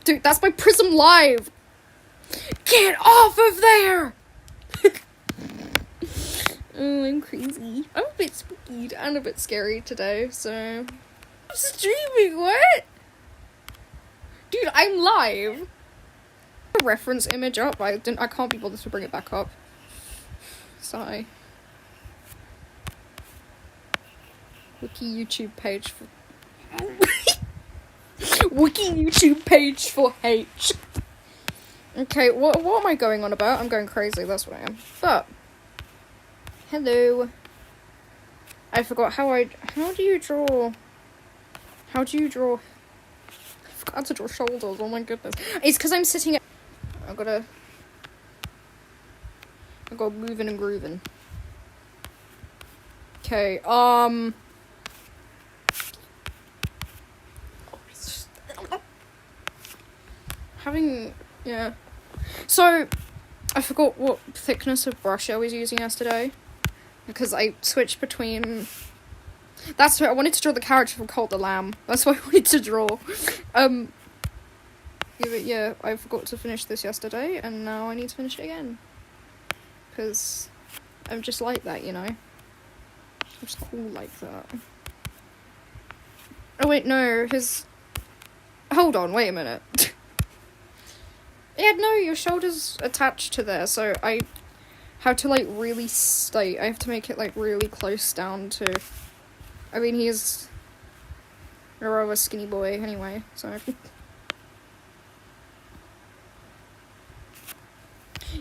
Dude, that's my Prism Live! Get off of there! Oh, I'm crazy. I'm a bit spooky and a bit scary today, so... I'm streaming, what? Dude, I'm live! A reference image up, I can't be bothered to bring it back up. Sigh. Wiki YouTube page for... Wiki YouTube page for H. Okay, what am I going on about? I'm going crazy, that's what I am. But... Hello. I forgot how do you draw... I forgot to draw shoulders, oh my goodness. It's because I'm sitting at... I gotta moving and grooving. Okay, yeah. So, I forgot what thickness of brush I was using yesterday. Because I switched between... That's what I wanted to draw the character from Cult the Lamb. That's what I wanted to draw. Yeah, I forgot to finish this yesterday, and now I need to finish it again. Because I'm just like that, you know? I'm just cool like that. Oh wait, no, Hold on, wait a minute. Yeah, no, your shoulder's attached to there, so I have to, like, really I have to make it, like, really close down to... I mean, he's a rather skinny boy anyway, so...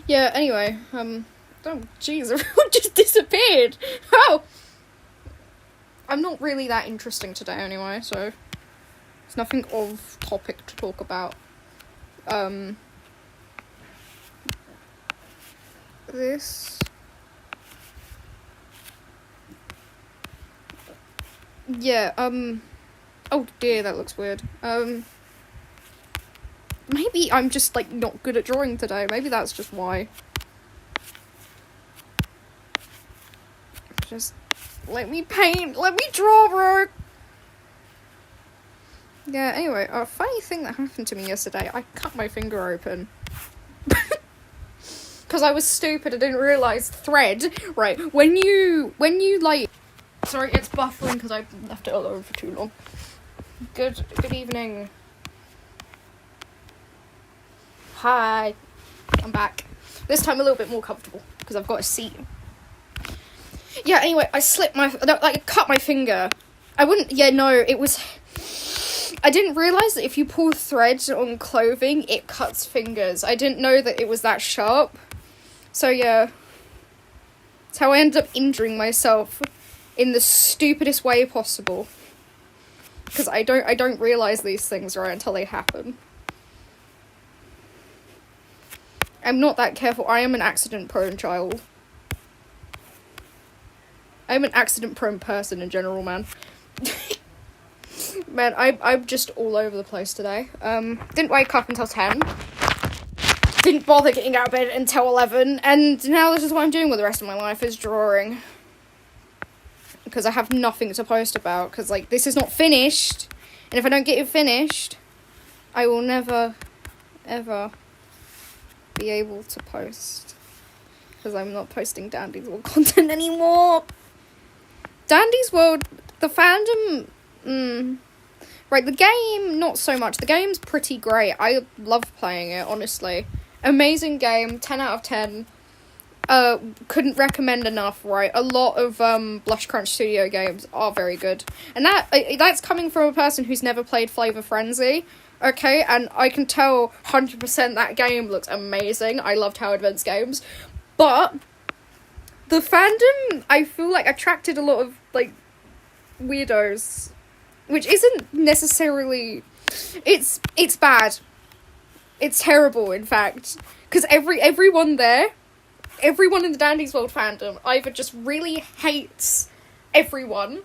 Yeah, anyway, oh, jeez, everyone just disappeared! Oh! I'm not really that interesting today anyway, so... There's nothing of topic to talk about. This... Yeah, oh dear, that looks weird. Maybe I'm just, like, not good at drawing today. Maybe that's just why. Just let me paint. Let me draw, bro. Yeah, anyway, a funny thing that happened to me yesterday. I cut my finger open. Because I was stupid. I didn't realise thread. Right, when you, like... Sorry, it's buffering because I left it alone for too long. Good evening. Hi. I'm back. This time a little bit more comfortable because I've got a seat. Yeah, anyway, I cut my finger. It was... I didn't realise that if you pull thread on clothing, it cuts fingers. I didn't know that it was that sharp. So, yeah. That's how I ended up injuring myself in the stupidest way possible. Because I don't realise these things, right, until they happen. I'm not that careful. I am an accident-prone child. I'm an accident-prone person in general, man. Man, I'm just all over the place today. Didn't wake up until 10. Didn't bother getting out of bed until 11. And now this is what I'm doing with the rest of my life, is drawing. Because I have nothing to post about. Because, like, this is not finished. And if I don't get it finished, I will never, ever be able to post. Because I'm not posting Dandy's World content anymore. Dandy's World, the fandom... Right, the game, not so much. The game's pretty great. I love playing it, honestly. Amazing game, 10 out of 10. Couldn't recommend enough, right? A lot of Blush Crunch Studio games are very good. And that's coming from a person who's never played Flavor Frenzy, okay? And I can tell 100% that game looks amazing. I love Tower Defense games. But the fandom, I feel like, attracted a lot of, like, weirdos. Which isn't necessarily... It's bad. It's terrible, in fact. Because everyone there, everyone in the Dandy's World fandom, either just really hates everyone.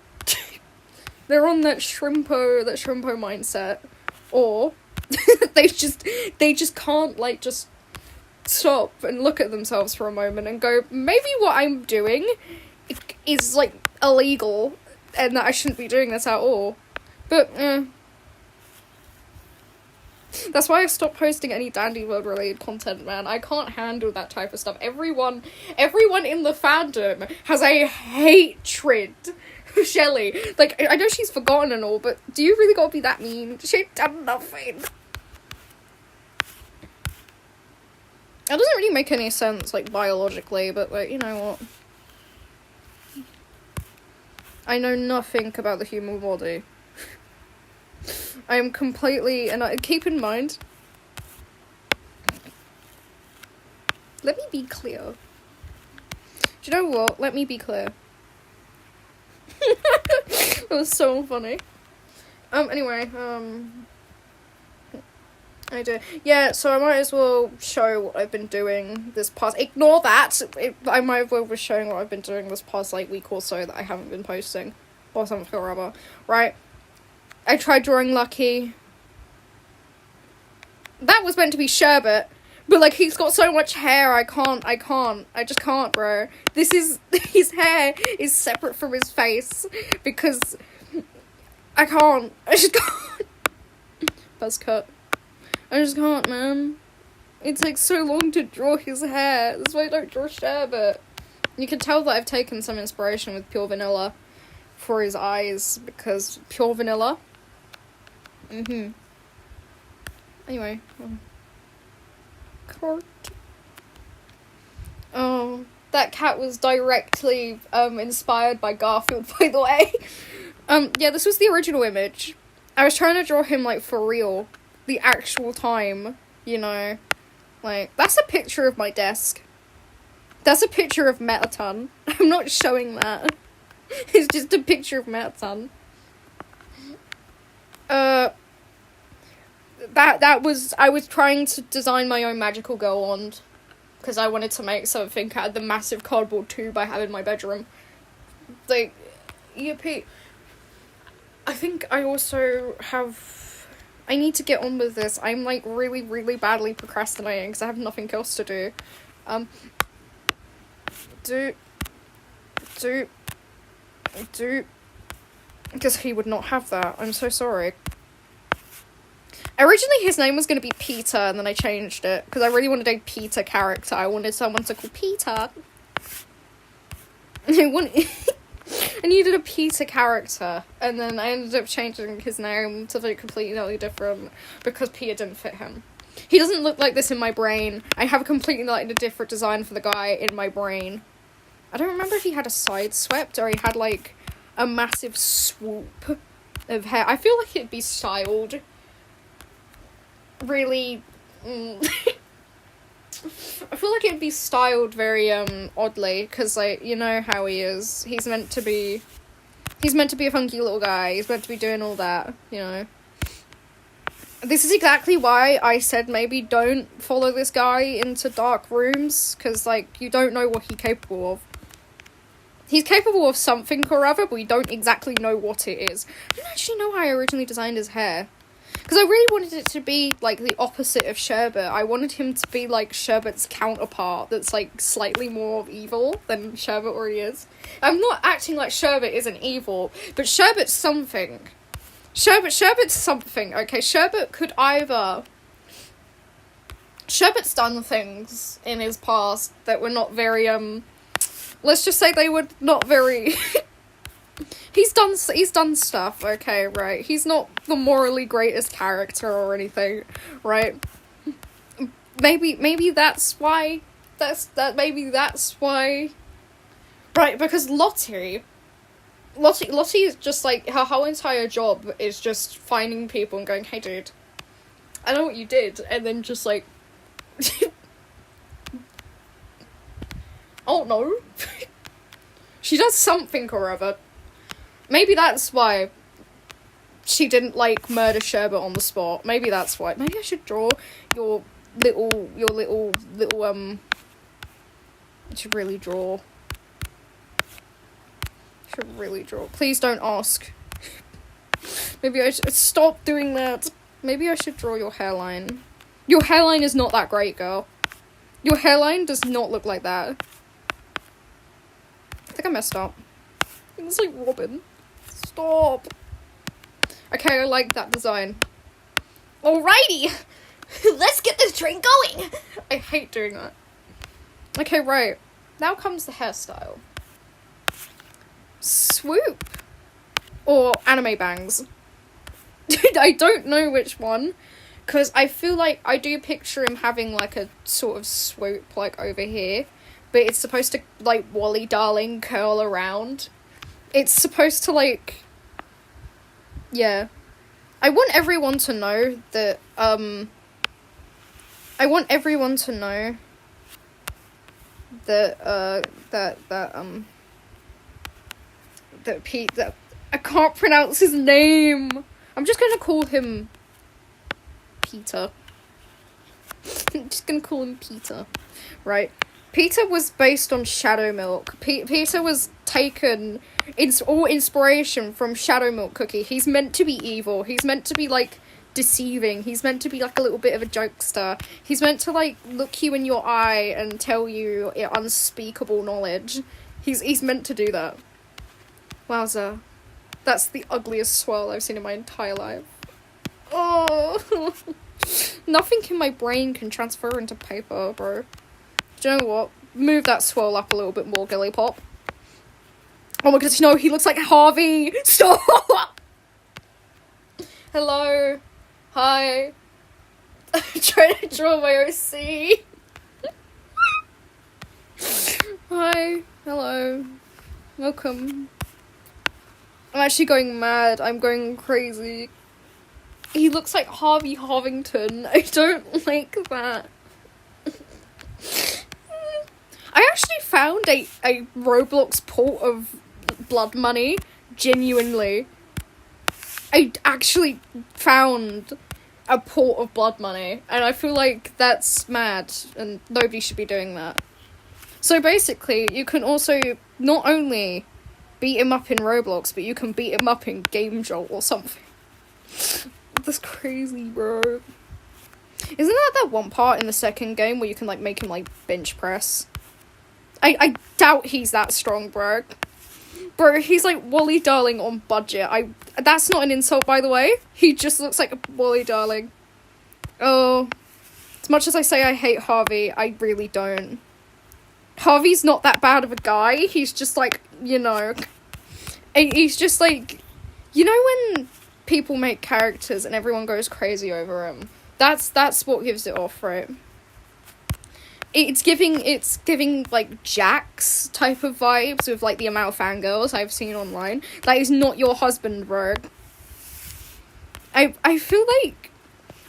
They're on that shrimpo mindset. Or they just can't, like, just stop and look at themselves for a moment and go, maybe what I'm doing is, like, illegal and that I shouldn't be doing this at all. But, That's why I stopped posting any Dandy World related content, man. I can't handle that type of stuff. Everyone in the fandom has a hatred for Shelley. Like, I know she's forgotten and all, but do you really gotta be that mean? She ain't done nothing. It doesn't really make any sense, like, biologically, but, like, you know what? I know nothing about the human body. I am completely, and keep in mind, let me be clear. Do you know what? Let me be clear. That was so funny. Anyway, I do. Yeah, so I might as well show what I've been doing this past... Ignore that! I might as well be showing what I've been doing this past, like, week or so that I haven't been posting. Or something or other. Right? I tried drawing Lucky. That was meant to be Sherbet. But, like, he's got so much hair, I just can't, bro. His hair is separate from his face. Because I just can't. Buzz cut. I just can't, man. It takes so long to draw his hair. That's why I don't draw Sherbet. You can tell that I've taken some inspiration with Pure Vanilla for his eyes, because Pure Vanilla. Anyway. Court. Oh, that cat was directly inspired by Garfield, by the way. Yeah, this was the original image. I was trying to draw him, like, for real. The actual time, you know. Like, that's a picture of my desk. That's a picture of Mettaton. I'm not showing that. It's just a picture of Mettaton. I was trying to design my own magical girl wand. Because I wanted to make something out of the massive cardboard tube I have in my bedroom. Like, yippee. I think I also have... I need to get on with this. I'm, like, really, really badly procrastinating because I have nothing else to do. Because he would not have that. I'm so sorry. Originally, his name was going to be Peter, and then I changed it. Because I really wanted a Peter character. I wanted someone to call Peter. I needed a Peter character, and then I ended up changing his name to something completely different because Peter didn't fit him. He doesn't look like this in my brain. I have a completely different design for the guy in my brain. I don't remember if he had a side swept or he had like a massive swoop of hair. I feel like it'd be styled really... I feel like it'd be styled very oddly, because like, you know how he is. He's meant to be a funky little guy. He's meant to be doing all that, you know. This is exactly why I said maybe don't follow this guy into dark rooms, because like you don't know what he's capable of. He's capable of something or other, but we don't exactly know what it is. I don't actually know how I originally designed his hair. Because I really wanted it to be, like, the opposite of Sherbet. I wanted him to be, like, Sherbet's counterpart that's, like, slightly more evil than Sherbet already is. I'm not acting like Sherbet isn't evil, but Sherbet's something. Sherbet's something, okay? Sherbet could either... Sherbet's done things in his past that were not very, let's just say they were not very... He's done stuff, okay, right? He's not the morally greatest character or anything, right? Maybe that's why. Maybe that's why. Right, because Lottie is just like, her whole entire job is just finding people and going, hey dude, I know what you did, and then just like, oh no. She does something or other. Maybe that's why she didn't, like, murder Sherbet on the spot. Maybe that's why. Maybe I should draw your little, I should really draw. Please don't ask. Maybe I should stop doing that. Maybe I should draw your hairline. Your hairline is not that great, girl. Your hairline does not look like that. I think I messed up. It's like Robin. Stop. Okay, I like that design. Alrighty. Let's get this train going! I hate doing that. Okay, right. Now comes the hairstyle. Swoop. Or anime bangs. I don't know which one. Because I feel like I do picture him having, like, a sort of swoop, like, over here. But it's supposed to, like, Wally Darling curl around. It's supposed to, like... Yeah. I want everyone to know that, I want everyone to know that, that Pete, that... I can't pronounce his name! I'm just gonna call him... Peter. I'm just gonna call him Peter. Right. Peter was based on Shadow Milk. Peter was taken... It's all inspiration from Shadow Milk Cookie. He's meant to be evil. He's meant to be, like, deceiving. He's meant to be, like, a little bit of a jokester. He's meant to, like, look you in your eye and tell you unspeakable knowledge. He's meant to do that. Wowza. That's the ugliest swirl I've seen in my entire life. Oh! Nothing in my brain can transfer into paper, bro. Do you know what? Move that swirl up a little bit more, Gilly Pop. Oh my goodness, no, he looks like Harvey! Stop! Hello. Hi. I'm trying to draw my OC. Hi. Hello. Welcome. I'm actually going mad. I'm going crazy. He looks like Harvey Harvington. I don't like that. I actually found a Roblox port of Blood Money. Genuinely. I actually found a port of Blood Money. And I feel like that's mad. And nobody should be doing that. So basically, you can also not only beat him up in Roblox, but you can beat him up in Game Jolt or something. That's crazy, bro. Isn't that one part in the second game where you can, like, make him, like, bench press? I doubt he's that strong, bro. Bro, he's like Wally Darling on budget. That's not an insult, by the way. He just looks like a Wally Darling. Oh. As much as I say I hate Harvey, I really don't. Harvey's not that bad of a guy. He's just like, you know... He's just like... You know when people make characters and everyone goes crazy over him? That's what gives it off, right? It's giving like Jax type of vibes with like the amount of fangirls I've seen online. That is not your husband, bro. I feel like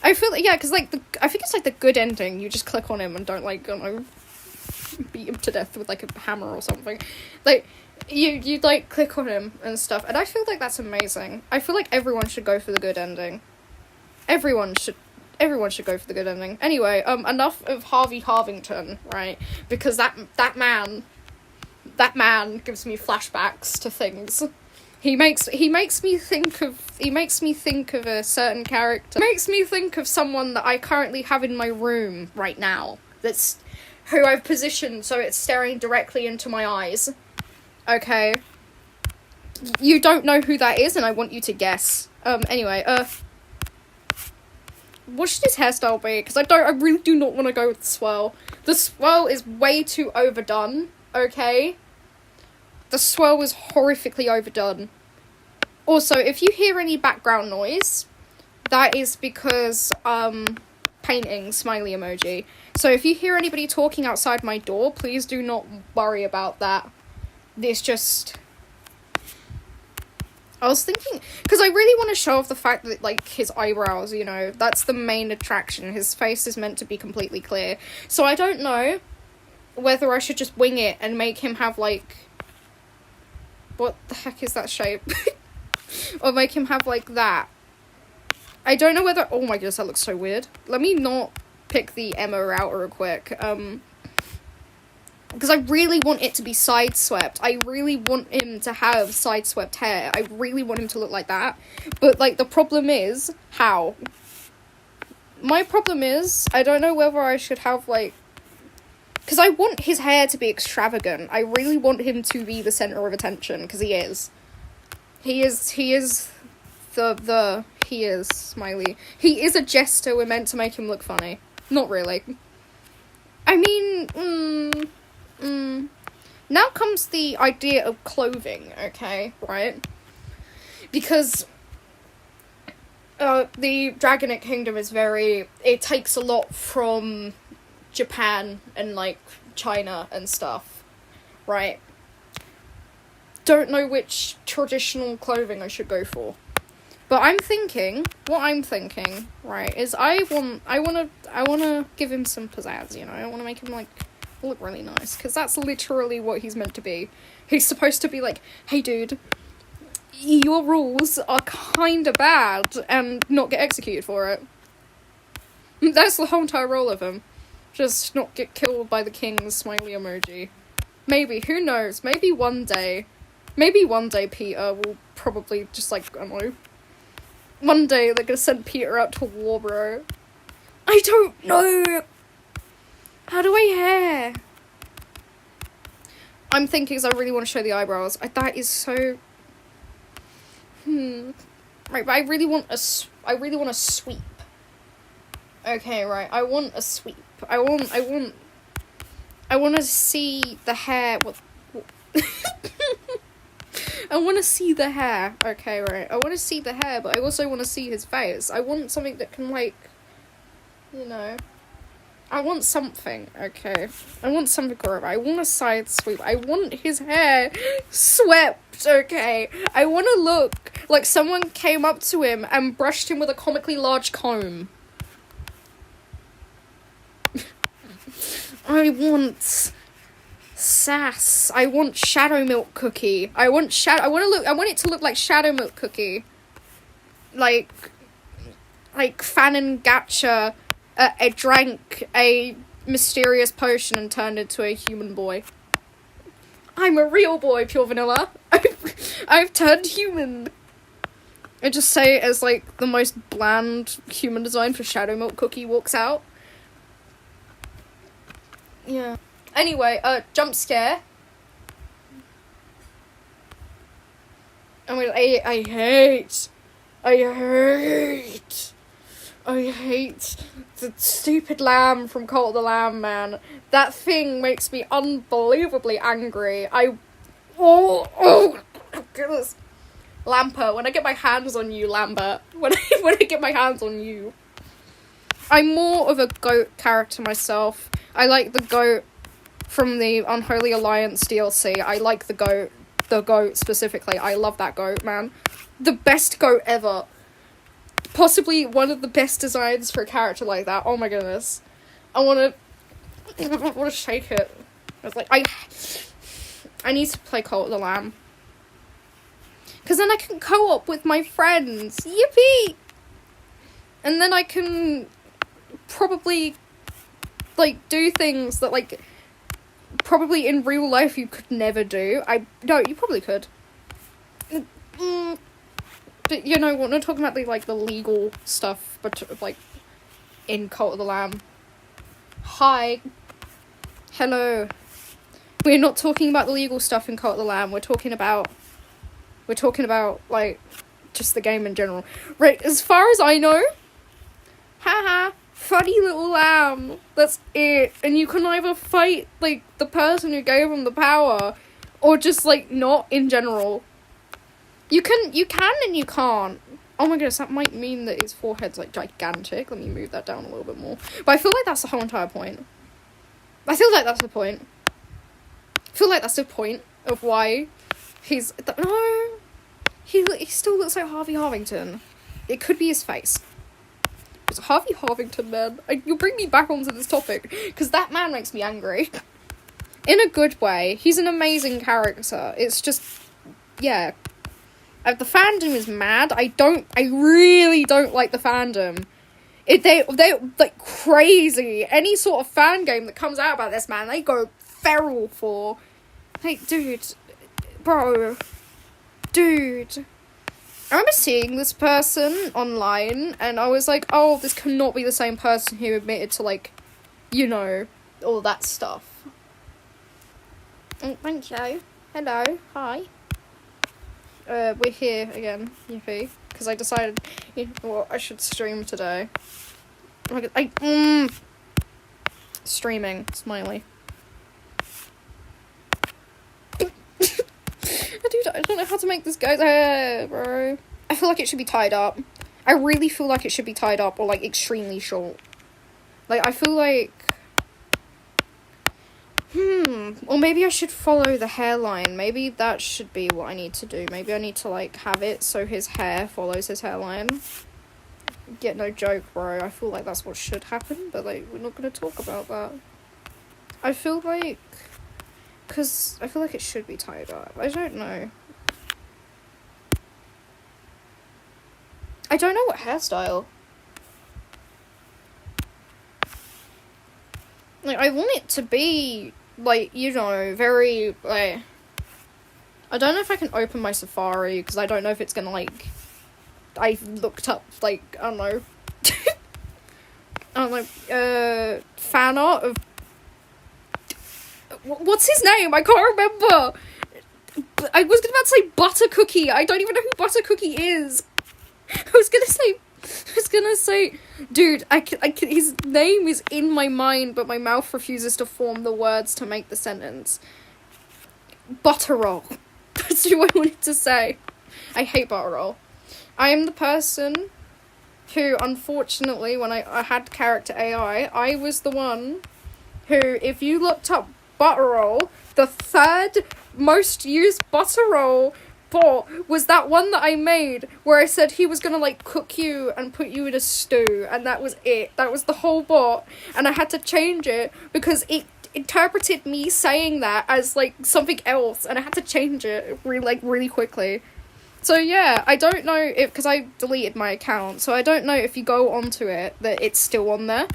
yeah, because like I think it's like the good ending. You just click on him and don't like, you know, beat him to death with like a hammer or something. Like you like click on him and stuff, and I feel like that's amazing. I feel like everyone should go for the good ending. Everyone should go for the good ending. Anyway, enough of Harvey Harvington, right? Because that man gives me flashbacks to things. He makes me think of a certain character. He makes me think of someone that I currently have in my room right now. That's who I've positioned so it's staring directly into my eyes. Okay. You don't know who that is, and I want you to guess. Anyway, what should his hairstyle be? Because I really do not want to go with the swirl. The swirl is way too overdone, okay? The swirl is horrifically overdone. Also, if you hear any background noise, that is because, painting, smiley emoji. So if you hear anybody talking outside my door, please do not worry about that. It's just... I was thinking, because I really want to show off the fact that, like, his eyebrows, you know, that's the main attraction. His face is meant to be completely clear. So I don't know whether I should just wing it and make him have, like... What the heck is that shape? Or make him have, like, that. I don't know whether... Oh my goodness, that looks so weird. Let me not pick the Emma route real quick. Because I really want it to be side-swept. I really want him to have side-swept hair. I really want him to look like that. But, like, the problem is, how? My problem is, I don't know whether I should have, like... Because I want his hair to be extravagant. I really want him to be the centre of attention, because he is. He is he is, Smiley. He is a jester. We're meant to make him look funny. Not really. I mean, now comes the idea of clothing, okay, right? Because the Dragonite Kingdom is it takes a lot from Japan and, like, China and stuff, right? Don't know which traditional clothing I should go for. But what I'm thinking, right, is I wanna give him some pizzazz, you know? I wanna make him, like, look really nice, because that's literally what he's meant to be. He's supposed to be like, hey dude, your rules are kinda bad, and not get executed for it. That's the whole entire role of him. Just not get killed by the king's smiley emoji. Maybe, who knows, maybe one day Peter will probably just, like, I don't know. One day they're gonna send Peter out to war, bro. I don't know! How do I hair? I'm thinking, because I really want to show the eyebrows. That is so... Right, but I really want a sweep. Okay, right, I want a sweep. I want to see the hair. I want to see the hair. Okay, right. I want to see the hair, but I also want to see his face. I want something that can, like, you know. I want something, okay. I want something grove. I want a side sweep. I want his hair swept, okay. I want to look like someone came up to him and brushed him with a comically large comb. I want sass. I want Shadow Milk Cookie. I want it to look like Shadow Milk Cookie. Like Fanon Gacha drank a mysterious potion and turned into a human boy. I'm a real boy, pure vanilla. I've turned human. I just say it as, like, the most bland human design for Shadow Milk Cookie walks out. Yeah. Anyway, jump scare. I mean, I hate the stupid lamb from Cult of the Lamb, man. That thing makes me unbelievably angry. Oh, goodness. Lampert, when I get my hands on you, Lambert. When I get my hands on you. I'm more of a goat character myself. I like the goat from the Unholy Alliance DLC. I like the goat specifically. I love that goat, man. The best goat ever. Possibly one of the best designs for a character like that. Oh my goodness. I want to shake it. I was like, I need to play Cult of the Lamb. Because then I can co-op with my friends. Yippee! And then I can probably, like, do things that, like, probably in real life you could never do. No, you probably could. But, you know, we're not talking about the legal stuff, but, like, in Cult of the Lamb. Hi. Hello. We're not talking about the legal stuff in Cult of the Lamb. We're talking about, like, just the game in general. Right, as far as I know, haha, funny little lamb. That's it. And you can either fight, like, the person who gave him the power, or just, like, not in general. You can and you can't. Oh my goodness, that might mean that his forehead's, like, gigantic. Let me move that down a little bit more. But I feel like that's the whole entire point. I feel like that's the point. I feel like that's the point of why he's... No! He still looks like Harvey Harvington. It could be his face. It's Harvey Harvington, man. You'll bring me back onto this topic, because that man makes me angry. In a good way. He's an amazing character. It's just... Yeah. The fandom is mad. I really don't like the fandom. They're like crazy. Any sort of fan game that comes out about this man, they go feral for. Like, dude. Bro. Dude. I remember seeing this person online, and I was like, oh, this cannot be the same person who admitted to, like, you know, all that stuff. Oh, thank you. Hello. Hi. We're here again, yippee. Because I decided, I should stream today. Streaming, smiley. Dude, I don't know how to make this guy's hair, bro. I feel like it should be tied up. I really feel like it should be tied up or, like, extremely short. Like, I feel like... Or maybe I should follow the hairline. Maybe that should be what I need to do. Maybe I need to, like, have it so his hair follows his hairline. Get no joke, bro. I feel like that's what should happen, but, like, we're not gonna talk about that. I feel like... Because I feel like it should be tied up. I don't know. I don't know what hairstyle. Like, I want it to be, like, you know, very, like... I don't know if I can open my Safari, because I don't know if it's gonna, like... I looked up, like, I don't know. I don't know, fan art of... What's his name? I can't remember! I was about to say Butter Cookie. I don't even know who Butter Cookie is. I was gonna say, dude, his name is in my mind, but my mouth refuses to form the words to make the sentence. Butterroll. That's who I wanted to say. I hate Butterroll. I am the person who, unfortunately, when I had character AI, I was the one who, if you looked up Butterroll, the third most used Butterroll bot was that one that I made where I said he was gonna, like, cook you and put you in a stew, and that was it. That was the whole bot, and I had to change it because it interpreted me saying that as, like, something else, and I had to change it really quickly. So yeah, I don't know if, because I deleted my account, so I don't know if you go onto it that it's still on there.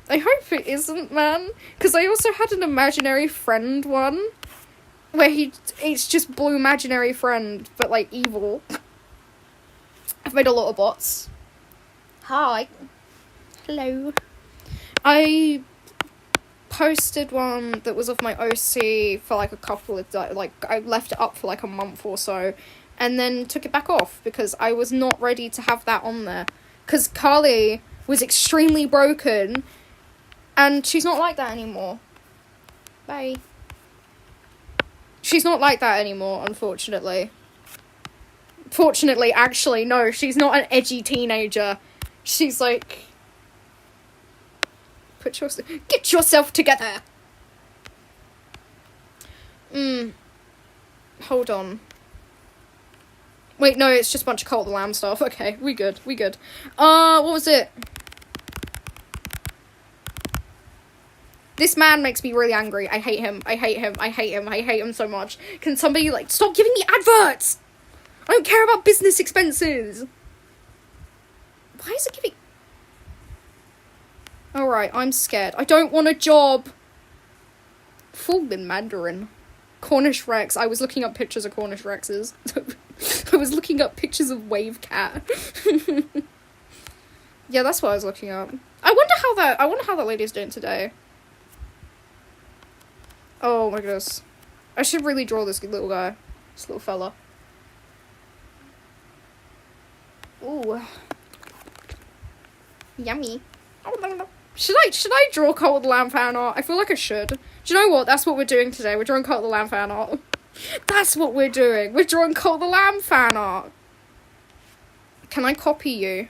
I hope it isn't, man, because I also had an imaginary friend one where it's just blue imaginary friend, but, like, evil. I've made a lot of bots. Hi. Hello. I posted one that was of my OC for, like, a couple of, like, I left it up for, like, a month or so, and then took it back off, because I was not ready to have that on there. Because Carly was extremely broken, and she's not like that anymore. Bye. She's not like that anymore, unfortunately. Fortunately, actually, no, she's not an edgy teenager. She's like... Get yourself together! Hold on. Wait, no, it's just a bunch of Cult of the Lamb stuff. Okay, we good. What was it? This man makes me really angry. I hate him so much. Can somebody, like, stop giving me adverts? I don't care about business expenses. Why is it giving... Alright, I'm scared. I don't want a job. Full in Mandarin. Cornish Rex. I was looking up pictures of Cornish Rexes. I was looking up pictures of Wave Cat. Yeah, that's what I was looking up. I wonder how that lady's doing today. Oh my goodness. I should really draw this little guy. This little fella. Ooh. Yummy. Should I draw Cult of the Lamb fan art? I feel like I should. Do you know what? That's what we're doing today. We're drawing Cult of the Lamb fan art. That's what we're doing. We're drawing Cult of the Lamb fan art. Can I copy you?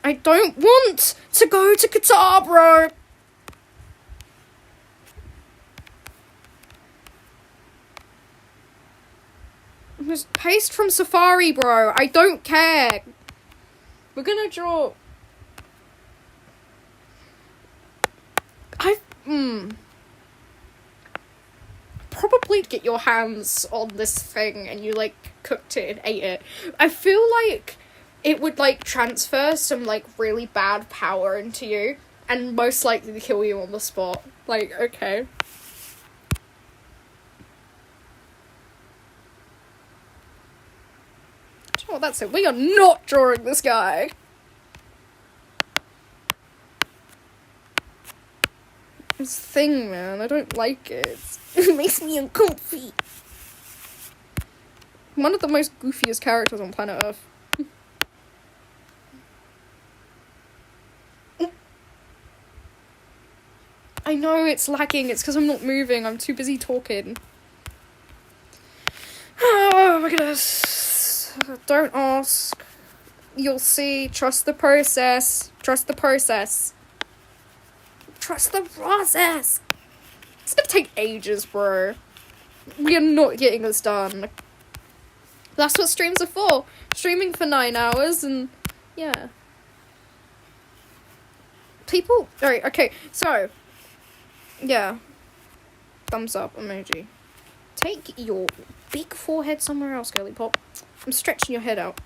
I don't want to go to Qatar, bro. Just paste from Safari, bro. I don't care. We're gonna draw... Probably get your hands on this thing and you, like, cooked it and ate it. I feel like it would, like, transfer some, like, really bad power into you and most likely kill you on the spot. Like, okay. Oh, that's it. We are not drawing this guy. This thing, man, I don't like it. It makes me uncomfy. One of the most goofiest characters on planet Earth. I know it's lagging, it's because I'm not moving, I'm too busy talking. Oh my goodness. Don't ask. You'll see. Trust the process. Trust the process. Trust the process. It's gonna take ages, bro. We are not getting this done. That's what streams are for. Streaming for 9 hours and yeah. People... Alright, okay, so... Yeah. Thumbs up emoji. Take your big forehead somewhere else, girly pop. I'm stretching your head out.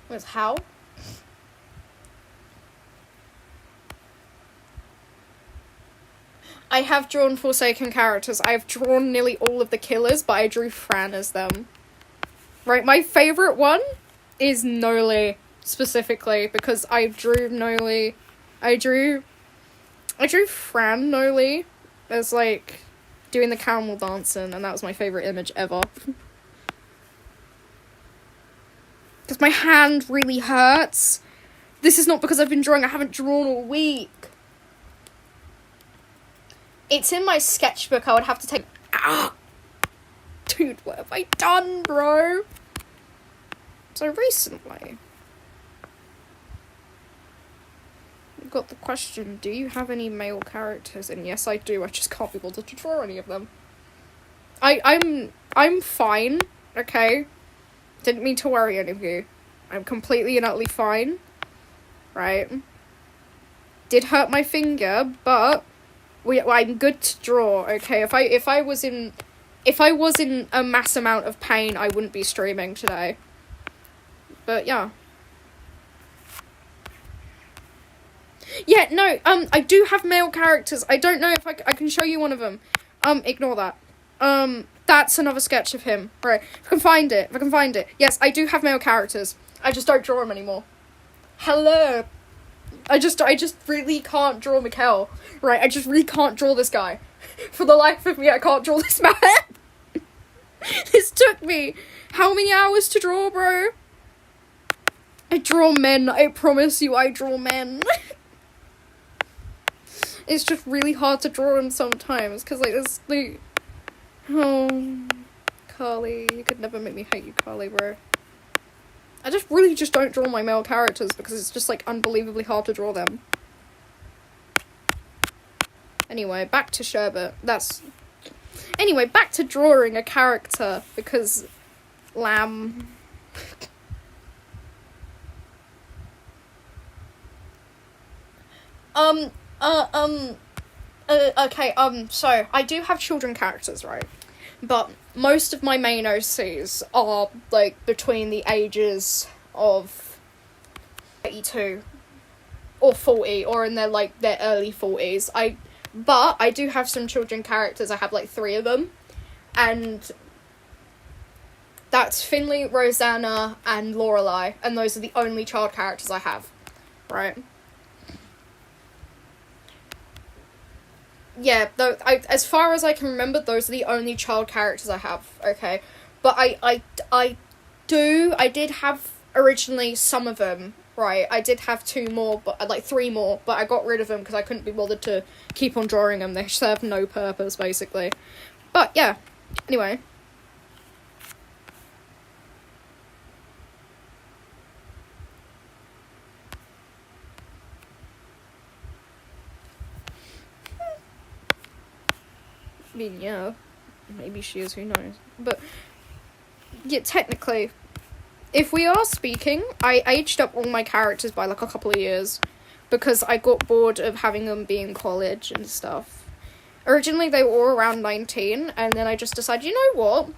Where's how? I have drawn Forsaken characters. I've drawn nearly all of the killers, but I drew Fran as them. Right, my favourite one is Noli, specifically, because I drew Noli... I drew Fran Noli as, like, doing the caramel dancing, and that was my favourite image ever. Because my hand really hurts. This is not because I've been drawing, I haven't drawn all week. It's in my sketchbook, I would have to take... Ah! Dude, what have I done, bro? So recently... I got the question, do you have any male characters? And yes, I do, I just can't be bothered to draw any of them. I'm fine, okay? Didn't mean to worry any of you. I'm completely and utterly fine. Right? Did hurt my finger, but... I'm good to draw, okay? If I was in a mass amount of pain, I wouldn't be streaming today. But yeah. Yeah, no, I do have male characters. I don't know if I can show you one of them. Ignore that. That's another sketch of him. Right, if I can find it. Yes, I do have male characters. I just don't draw them anymore. Hello. I just really can't draw Mikkel. Right, I just really can't draw this guy. For the life of me, I can't draw this man. This took me how many hours to draw, bro? I draw men. I promise you, I draw men. It's just really hard to draw them sometimes, because, like, there's, like... Oh... Carly, you could never make me hate you, Carly, bro. I just really just don't draw my male characters, because it's just, like, unbelievably hard to draw them. Anyway, back to Sherbet. Anyway, back to drawing a character, because... Lamb... Okay, so, I do have children characters, right? But most of my main OCs are, like, between the ages of 32 or 40, or in their, like, their early 40s. But I do have some children characters, I have, like, 3 of them. And that's Finley, Rosanna, and Lorelei, and those are the only child characters I have, right? Yeah, as far as I can remember, those are the only child characters I have, okay? But I did have originally some of them, right? I did have 2 more, but like 3 more, but I got rid of them because I couldn't be bothered to keep on drawing them. They serve no purpose, basically. But yeah, anyway. I mean, yeah, maybe she is, who knows. But, yeah, technically, if we are speaking, I aged up all my characters by, like, a couple of years, because I got bored of having them be in college and stuff. Originally, they were all around 19, and then I just decided, you know what?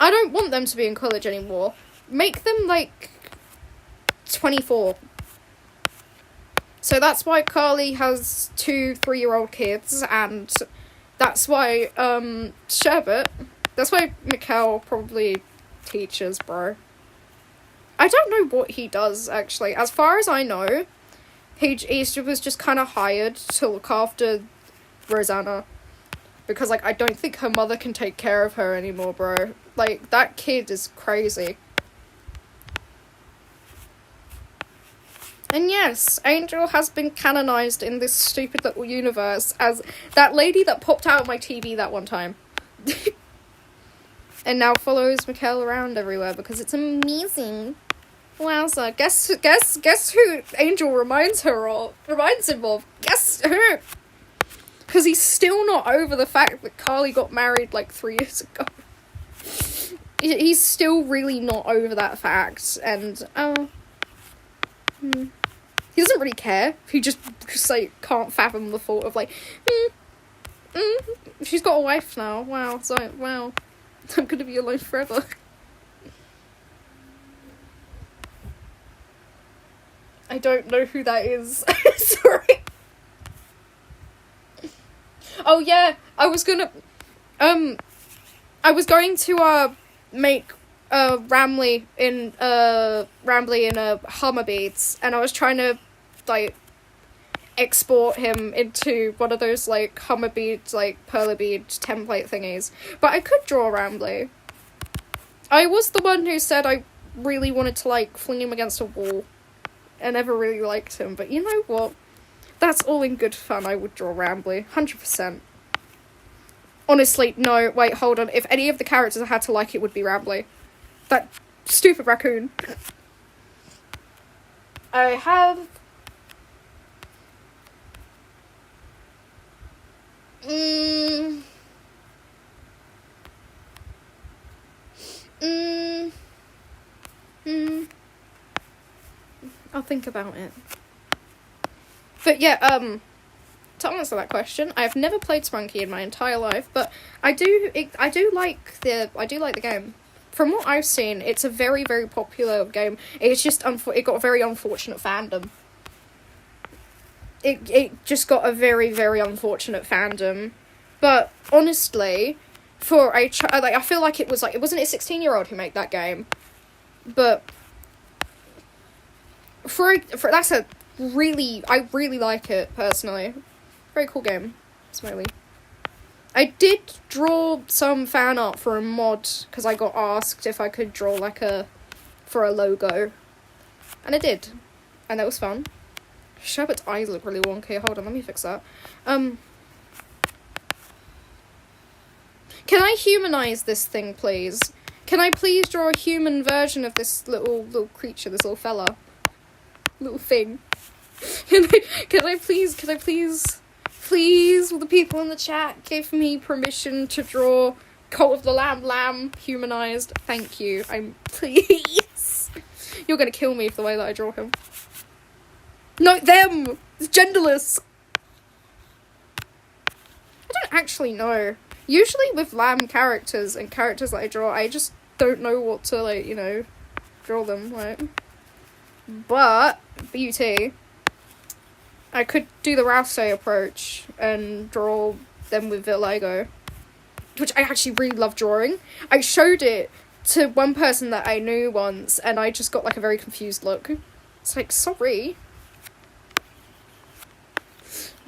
I don't want them to be in college anymore. Make them, like, 24. So that's why Carly has 2 3-year-old kids, and... That's why, Sherbet, that's why Mikkel probably teaches, bro. I don't know what he does, actually. As far as I know, he was just kind of hired to look after Rosanna. because, like, I don't think her mother can take care of her anymore, bro. Like, that kid is crazy. And yes, Angel has been canonized in this stupid little universe as that lady that popped out of my TV that one time. And now follows Mikhail around everywhere because it's amazing. Wowza. Guess who Angel reminds him of? Guess who? Because he's still not over the fact that Carly got married like 3 years ago. He's still really not over that fact. And, he doesn't really care. He just like, can't fathom the thought of, like, she's got a wife now. Wow. So, wow. I'm gonna be alone forever. I don't know who that is. Sorry. Oh, yeah. I was going to, make Ramley in Hummer Beads, and I was trying to like export him into one of those like Hummer Beads, like Perla Bead template thingies. But I could draw Ramley. I was the one who said I really wanted to like fling him against a wall. I never really liked him, but you know what? That's all in good fun. I would draw Ramley, 100%. Honestly, no, wait, hold on. If any of the characters I had to like, it would be Ramley. That stupid raccoon. I have... I'll think about it. But yeah, to answer that question, I have never played Spunky in my entire life, but I do like the game. From what I've seen, it's a very, very popular game. It's just it got a very unfortunate fandom. It just got a very, very unfortunate fandom. But honestly, for a I feel like it wasn't a 16-year-old who made that game, but for that's a really, I really like it personally. Very cool game, Smiley. I did draw some fan art for a mod, because I got asked if I could draw, for a logo. And I did. And that was fun. Sherbet's eyes look really wonky. Hold on, let me fix that. Can I humanize this thing, please? Can I please draw a human version of this little creature, this little fella? Little thing. Can I please... Please, will the people in the chat give me permission to draw Cult of the Lamb humanized? Thank you. Please. You're gonna kill me for the way that I draw him. No, them! It's genderless! I don't actually know. Usually with lamb characters and characters that I draw, I just don't know what to, draw them, right? But, BUT... I could do the Rousey approach and draw them with vitiligo, which I actually really love drawing. I showed it to one person that I knew once, and I just got, a very confused look. It's sorry.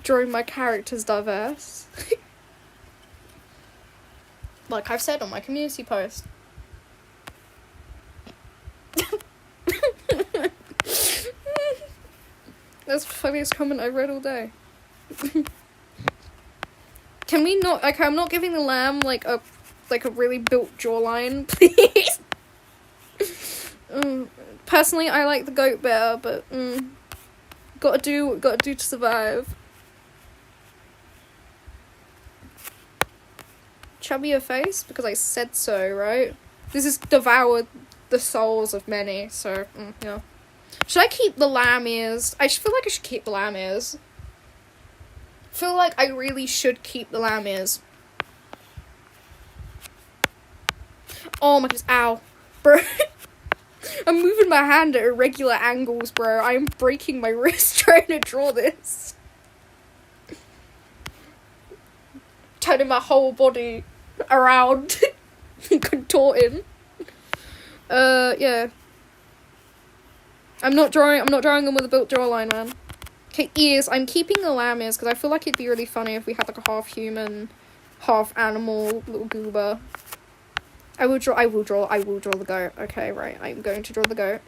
Drawing my characters diverse. Like I've said on my community post. That's the funniest comment I read all day. Can we not... Okay, I'm not giving the lamb, a really built jawline, please. Personally, I like the goat better, but... Gotta do what gotta do to survive. Chubbier face? Because I said so, right? This has devoured the souls of many, so, yeah. Should I keep the lamb ears? I feel like I should keep the lamb ears. I feel like I really should keep the lamb ears. Oh my goodness, ow. Bro. I'm moving my hand at irregular angles, bro. I am breaking my wrist trying to draw this. Turning my whole body around. Contorting. Yeah. I'm not drawing them with a built jawline, man. Okay, ears. I'm keeping the lamb ears because I feel like it'd be really funny if we had a half human, half animal little goober. I will draw the goat. Okay, right. I'm going to draw the goat.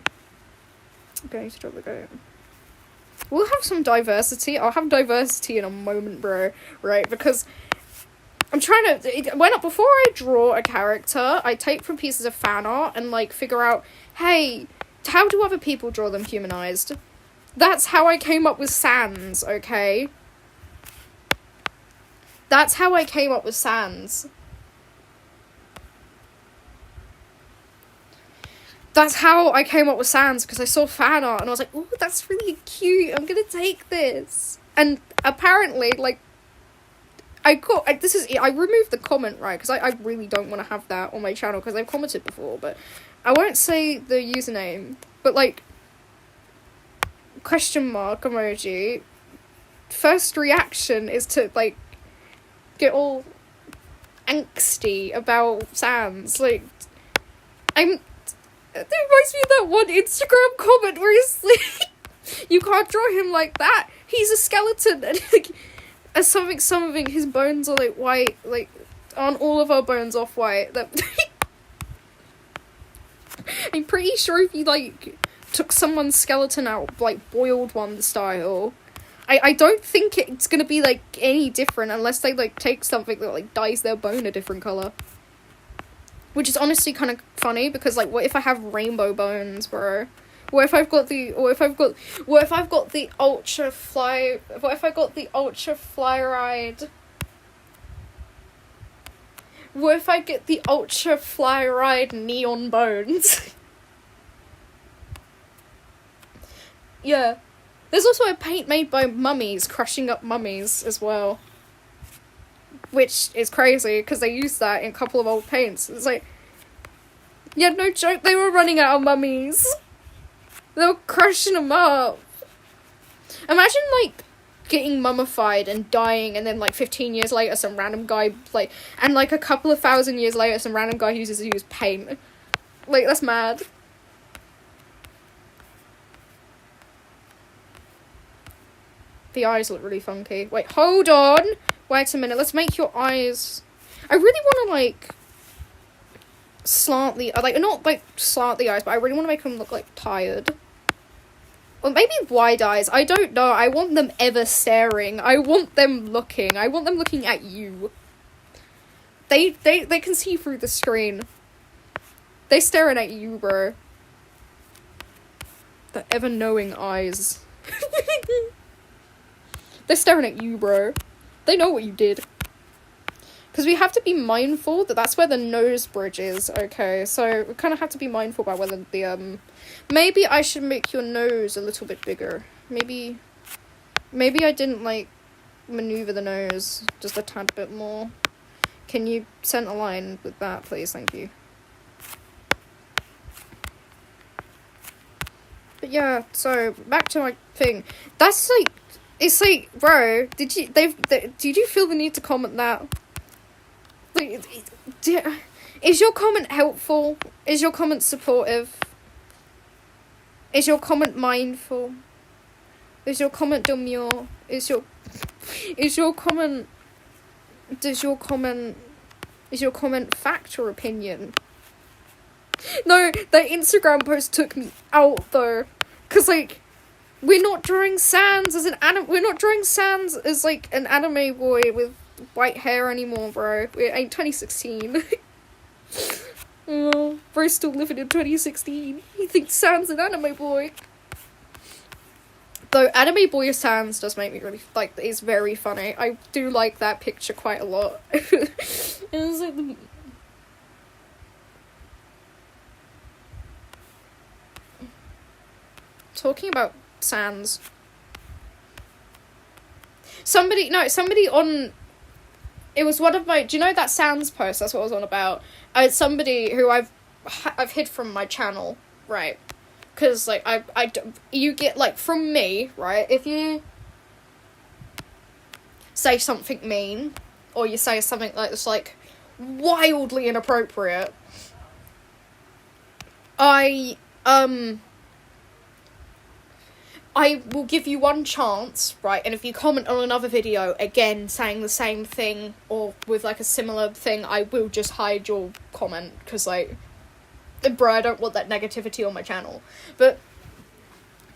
We'll have some diversity. I'll have diversity in a moment, bro. Right? Because I'm trying to... Before I draw a character, I take from pieces of fan art and, like, figure out, hey, how do other people draw them humanized? That's how I came up with Sans, okay? That's how I came up with Sans. That's how I came up with Sans, because I saw fan art and I was like, oh, that's really cute. I'm gonna take this. And apparently, like, I removed the comment, right? Because I really don't want to have that on my channel because I've commented before, but I won't say the username. But, like, question mark emoji. First reaction is to, like, get all angsty about Sans. Like, it reminds me of that one Instagram comment where he's like, you can't draw him like that. He's a skeleton. And like, something, his bones are like white. Like, aren't all of our bones off white? That I'm pretty sure if you like took someone's skeleton out, like boiled one style, I don't think it's gonna be like any different unless they like take something that like dyes their bone a different color. Which is honestly kind of funny because, like, what if I have rainbow bones, bro? What if I've got the ultra fluoride? What if I get the ultra fluoride neon bones? Yeah. There's also a paint made by mummies, crushing up mummies as well. Which is crazy, because they used that in a couple of old paints. It's like, yeah, no joke, they were running out of mummies. They were crushing them up. Imagine, like, getting mummified and dying, and then, like, 15 years later, some random guy, like, and, like, a couple of thousand years later, some random guy uses paint. Like, that's mad. The eyes look really funky. Wait, hold on! Wait a minute, let's make your eyes... I really want to, like, slant the... Like, not, like, slant the eyes, but I really want to make them look, like, tired. Or maybe wide eyes. I don't know. I want them ever staring. I want them looking. I want them looking at you. They can see through the screen. They staring at you, bro. The ever-knowing eyes. They're staring at you, bro. They know what you did. Because we have to be mindful that that's where the nose bridge is, okay? So we kind of have to be mindful about whether the, Maybe I should make your nose a little bit bigger. Maybe I didn't, like, maneuver the nose just a tad bit more. Can you center line with that, please? Thank you. But yeah, so, back to my thing. That's, like... It's like, bro, did you feel the need to comment that? Like, is your comment helpful? Is your comment supportive? Is your comment mindful? Is your comment demure? Is your comment fact or opinion? No, that Instagram post took me out though, cause like, we're not drawing Sans as like an anime boy with white hair anymore, bro. It ain't 2016. Oh, bro's still living in 2016. He thinks Sans an anime boy. Though anime boy Sans does make me really like. It's very funny. I do like that picture quite a lot. It was like talking about Sans. Somebody on... It was one of my... Do you know that Sans post? That's what I was on about. It's somebody who I've hid from my channel, right? Because, like, you get, like, from me, right? If you say something mean, or you say something like that's, like, wildly inappropriate, I I will give you one chance, right? And if you comment on another video, again, saying the same thing, or with, like, a similar thing, I will just hide your comment, because, like, bro, I don't want that negativity on my channel. But,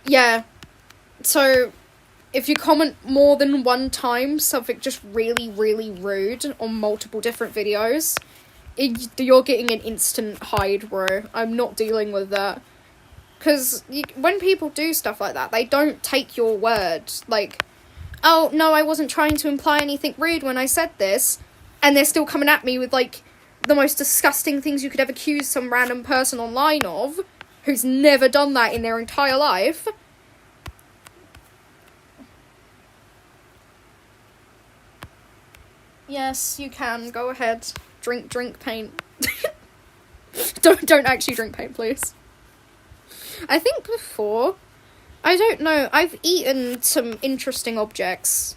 yeah, so, if you comment more than one time something just really, really rude on multiple different videos, you're getting an instant hide, bro. I'm not dealing with that. Because when people do stuff like that, they don't take your word. Like, oh, no, I wasn't trying to imply anything rude when I said this. And they're still coming at me with, like, the most disgusting things you could ever accuse some random person online of, who's never done that in their entire life. Yes, you can. Go ahead. Drink paint. Don't actually drink paint, please. I think before, I don't know, I've eaten some interesting objects.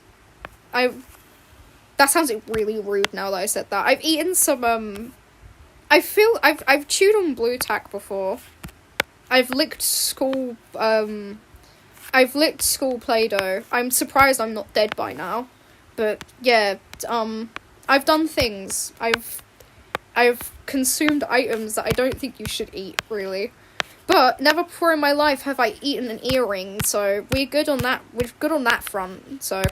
That sounds really rude now that I said that. I've eaten some, I've chewed on Blue Tack before. I've licked school Play-Doh. I'm surprised I'm not dead by now. But, yeah, I've done things. I've consumed items that I don't think you should eat, really. But never before in my life have I eaten an earring, so we're good on that. We're good on that front. So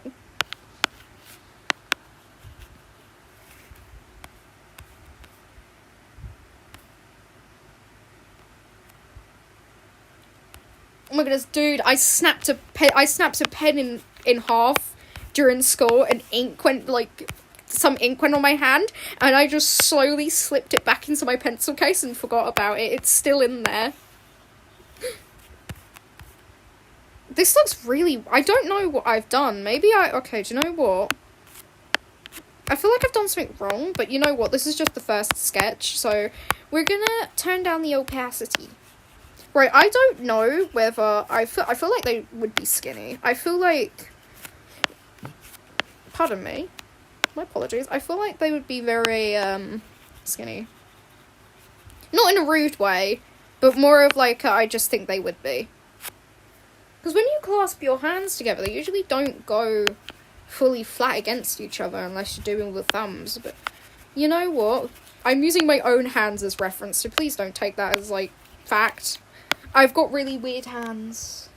oh my goodness, dude! I snapped a pen in half during school, and some ink went on my hand, and I just slowly slipped it back into my pencil case and forgot about it. It's still in there. This looks really... I don't know what I've done. Okay, do you know what? I feel like I've done something wrong, but you know what? This is just the first sketch, so we're gonna turn down the opacity. Right, I don't know whether... I feel like they would be skinny. I feel like... Pardon me. My apologies. I feel like they would be very, skinny. Not in a rude way, but more of like, I just think they would be. Because when you clasp your hands together, they usually don't go fully flat against each other unless you're doing with thumbs. But you know what? I'm using my own hands as reference, so please don't take that as, like, fact. I've got really weird hands.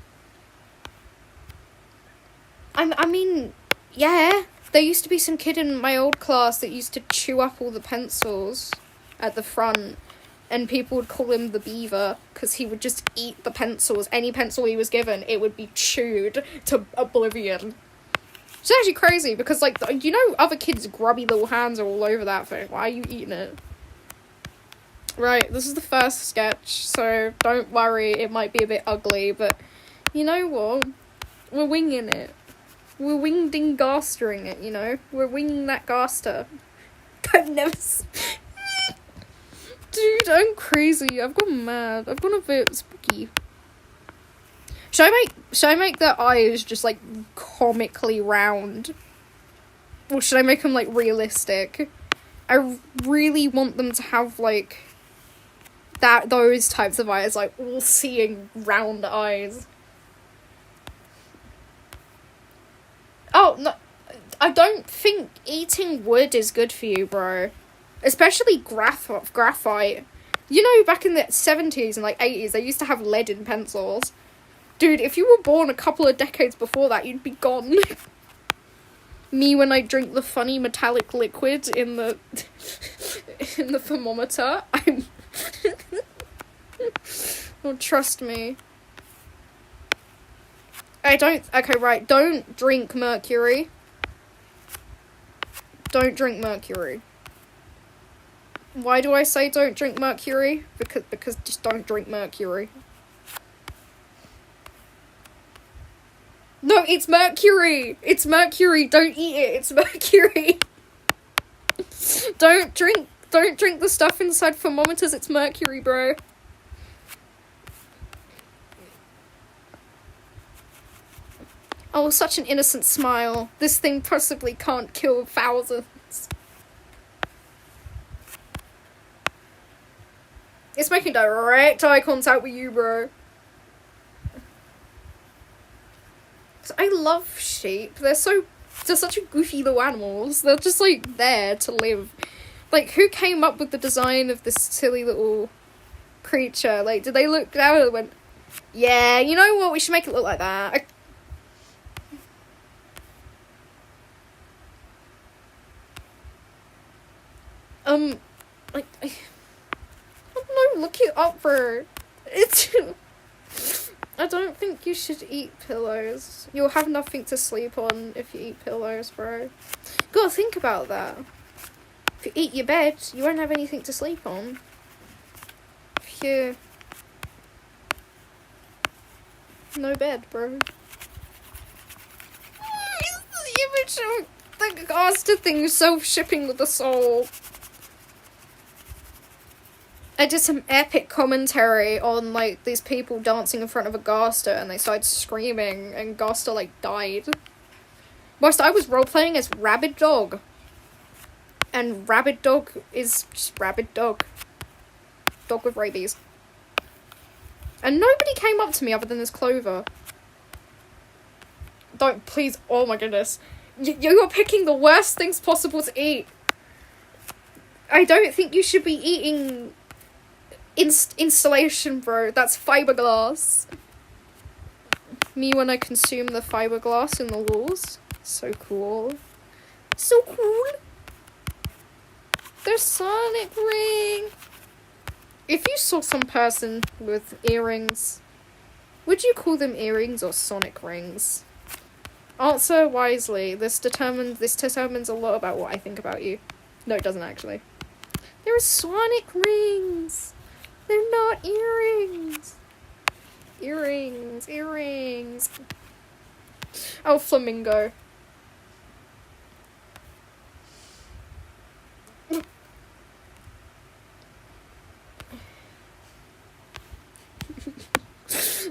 I mean, yeah. There used to be some kid in my old class that used to chew up all the pencils at the front. And people would call him the beaver, because he would just eat the pencils. Any pencil he was given, it would be chewed to oblivion. It's actually crazy, because, like, you know other kids' grubby little hands are all over that thing. Why are you eating it? Right, this is the first sketch, so don't worry, it might be a bit ugly, but you know what? We're winging it. We're wingding-gastering it, you know? We're winging that gaster. I've never... Dude, I'm crazy. I've gone mad. I've gone a bit spooky. Should I make their eyes just, like, comically round? Or should I make them, like, realistic? I really want them to have, like, those types of eyes, like, all-seeing round eyes. Oh, no. I don't think eating wood is good for you, bro. Especially graphite. You know, back in the 70s and, like, 80s, they used to have lead in pencils. Dude, if you were born a couple of decades before that, you'd be gone. Me when I drink the funny metallic liquid in the... in the thermometer, I'm... Oh, trust me. Okay, right, don't drink mercury. Don't drink mercury. Why do I say don't drink mercury? Because just don't drink mercury. No, it's mercury! It's mercury! Don't eat it! It's mercury! Don't drink the stuff inside thermometers, it's mercury, bro. Oh, such an innocent smile. This thing possibly can't kill thousands. It's making direct eye contact with you, bro. I love sheep. They're such a goofy little animals. They're just, like, there to live. Like, who came up with the design of this silly little creature? Like, did they look down and went, yeah, you know what, we should make it look like that. Like, I don't know, look it up, bro. I don't think you should eat pillows. You'll have nothing to sleep on if you eat pillows, bro. You gotta think about that. If you eat your bed, you won't have anything to sleep on. If you... No bed, bro. The image of the Gaster thing self-shipping with the soul. I did some epic commentary on, like, these people dancing in front of a Gaster and they started screaming and Gaster, like, died. Whilst I was role-playing as Rabid Dog. And Rabid Dog is just Rabid Dog. Dog with rabies. And nobody came up to me other than this Clover. Don't, please, oh my goodness. You're picking the worst things possible to eat. I don't think you should be eating... installation, bro. That's fiberglass. Me when I consume the fiberglass in the walls. So cool. So cool. There's Sonic Ring. If you saw some person with earrings, would you call them earrings or Sonic rings? Answer wisely. This determines a lot about what I think about you. No, it doesn't actually. There are Sonic rings. They're not earrings. Earrings. Oh, flamingo.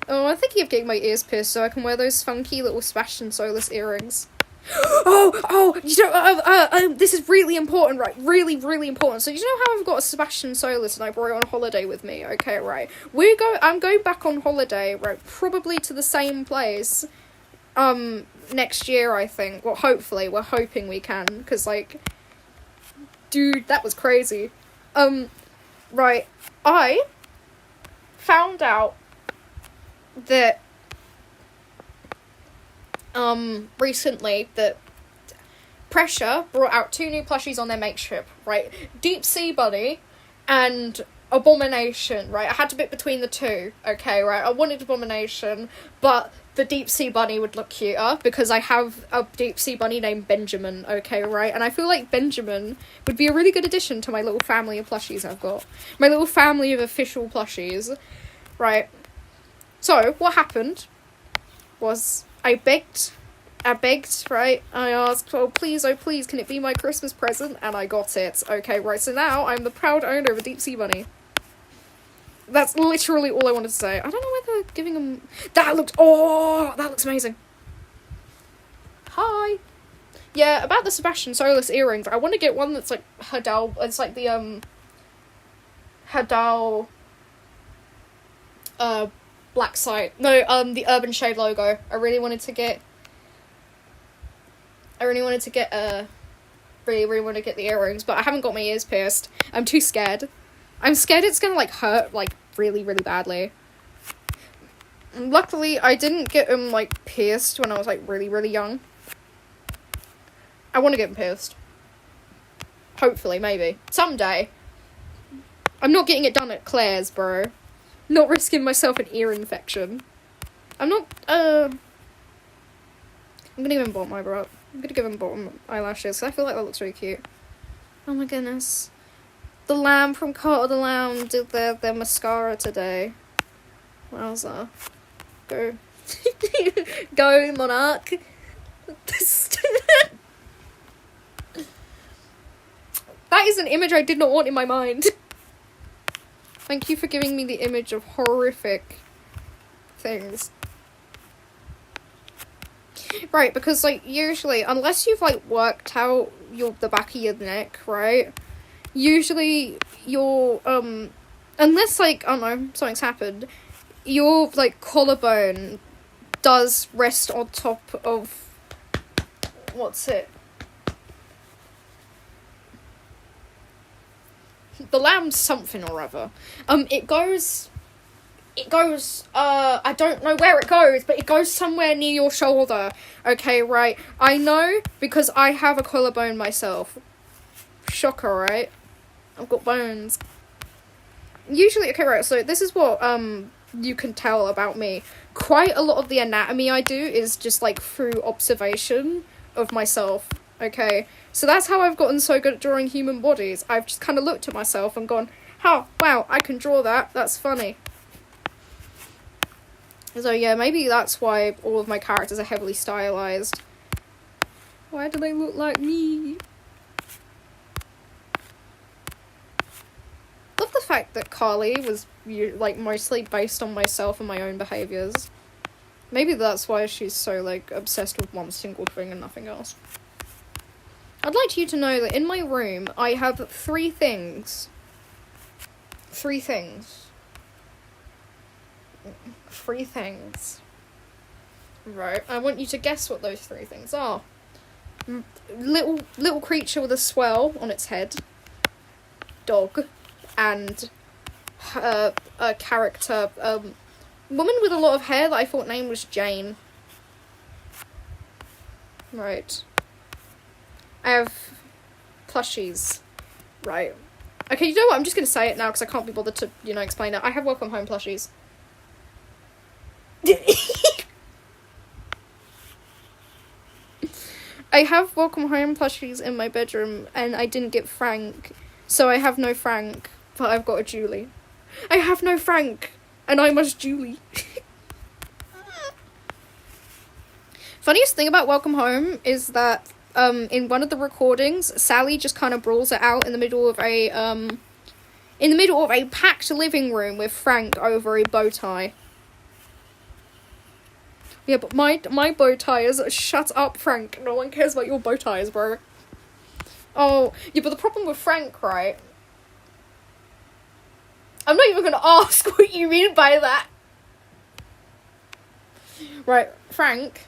Oh, I'm thinking of getting my ears pierced so I can wear those funky little Sebastian Solus earrings. You know, this is really important, right? Really, really important. So you know how I've got a Sebastian Solus and I brought it on holiday with me? Okay, right. I'm going back on holiday, right? Probably to the same place, next year, I think. Well, hopefully, we're hoping we can, because, like, dude, that was crazy. Right. I found out that recently that Pressure brought out 2 new plushies on their mate ship, right? Deep Sea Bunny and Abomination, right? I had to pick between the two, okay, right? I wanted Abomination, but the Deep Sea Bunny would look cuter because I have a Deep Sea Bunny named Benjamin, okay, right? And I feel like Benjamin would be a really good addition to my little family of plushies I've got. My little family of official plushies, right? So, what happened was I begged, right? I asked, oh please, can it be my Christmas present? And I got it. Okay, right, so now I'm the proud owner of a Deep Sea Bunny. That's literally all I wanted to say. I don't know whether giving them... that looks amazing. Hi. Yeah, about the Sebastian Solus earrings, I want to get one that's like Hadal, it's like the, Hadal, black site. No, the Urban Shade logo. I really wanted to get really want to get the earrings, but I haven't got my ears pierced. I'm too scared. I'm scared it's gonna, like, hurt, like, really, really badly. Luckily, I didn't get them, like, pierced when I was, like, really, really young. I want to get them pierced. Hopefully, maybe. Someday. I'm not getting it done at Claire's, bro. Not risking myself an ear infection. I'm gonna give him bottom eyebrow. I'm gonna give him bottom eyelashes, because I feel like that looks really cute. Oh my goodness. The Lamb from Cult of the Lamb did their mascara today. Wowza. Go. Go, Monarch. That is an image I did not want in my mind. Thank you for giving me the image of horrific things. Right, because, like, usually, unless you've, like, worked out the back of your neck, right? Usually, your, unless, like, I don't know, something's happened, your, like, collarbone does rest on top of, what's it? The lamb's something or other. It goes, I don't know where it goes, but it goes somewhere near your shoulder. Okay, right. I know because I have a collarbone myself. Shocker, right? I've got bones. Usually, okay, right, so this is what, you can tell about me. Quite a lot of the anatomy I do is just, like, through observation of myself, okay? So that's how I've gotten so good at drawing human bodies. I've just kind of looked at myself and gone, oh, wow, I can draw that. That's funny. So yeah, maybe that's why all of my characters are heavily stylized. Why do they look like me? Love the fact that Carly was, like, mostly based on myself and my own behaviours. Maybe that's why she's so, like, obsessed with one single thing and nothing else. I'd like you to know that in my room, I have 3 things. 3 things. 3 things. Right, I want you to guess what those 3 things are. Little creature with a swirl on its head. Dog. And a character, woman with a lot of hair that I thought name was Jane. Right. I have plushies. Right. Okay, you know what? I'm just going to say it now because I can't be bothered to, explain it. I have Welcome Home plushies. I have Welcome Home plushies in my bedroom and I didn't get Frank. So I have no Frank, but I've got a Julie. I have no Frank and I must Julie. Funniest thing about Welcome Home is that in one of the recordings, Sally just kind of brawls it out in the middle of a packed living room with Frank over a bow tie. Yeah, but my bow tie is shut up, Frank. No one cares about your bow ties, bro. Oh, yeah, but the problem with Frank, right? I'm not even gonna ask what you mean by that. Right, frankly.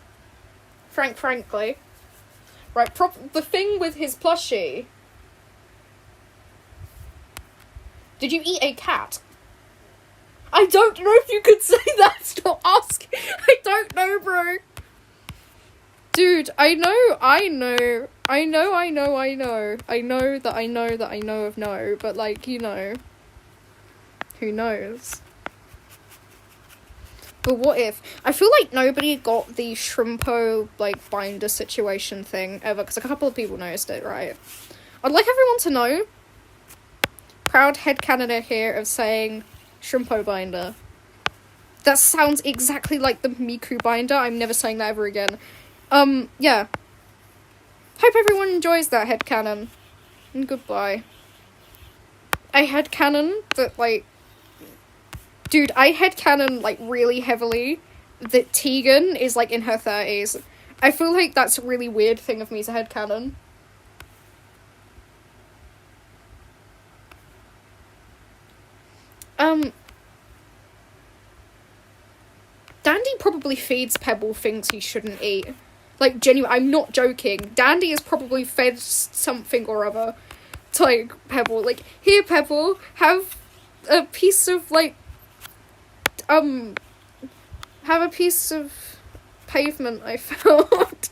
Right, the thing with his plushie. Did you eat a cat? I don't know if you could say that. Stop asking. I don't know, bro. Dude, I know of no, but, like, who knows? But what if? I feel like nobody got the Shrimpo, like, binder situation thing ever, because a couple of people noticed it, right? I'd like everyone to know, proud headcanon here of saying Shrimpo binder. That sounds exactly like the Miku binder. I'm never saying that ever again. Yeah. Hope everyone enjoys that headcanon. And goodbye. I headcanon that, like... Dude, I headcanon, like, really heavily that Tegan is, like, in her 30s. I feel like that's a really weird thing of me to headcanon. Dandy probably feeds Pebble things he shouldn't eat. Like, genuinely, I'm not joking. Dandy has probably fed something or other to, like, Pebble. Like, here, Pebble, have a piece of, like, have a piece of pavement I found.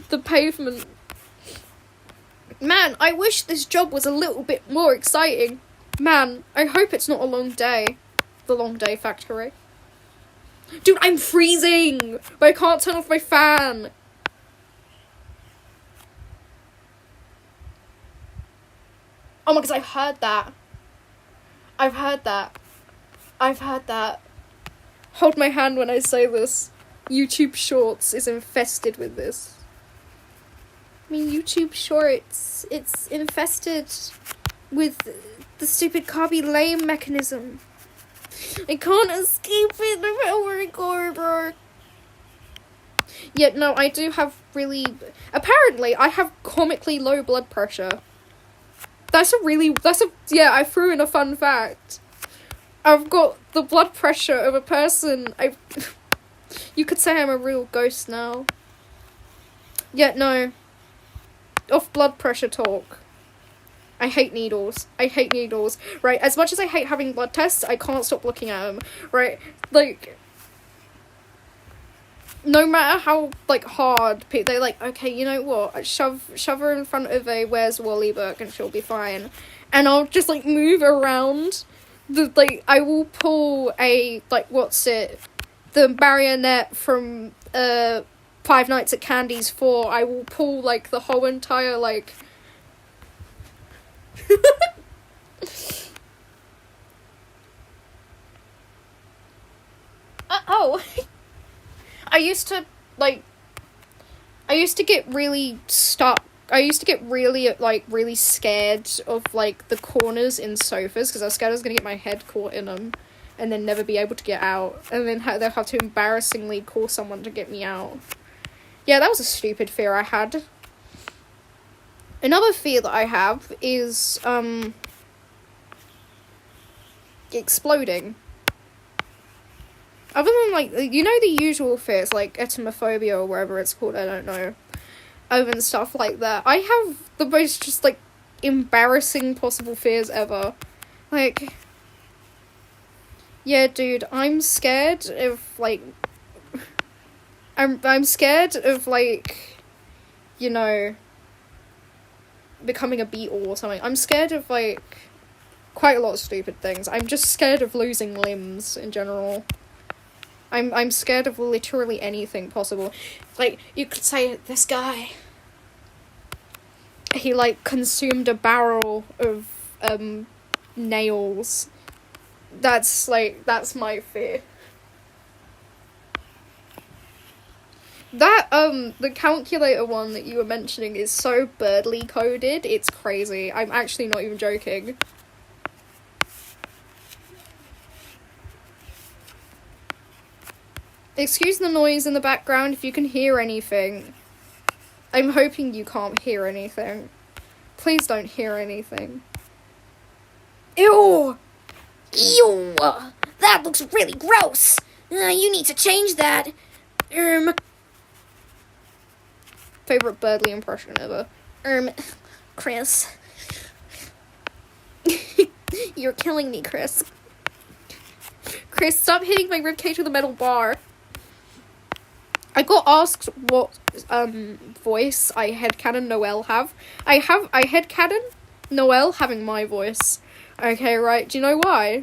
The pavement. Man, I wish this job was a little bit more exciting. Man, I hope it's not a long day. The Long Day Factory. Dude, I'm freezing! But I can't turn off my fan. Oh my god, I've heard that. Hold my hand when I say this. YouTube Shorts is infested with this. I mean, YouTube Shorts, it's infested with the stupid copy lame mechanism. I can't escape it no matter where I go, bro. Yet, no, I do have apparently, I have comically low blood pressure. Yeah, I threw in a fun fact. I've got the blood pressure of a person, You could say I'm a real ghost now. Yeah, no. Off blood pressure talk. I hate needles. I hate needles. Right, as much as I hate having blood tests, I can't stop looking at them. Right, like, no matter how, like, hard they're like, okay, you know what, shove her in front of a Where's Wally book and she'll be fine. And I'll just, like, move around. I will pull a, like, the marionette from, Five Nights at Candy's 4. I will pull, like, the whole entire, like... Oh. I used to get really stuck. I used to get really, like, really scared of, like, the corners in sofas, because I was scared I was going to get my head caught in them, and then never be able to get out, and then they'll have to embarrassingly call someone to get me out. Yeah, that was a stupid fear I had. Another fear that I have is, exploding. Other than, like, you know the usual fears, like etymophobia or whatever it's called, I don't know, and stuff like that. I have the most just, like, embarrassing possible fears ever. Like, yeah, dude, I'm scared of, like, I'm scared of, like, you know, becoming a beetle or something. I'm scared of, like, quite a lot of stupid things. I'm just scared of losing limbs in general. I'm scared of literally anything possible. Like, you could say, this guy, he, like, consumed a barrel of, nails. That's my fear. That, the calculator one that you were mentioning is so Birdly coded, it's crazy. I'm actually not even joking. Excuse the noise in the background if you can hear anything. I'm hoping you can't hear anything. Please don't hear anything. Ew! Ew! That looks really gross! You need to change that. Favorite Birdly impression ever. Chris. You're killing me, Chris. Chris, stop hitting my ribcage with a metal bar. I got asked what voice I headcanon Noelle have. I headcanon Noelle having my voice. Okay, right, do you know why?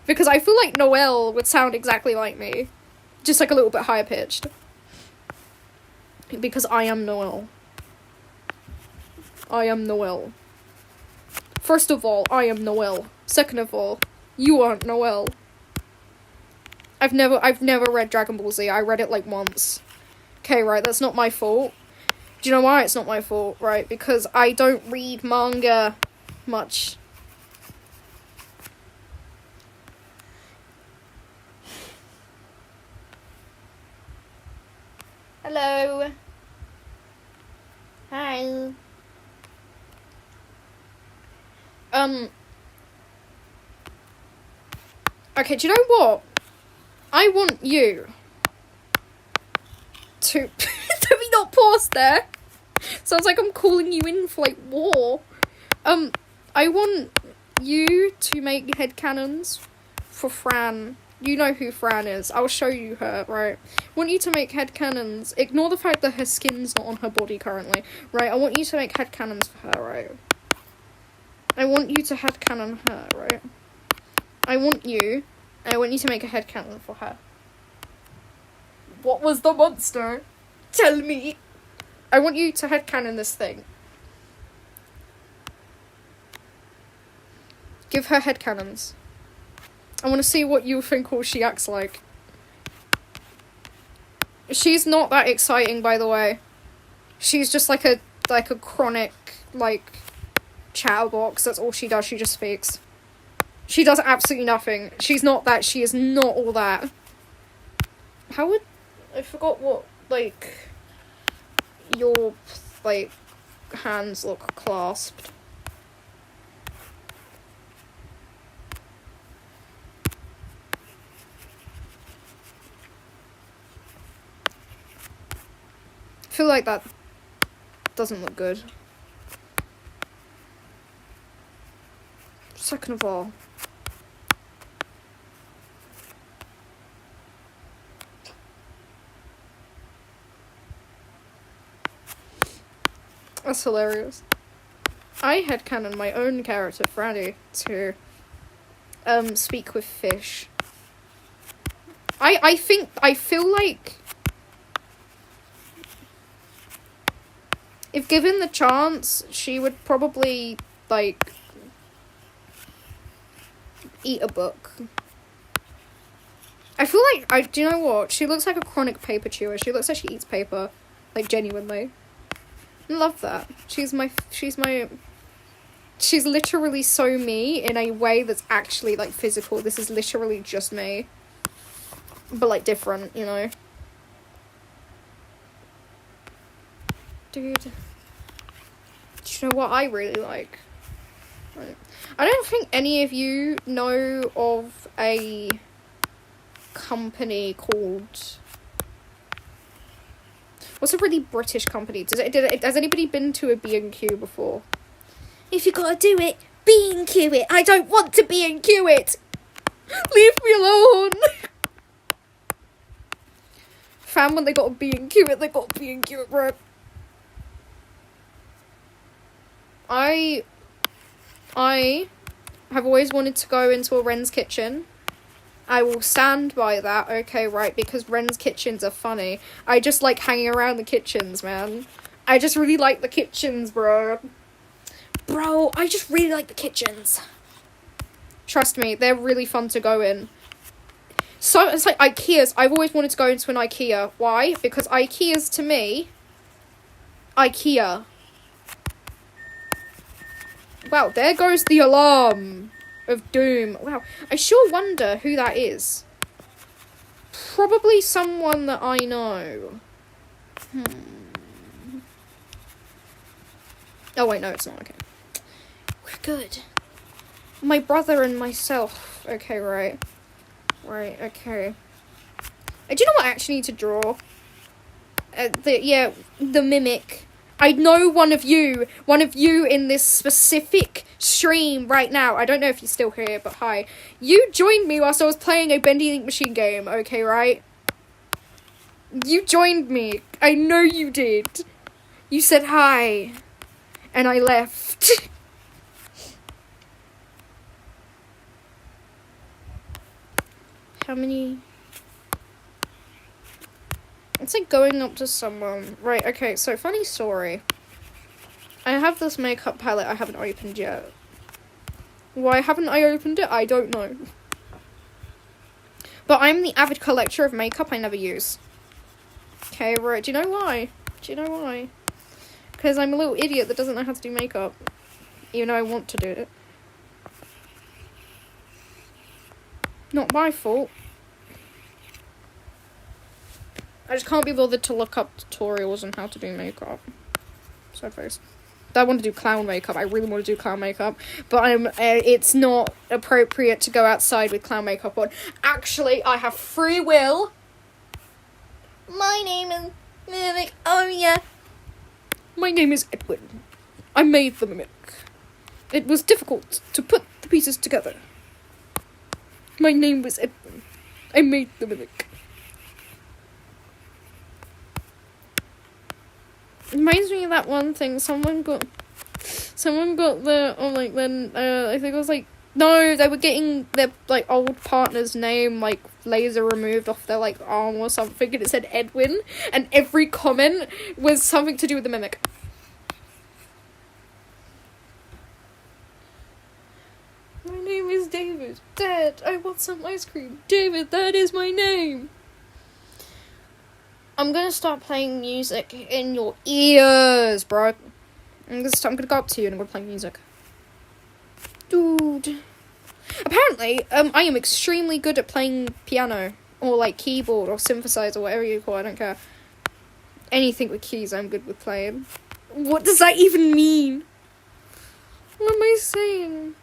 Because I feel like Noelle would sound exactly like me. Just, like, a little bit higher pitched. Because I am Noelle. I am Noelle. First of all, I am Noelle. Second of all, you aren't Noelle. I've never read Dragon Ball Z. I read it, like, once. Okay, right, that's not my fault. Do you know why it's not my fault? Right, because I don't read manga much. Hello. Hi. Okay, do you know what? I want you to... Let me not pause there. Sounds like I'm calling you in for, like, war. I want you to make headcanons for Fran. You know who Fran is. I'll show you her, right? I want you to make headcanons. Ignore the fact that her skin's not on her body currently, right? I want you to make headcanons for her, right? I want you to headcanon her, right? I want you to make a headcanon for her. What was the monster? Tell me. I want you to headcanon this thing. Give her headcanons. I want to see what you think all she acts like. She's not that exciting, by the way. She's just like a chronic, like, chatterbox. That's all she does. She just speaks. She does absolutely nothing. She's not that. She is not all that. How would... I forgot what, like, your, like, hands look clasped. feel like that doesn't look good. Second of all, that's hilarious. I headcanon my own character, Franny, to speak with fish. I feel like if given the chance, she would probably, like, eat a book. I feel like, do you know what? She looks like a chronic paper chewer. She looks like she eats paper. Like, genuinely. I love that. She's literally so me in a way that's actually, like, physical. This is literally just me. But, like, different, you know? Dude. Do you know what I really like? Right. I don't think any of you know of a company called... What's a really British company? Has anybody been to a B&Q before? If you gotta do it, B&Q it. I don't want to B&Q it. Leave me alone. Fam, when they got a B&Q it, they got a B&Q it, bro. I have always wanted to go into a Wren's Kitchen. I will stand by that, okay, right, because Wren's Kitchens are funny. I just like hanging around the kitchens, man. I just really like the kitchens, bro. Bro, I just really like the kitchens. Trust me, they're really fun to go in. So, it's like IKEA's. I've always wanted to go into an IKEA. Why? Because IKEA's, to me, IKEA. Wow, there goes the alarm of doom. Wow, I sure wonder who that is. Probably someone that I know. Oh wait, no, it's not. Okay. We're good. My brother and myself. Okay, right. Right, okay. Do you know what I actually need to draw? The mimic. I know one of you in this specific stream right now. I don't know if you're still here, but hi. You joined me whilst I was playing a Bendy Link Machine game, okay, right? You joined me. I know you did. You said hi. And I left. How many... It's like going up to someone. Right, okay, so funny story. I have this makeup palette I haven't opened yet. Why haven't I opened it? I don't know. But I'm the avid collector of makeup I never use. Okay, right, do you know why? Do you know why? Because I'm a little idiot that doesn't know how to do makeup. Even though I want to do it. Not my fault. I just can't be bothered to look up tutorials on how to do makeup. Sad face. I want to do clown makeup. I really want to do clown makeup. But it's not appropriate to go outside with clown makeup on. Actually, I have free will. My name is Mimic. Oh, yeah. My name is Edwin. I made the Mimic. It was difficult to put the pieces together. My name was Edwin. I made the Mimic. It reminds me of that one thing, someone got the, I think it was like, no, they were getting their, like, old partner's name, like, laser removed off their, like, arm or something, and it said Edwin, and every comment was something to do with the Mimic. My name is David. Dad, I want some ice cream. David, that is my name. I'm gonna start playing music in your ears, bro. I'm gonna go up to you and I'm gonna play music. Dude. Apparently, I am extremely good at playing piano. Or, like, keyboard or synthesizer, whatever you call it, I don't care. Anything with keys I'm good with playing. What does that even mean? What am I saying?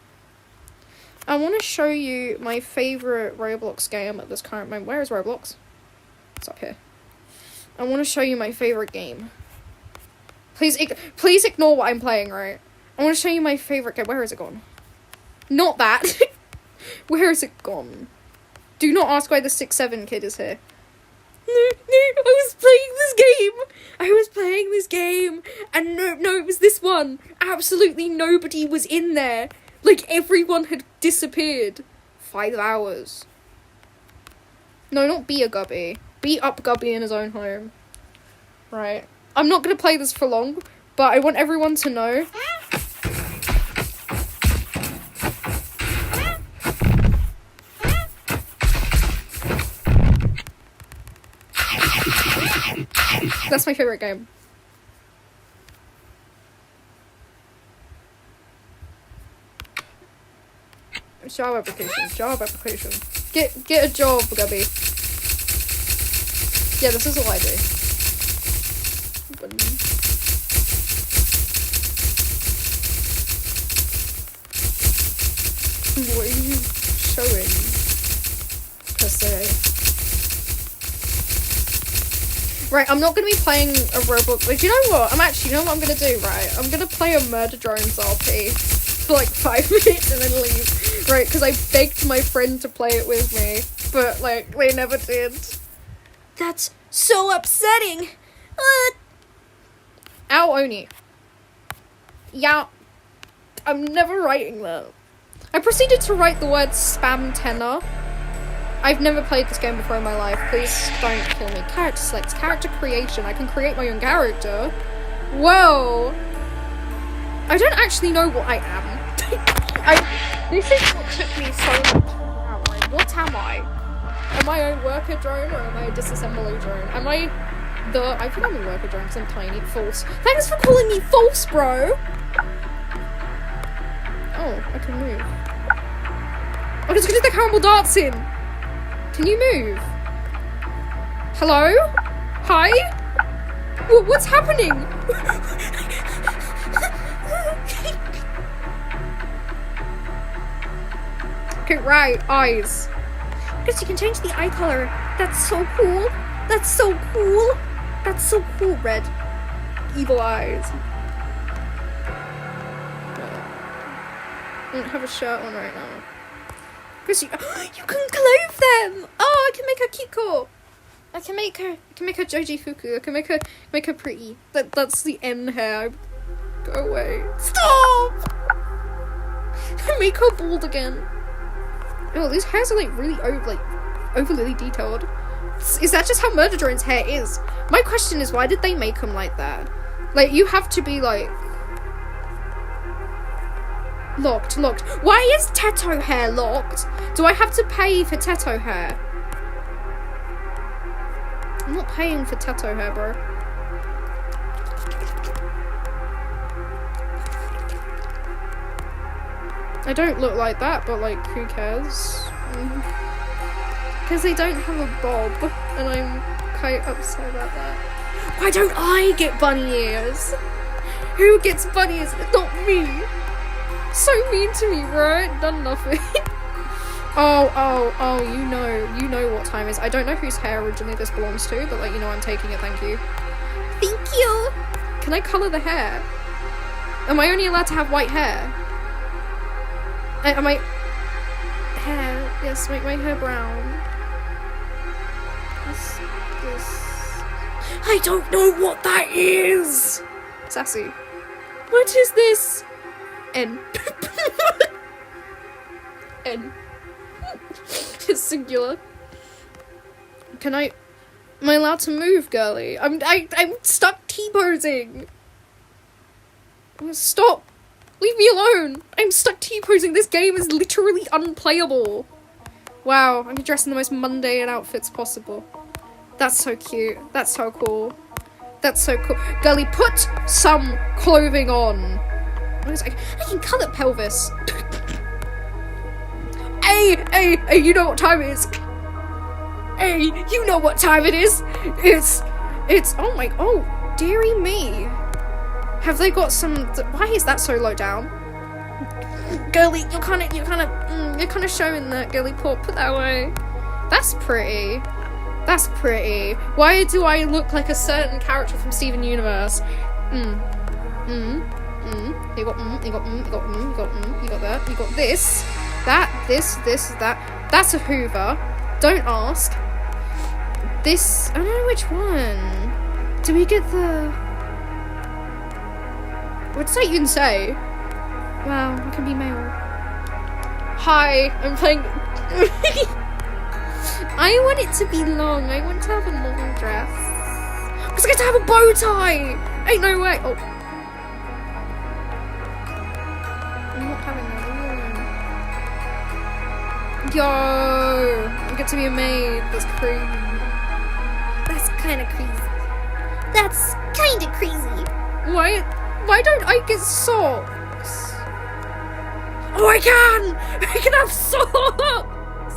I want to show you my favourite Roblox game at this current moment. Where is Roblox? It's up here. I want to show you my favourite game. Please ignore what I'm playing, right? I want to show you my favourite game. Where is it gone? Not that. Where is it gone? Do not ask why the 6'7" kid is here. No, I was playing this game, and no, it was this one. Absolutely nobody was in there. Like, everyone had disappeared. 5 hours. No, not be a Gubby. Beat up Gubby in his own home. Right. I'm not gonna play this for long, but I want everyone to know. That's my favourite game. Job application. Get a job, Gubby. Yeah, this is all I do. What are you showing? Right, I'm not gonna be playing a Roblox. Like, you know what? You know what I'm gonna do, right? I'm gonna play a Murder Drones RP for like 5 minutes and then leave. Right, because I begged my friend to play it with me, but like, they never did. That's so upsetting! Ow, Oni. Yeah, I'm never writing that. I proceeded to write the word spam tenor. I've never played this game before in my life. Please don't kill me. Character select. Character creation. I can create my own character. Whoa. I don't actually know what I am. This is what took me so much to figure out. Like, what am I? Am I a worker drone or am I a disassembly drone? Am I I think I'm a worker drone because I'm tiny. False. Thanks for calling me false, bro. Oh, I can move. Oh, it's because the caramel darts in. Can you move? Hello? Hi? What's happening? Okay, right, eyes. Because you can change the eye color. That's so cool. That's so cool. That's so cool, Red. Evil eyes. I don't have a shirt on right now. Because you can clothe them. Oh, I can make her Kiko. I can make her Joji Fuku. I can make her pretty. That's the N hair. Go away. Stop. Make her bald again. Oh, these hairs are like really overly detailed. Is that just how Murder Drone's hair is? My question is, why did they make them like that? Like, you have to be like locked. Why is Teto hair locked? Do I have to pay for Teto hair? I'm not paying for Teto hair, bro. I don't look like that, but like, who cares? Because they don't have a bob, and I'm quite upset about that. Why don't I get bunny ears? Who gets bunny ears? Not me. So mean to me, right? Done nothing. Oh, you know what time it is. I don't know whose hair originally this belongs to, but like, you know, I'm taking it, thank you. Thank you! Can I colour the hair? Am I only allowed to have white hair? Am I... Hair, yes, make my hair brown. This... I don't know what that is! Sassy. What is this? N. N. It's singular. Am I allowed to move, girly? I'm stuck T-posing. Stop. Leave me alone. I'm stuck T-posing. This game is literally unplayable. Wow, I'm dressed in the most mundane outfits possible. That's so cute. That's so cool. That's so cool. Girly, put some clothing on. I can colour pelvis. Hey, you know what time it is. Hey, you know what time it is. It's, oh, dearie me. Have they got some, why is that so low down? Girly, you're kind of showing that, girly. Put that away. That's pretty. That's pretty. Why do I look like a certain character from Steven Universe? You got you got you got that. You got this. That. That's a Hoover. Don't ask. This, I don't know which one. Do we get the... What's that you can say? Wow, I can be male. Hi, I'm playing... I want it to be long. I want to have a long dress. Because I get to have a bow tie! Ain't no way. Oh. I'm not having that. Yo! I get to be a maid. That's crazy. That's kind of crazy. That's kind of crazy. Why don't I get socks? Oh, I can! I can have socks!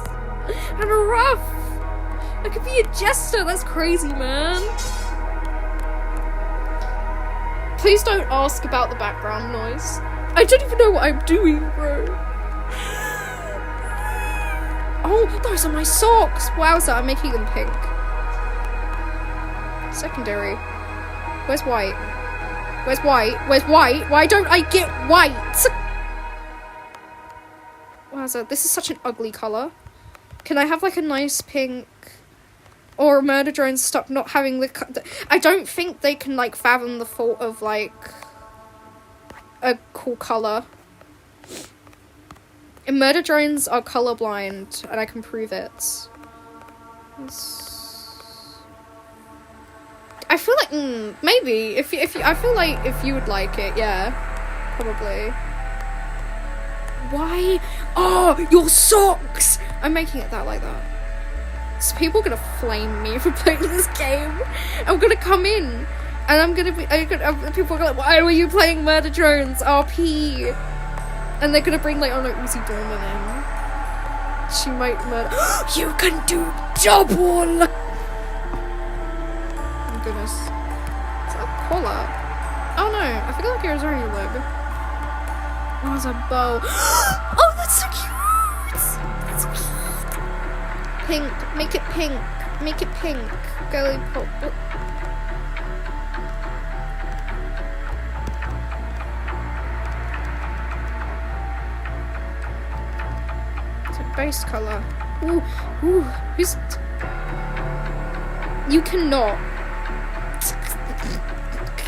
And a ruff! I could be a jester, that's crazy, man. Please don't ask about the background noise. I don't even know what I'm doing, bro. Oh, those are my socks! Wowza, I'm making them pink. Secondary. Where's white? Where's white? Where's white? Why don't I get white? Wowza, this is such an ugly colour. Can I have like a nice pink? Or Murder Drones stop not having the... I don't think they can like fathom the thought of like a cool colour. And Murder Drones are colourblind and I can prove it. I feel like maybe if you I feel like if you would like it, yeah, probably. Why? Oh, your socks! I'm making it like that. So people are gonna flame me for playing this game. I'm gonna come in and I'm gonna be. People are gonna like, why were you playing Murder Drones RP? And they're gonna bring like, oh no, Uzi Dorman in. She might murder. You can do double. Goodness. Is that a collar? Oh no, I feel like it was wearing a leg. Oh, it's a bow. Oh, that's so cute! That's so cute. Pink. Make it pink. Make it pink. Girly pop. Oh. It's a base colour. Ooh. Ooh. Who's... You cannot.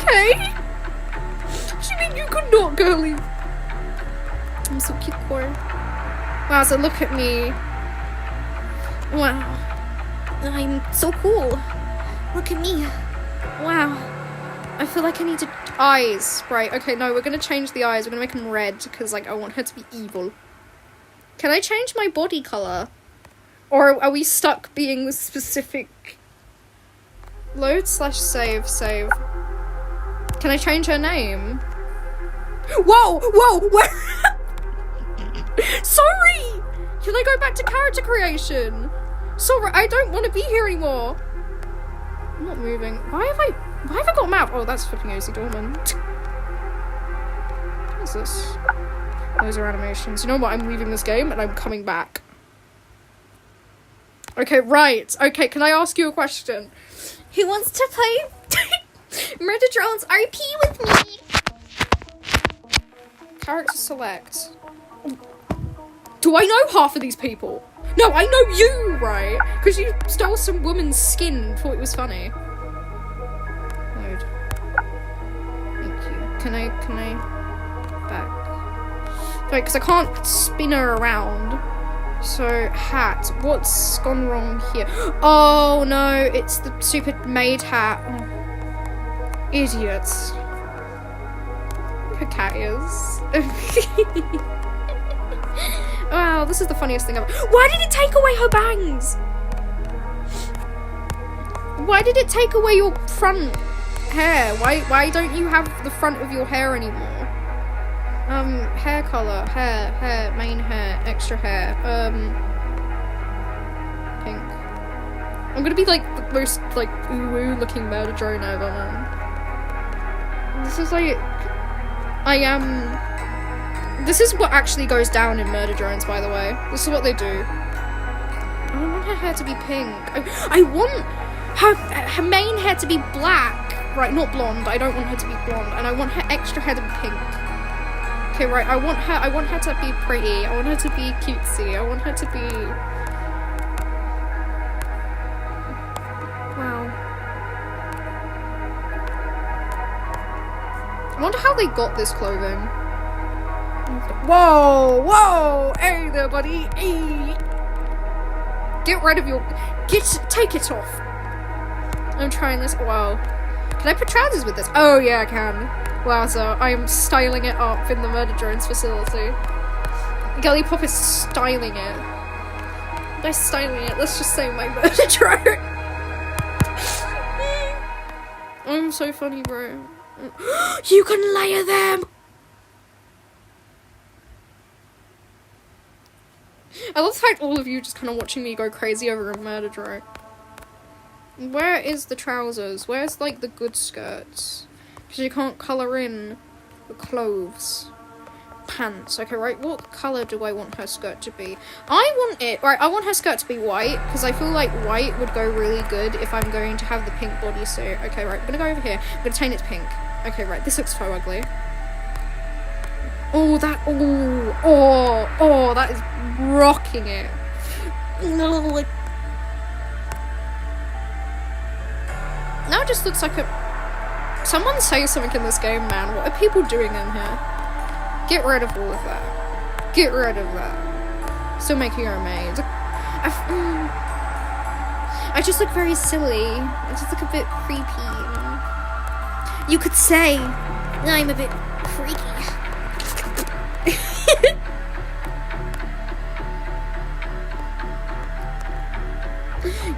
Okay. She mean you could not, girly. I'm so cute for her. Wow, so look at me. Wow. I'm so cool. Look at me. Wow. I feel like I need to... Eyes. Right, okay, no, we're gonna change the eyes. We're gonna make them red, because, like, I want her to be evil. Can I change my body colour? Or are we stuck being the specific... Load/save. Can I change her name? Whoa! Where? Sorry! Can I go back to character creation? Sorry, I don't want to be here anymore. I'm not moving. Why have I got a map? Oh, that's flipping Uzi Dorman. What is this? Those are animations. You know what? I'm leaving this game and I'm coming back. Okay, right. Okay, can I ask you a question? Who wants to play Murder Drones RP with me? Character select. Do I know half of these people? No, I know you, right? Because you stole some woman's skin and thought it was funny. Load. Thank you. Can I back? Right, because I can't spin her around. So, hat. What's gone wrong here? Oh, no, it's the stupid maid hat. Oh. Idiots. Her cat is. Wow, this is the funniest thing ever. Why did it take away her bangs? Why did it take away your front hair? Why don't you have the front of your hair anymore? Hair color, hair, main hair, extra hair, pink. I'm gonna be like the most like ooh looking Murder Drone ever, man. This is like, this is what actually goes down in Murder Drones, by the way. This is what they do. I don't want her hair to be pink. I want her main hair to be black. Right, not blonde. I don't want her to be blonde, and I want her extra head in pink. Okay, right. I want her to be pretty. I want her to be cutesy. I want her to be. Wow. I wonder how they got this clothing. Whoa, whoa, hey there, buddy. Hey. Get rid of your. Take it off. I'm trying this. Wow. Can I put trousers with this? Oh yeah, I can. Wow, so I'm styling it up in the Murder Drones facility. Girly Pop is styling it. By styling it, let's just say my Murder Drone. I'm so funny, bro. You can layer them! I love the fact all of you just kind of watching me go crazy over a Murder Drone. Where is the trousers? Where's, like, the good skirts? Because you can't colour in the clothes. Pants. Okay, right, what colour do I want her skirt to be? I want her skirt to be white, because I feel like white would go really good if I'm going to have the pink bodysuit. Okay, right, I'm gonna go over here. I'm gonna change it to pink. Okay, right, this looks so ugly. Oh, that is rocking it. No, now it just looks like a... Someone say something in this game, man. What are people doing in here? Get rid of all of that. Get rid of that. Still making her a maid. I just look very silly. I just look a bit creepy, you know? You could say I'm a bit freaky.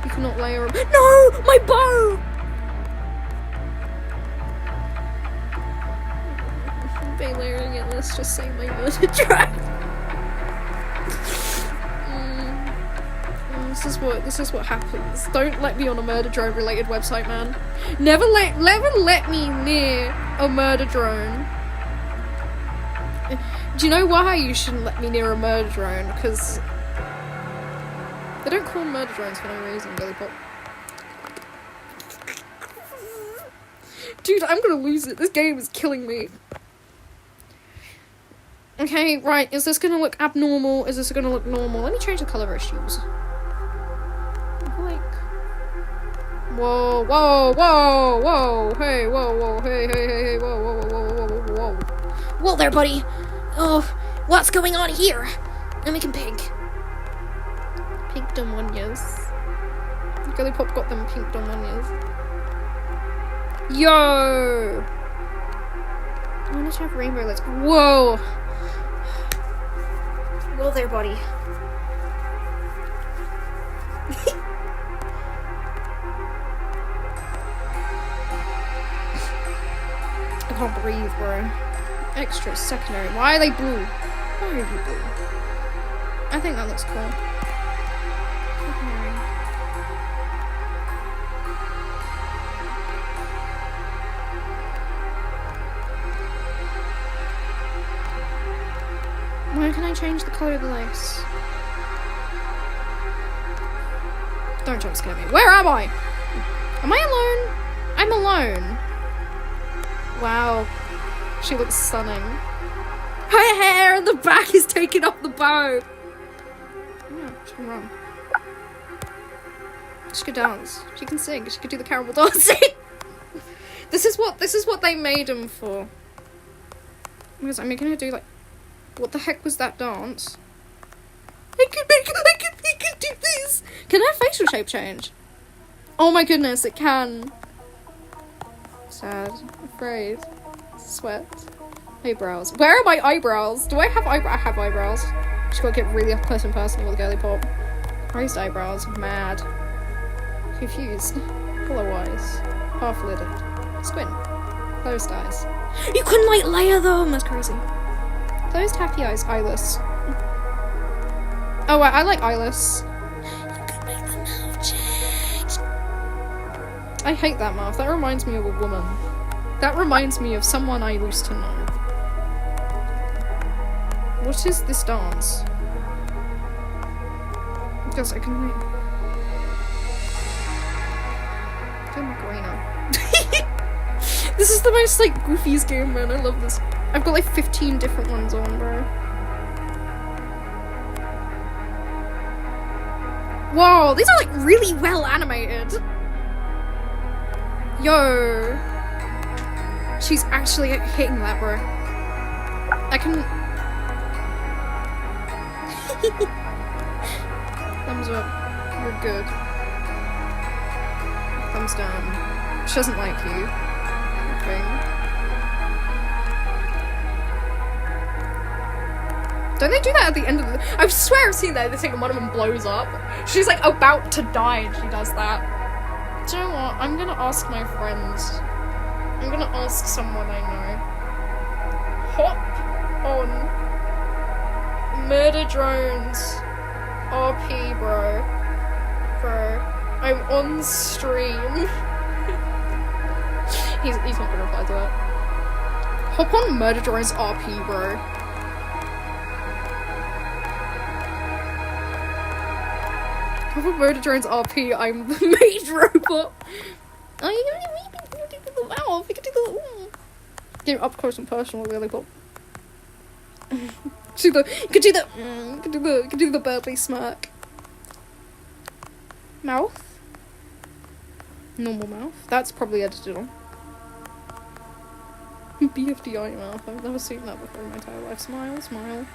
You cannot layer up. No! My bow! By layering it, let's just say my Murder Drone. This is what happens. Don't let me on a Murder Drone related website, man. Never let me near a Murder Drone. Do you know why you shouldn't let me near a Murder Drone? Because they don't call Murder Drones for no reason, Girly Pop. Dude, I'm gonna lose it. This game is killing me. Okay, right, is this gonna look abnormal? Is this gonna look normal? Let me change the colour of her shoes. Like... Whoa, whoa, whoa, whoa, hey, whoa, hey, whoa, whoa, whoa, whoa, whoa, whoa. Whoa there, buddy. Oh, what's going on here? I'm making pink. Pink demonios. Girly Pop got them pink demonios. Yo! I wanted to have rainbow lights. Whoa! Whoa there, buddy. I can't breathe, bro. Extra, secondary. Why are they blue? Why are you blue? I think that looks cool. Secondary. Why can I change the colour of the lace? Don't jump scare me. Where am I? Am I alone? I'm alone. Wow. She looks stunning. Her hair in the back is taking up the bow. Yeah, she can run. She could dance. She can sing. She could do the caramel dancing. This is what they made him for. Because I'm gonna do like... What the heck was that dance? I can do this! Can her facial shape change? Oh my goodness, it can. Sad. Afraid. Sweat. Eyebrows. Where are my eyebrows? Do I have eyebrows? I have eyebrows. Just gotta get really up close and personal with Girly Pop. Raised eyebrows. Mad. Confused. Hollow eyes. Half-lidded. Squint. Closed eyes. You couldn't like layer them! That's crazy. Closed happy eyes. Eyeless. Oh, I like eyeless. You could make the mouth change. I hate that mouth. That reminds me of a woman. That reminds me of someone I used to know. What is this dance? Yes, I can wait. Do Macarena. This is the most, like, goofiest game, man. I love this. I've got, like, 15 different ones on, bro. Whoa, these are, like, really well animated. Yo. She's actually hitting that, bro. I can... Thumbs up. You're good. Thumbs down. She doesn't like you. Okay. Don't they do that at the end of the... I swear I've seen that. They think one of them blows up. She's like about to die and she does that. Do you know what? I'm gonna ask my friends. I'm gonna ask someone I know. Hop on Murder Drones RP, bro. Bro. I'm on stream. He's not gonna reply to that. Hop on Murder Drones RP, bro. Hop on Murder Drones RP, I'm the mage robot. Oh, you can do the mouth. You can do the... Get up close and personal, really, but... You can do the burpee smirk. Mouth. Normal mouth. That's probably edited on. BFDI mouth. I've never seen that before in my entire life. Smile, smile.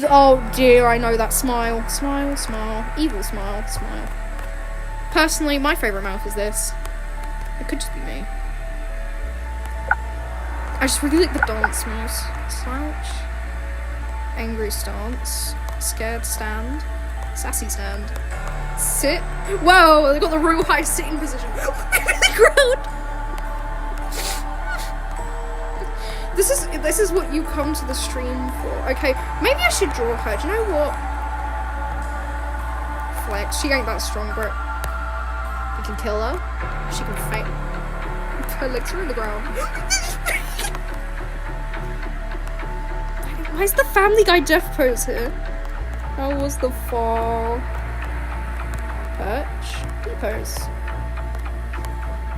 Oh dear, I know that smile. Smile, smile. Evil smile, smile. Personally, my favourite mouth is this. It could just be me. I just really like the dance moves. Slouch. Angry stance. Scared stand. Sassy stand. Sit. Whoa, they got the real high sitting position. The ground. This is what you come to the stream for. Okay, maybe I should draw her. Do you know what? Flex. She ain't that strong, bro. You can kill her. She can fight. Her legs are in the ground. Why is the Family Guy death pose here? How was the fall? Perch. Pose.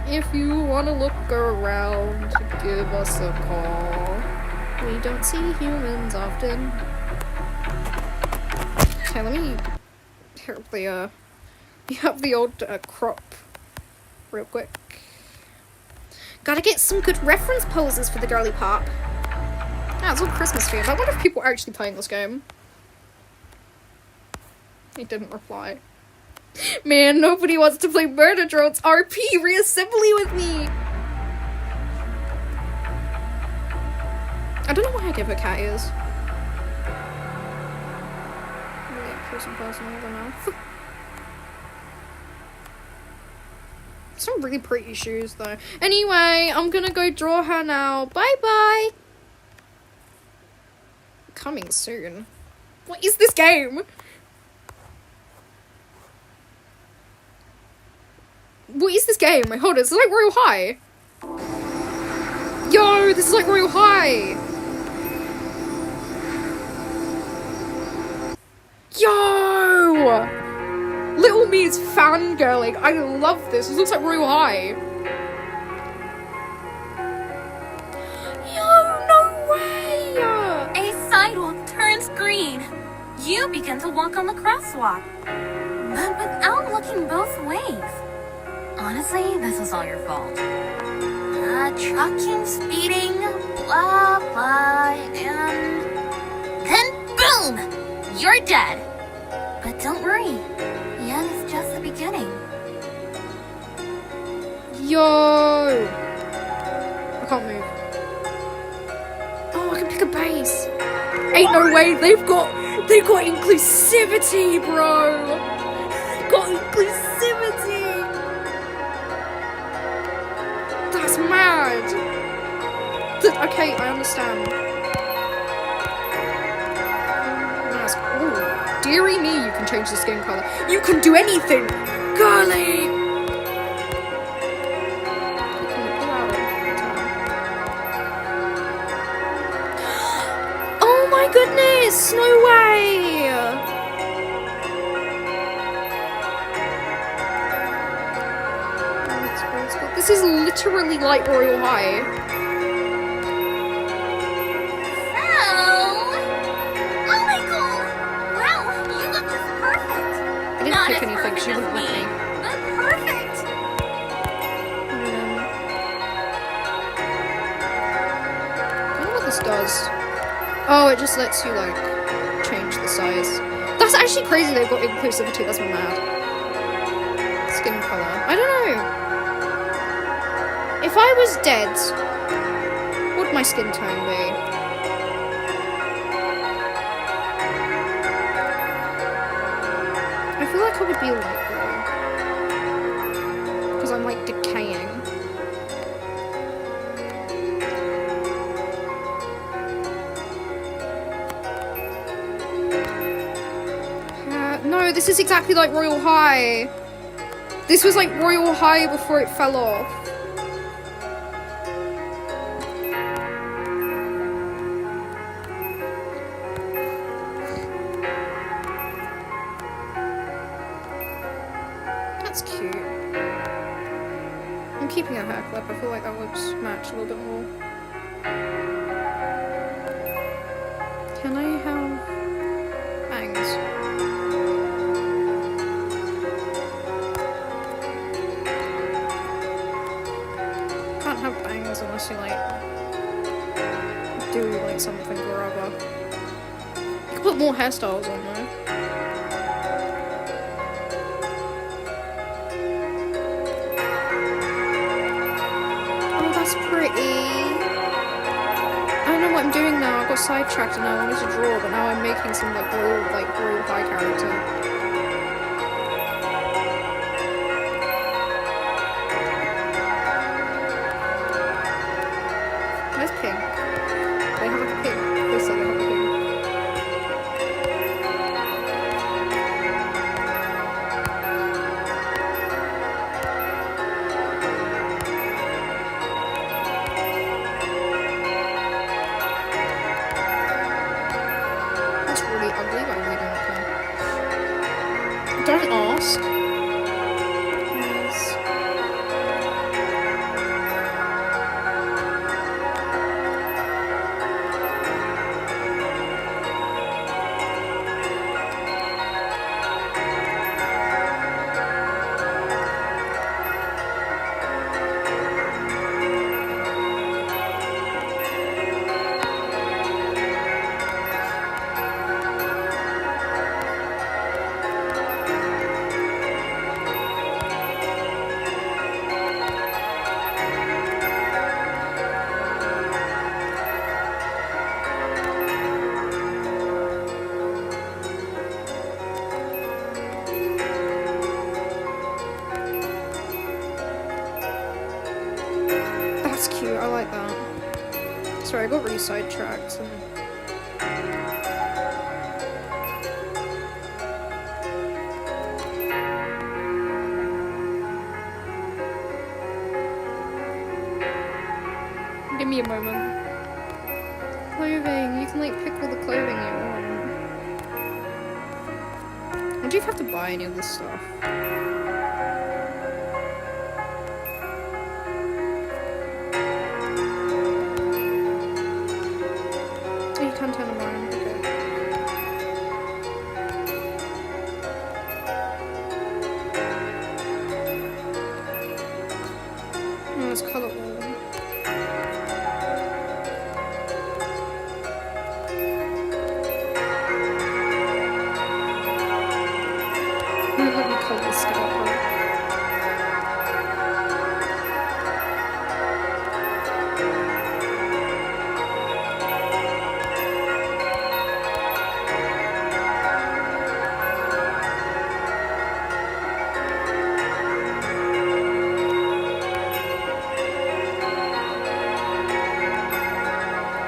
If you want to look around, give us a call. We don't see humans often. Okay, let me have the old crop real quick. Gotta get some good reference poses for the girly pop. Ah, it's all Christmas themed. I wonder if people are actually playing this game. He didn't reply. Man, nobody wants to play Murder Drones RP reassembly with me. I don't know why I give her cat ears. Really personal with her mouth. Some really pretty shoes though. Anyway, I'm gonna go draw her now. Bye bye. Coming soon. What is this game? What is this game? Wait, hold on, this is like Royal High. Yo, this is like Royal High. Yo! Little me is fangirling. I love this. This looks like Royal High. Yo, no way! A sidewalk turns green. You begin to walk on the crosswalk, but without looking both ways. Honestly, this is all your fault. Trucking, speeding, blah, blah, and then boom! You're dead. But don't worry, the end is just the beginning. Yo! I can't move. Oh, I can pick a base. Ain't no way, they've got inclusivity, bro! They've got inclusivity! That's mad! Okay, I understand. Mask. Ooh. Deary me, you can change the skin colour. You can do anything! Girly! Oh my goodness! No way! This is literally like Royal High. Oh my god! Wow, you look just perfect. I didn't Not pick as anything, perfect she as wouldn't let me, me. but perfect. I don't know what this does. Oh, it just lets you, like, change the size. That's actually crazy they've got inclusivity, that's mad. Skin color. I don't know. If I was dead, what would my skin tone be? I feel like I would be light blue. Because I'm, like, decaying. No, this is exactly like Royal High. This was like Royal High before it fell off. That's cute. I'm keeping a hair clip. I feel like that would match a little bit more. Can I have bangs? Can't have bangs unless you like do like something or other. You can put more hairstyles on though. Oh, that's pretty. I don't know what I'm doing now. I got sidetracked and I wanted to draw, but now I'm making some like royal high character. Where's pink? They have a pink. They say they have a pink. That's really ugly, but I really don't care. Don't ask. Please. That's cute, I like that. Sorry, I got really sidetracked. Give me a moment. Clothing, you can like pick all the clothing you want. I wonder if you have to buy any of this stuff. Oh, you can turn them around, okay. Oh, it's colourful. Let me call this skirt out.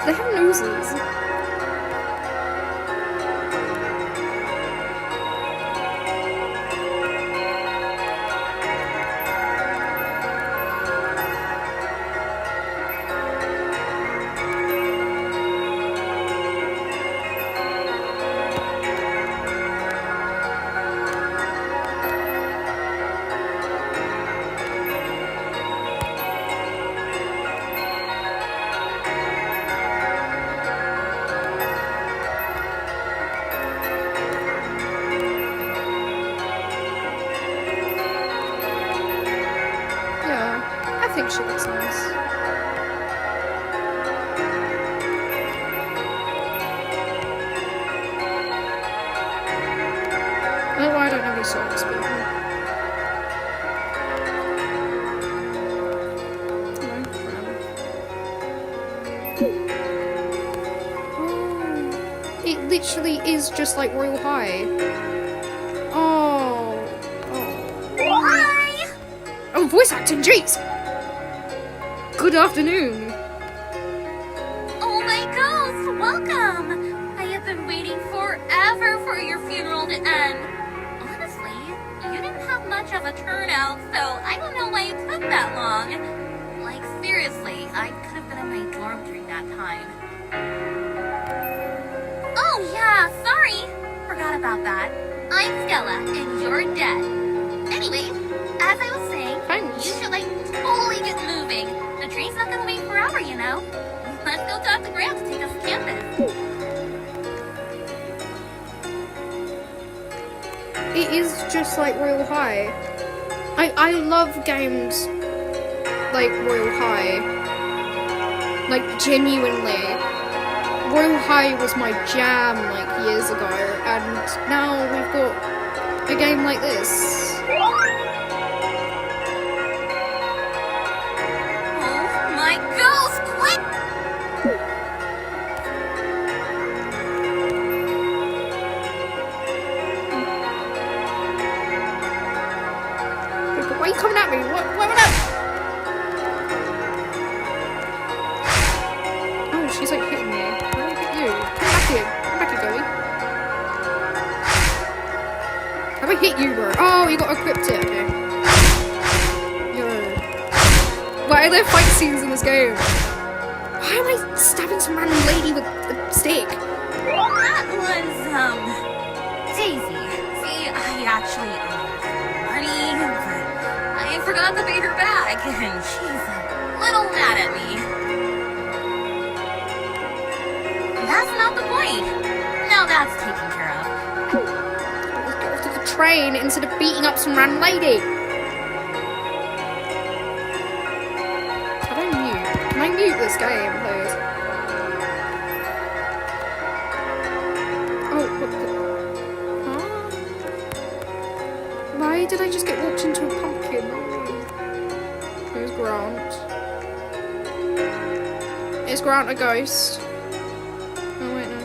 They have noses. think she looks nice. Oh, I don't have any socks, but... It literally is just like Royal High. Oh. Hi! Oh, voice acting, jeez! Good afternoon. Oh my ghost, welcome! I have been waiting forever for your funeral to end. Honestly, you didn't have much of a turnout, so I don't know why it took that long. Like, seriously, I could have been in my dorm during that time. Oh yeah, sorry! Forgot about that. I'm Stella, and you're dead. Anyway, as I was saying, Thanks. you should, totally get moving. The train's not gonna wait forever, you know? Let's go talk to Graham to take us to campus. It is just like Royal High. I love games like Royal High. Like, genuinely. Royal High was my jam, years ago, and now we've got a game like this. Oh my ghost, quick! Why are you coming at me? What was that? Oh, she's hitting me. Why did I hit you? Come back here. Come back here, Goey. Have I hit you, bro? Oh, you got equipped it. Okay. Yo. Why are there fight scenes in this game? Why am I stabbing some random lady with a stick? That was, Daisy. See, I actually owe her money, but I forgot to pay her back, and she's a little mad at me. That's not the point. Now that's taken care of. Let's get off to the train instead of beating up some random lady. How do I mute? Can I mute this game, please? Oh, what the... Huh? Why did I just get walked into a pumpkin? Who's Grant? Is Grant a ghost? Oh, wait, no.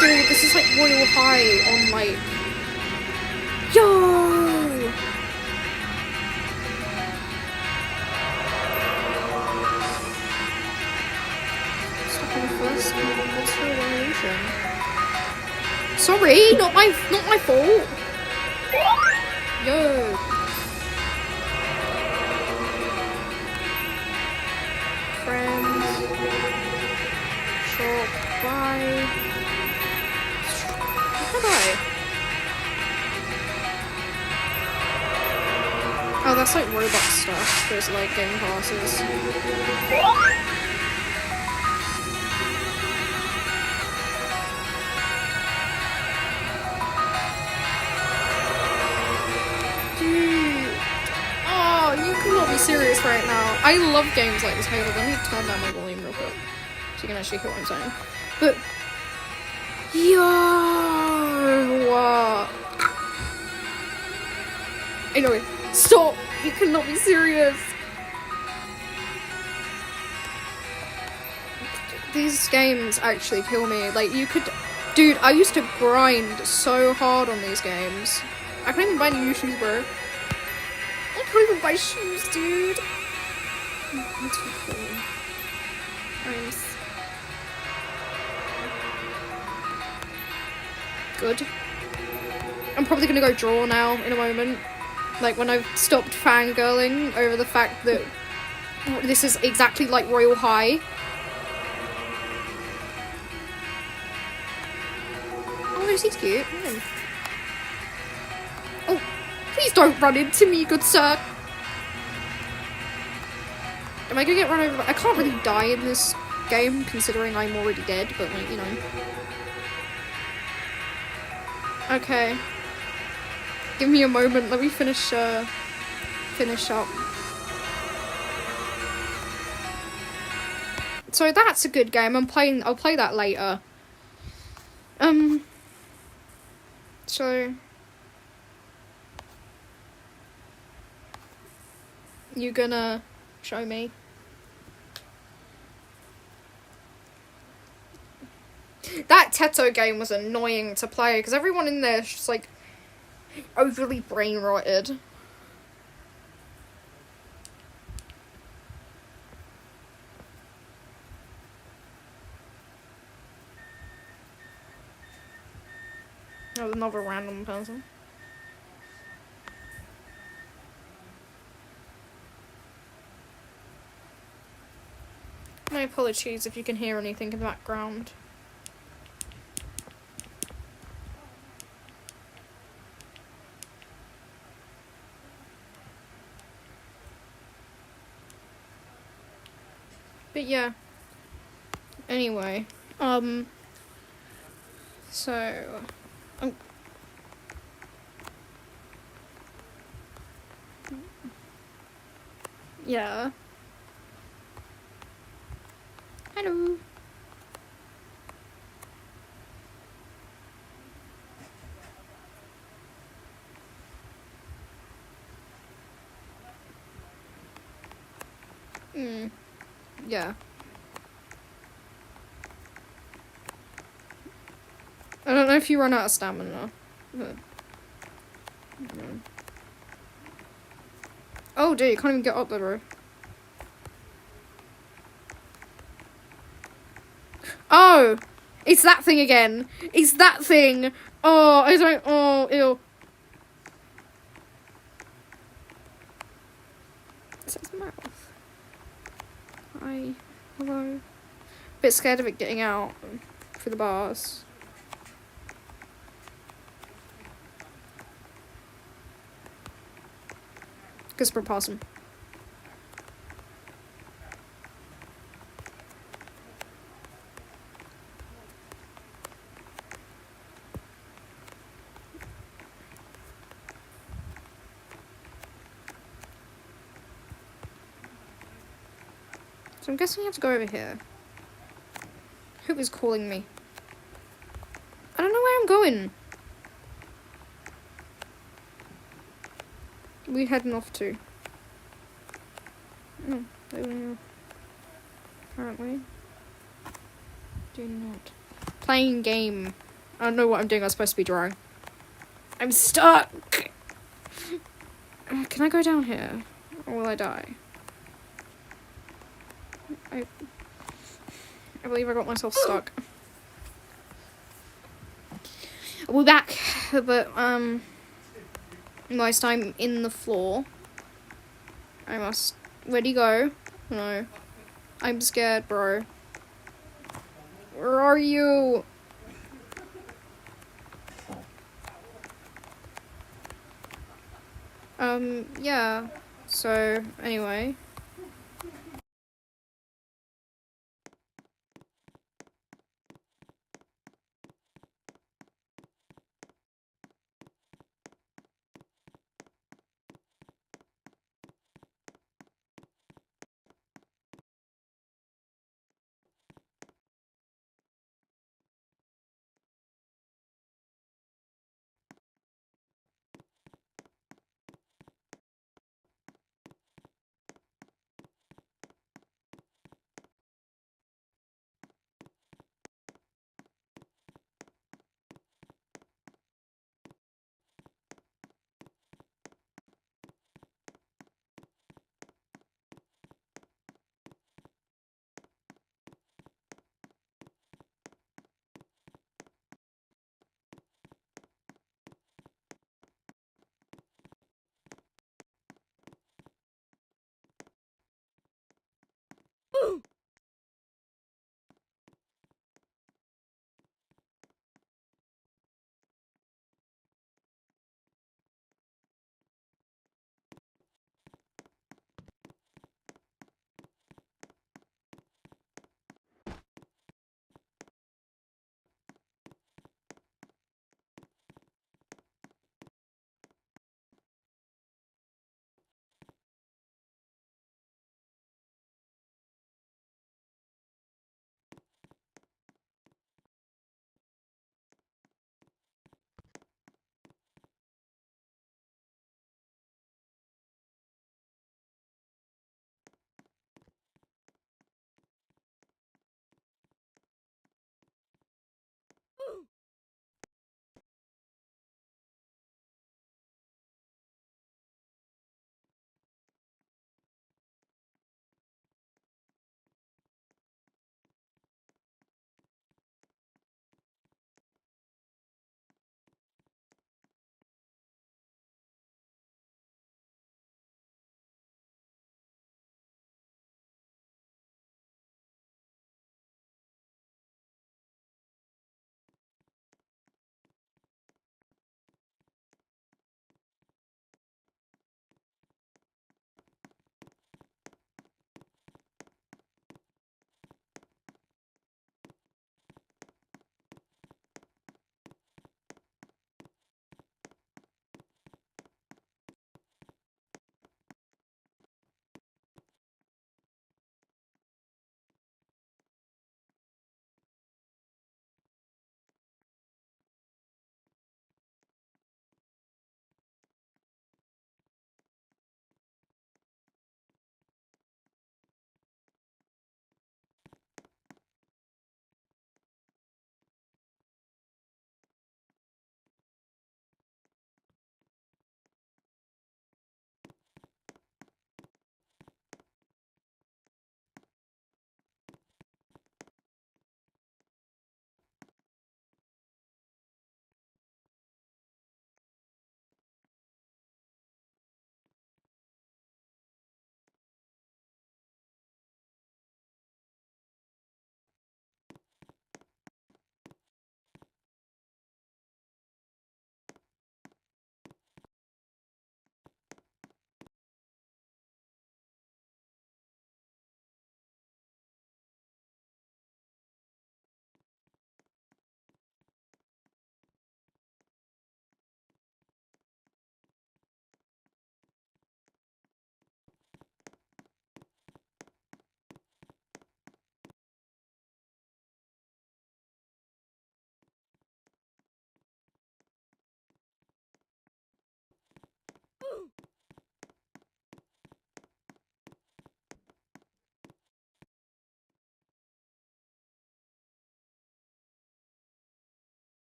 Dude, this is Royal High on Yo! What's the evolution? Sorry, not my fault. Yo. Friends. Shop. Bye. Oh, that's Roblox stuff. There's game passes. Dude. Oh, you cannot be serious right now. I love games like this. Hey, let me turn down my volume real quick so you can actually hear what I'm saying. But yo, what? Anyway, stop! You cannot be serious. These games actually kill me. Dude, I used to grind so hard on these games. I can't even buy new shoes, bro. I can't even buy shoes, dude. I'm too cool. Good. I'm probably gonna go draw now in a moment. When I've stopped fangirling over the fact that this is exactly like Royal High. Oh, he's cute. Oh, please don't run into me, good sir. Am I gonna get run over? I can't really die in this game, considering I'm already dead, but like, you know. Okay. Give me a moment, let me finish up. So that's a good game. I'll play that later. So you gonna show me? That Teto game was annoying to play because everyone in there is just like overly brain rotted. Oh, another random person. My apologies if you can hear anything in the background. But yeah. Anyway, so yeah. Hello. Yeah. I don't know if you run out of stamina. But... Oh dear, you can't even get up there, bro. Oh! It's that thing again. It's that thing. Oh, I don't... Oh, ew. Is that his mouth? Hi. Hello. Bit scared of it getting out through the bars. Because we're passing. So I'm guessing I have to go over here. Who is calling me? I don't know where I'm going. We heading off to? No, apparently. Do not. Playing game. I don't know what I'm doing. I'm supposed to be drawing. I'm stuck! Can I go down here? Or will I die? I believe I got myself stuck. We're back, but, most I'm in the floor. I must... Where'd he go? No. I'm scared, bro. Where are you? Yeah. So, anyway.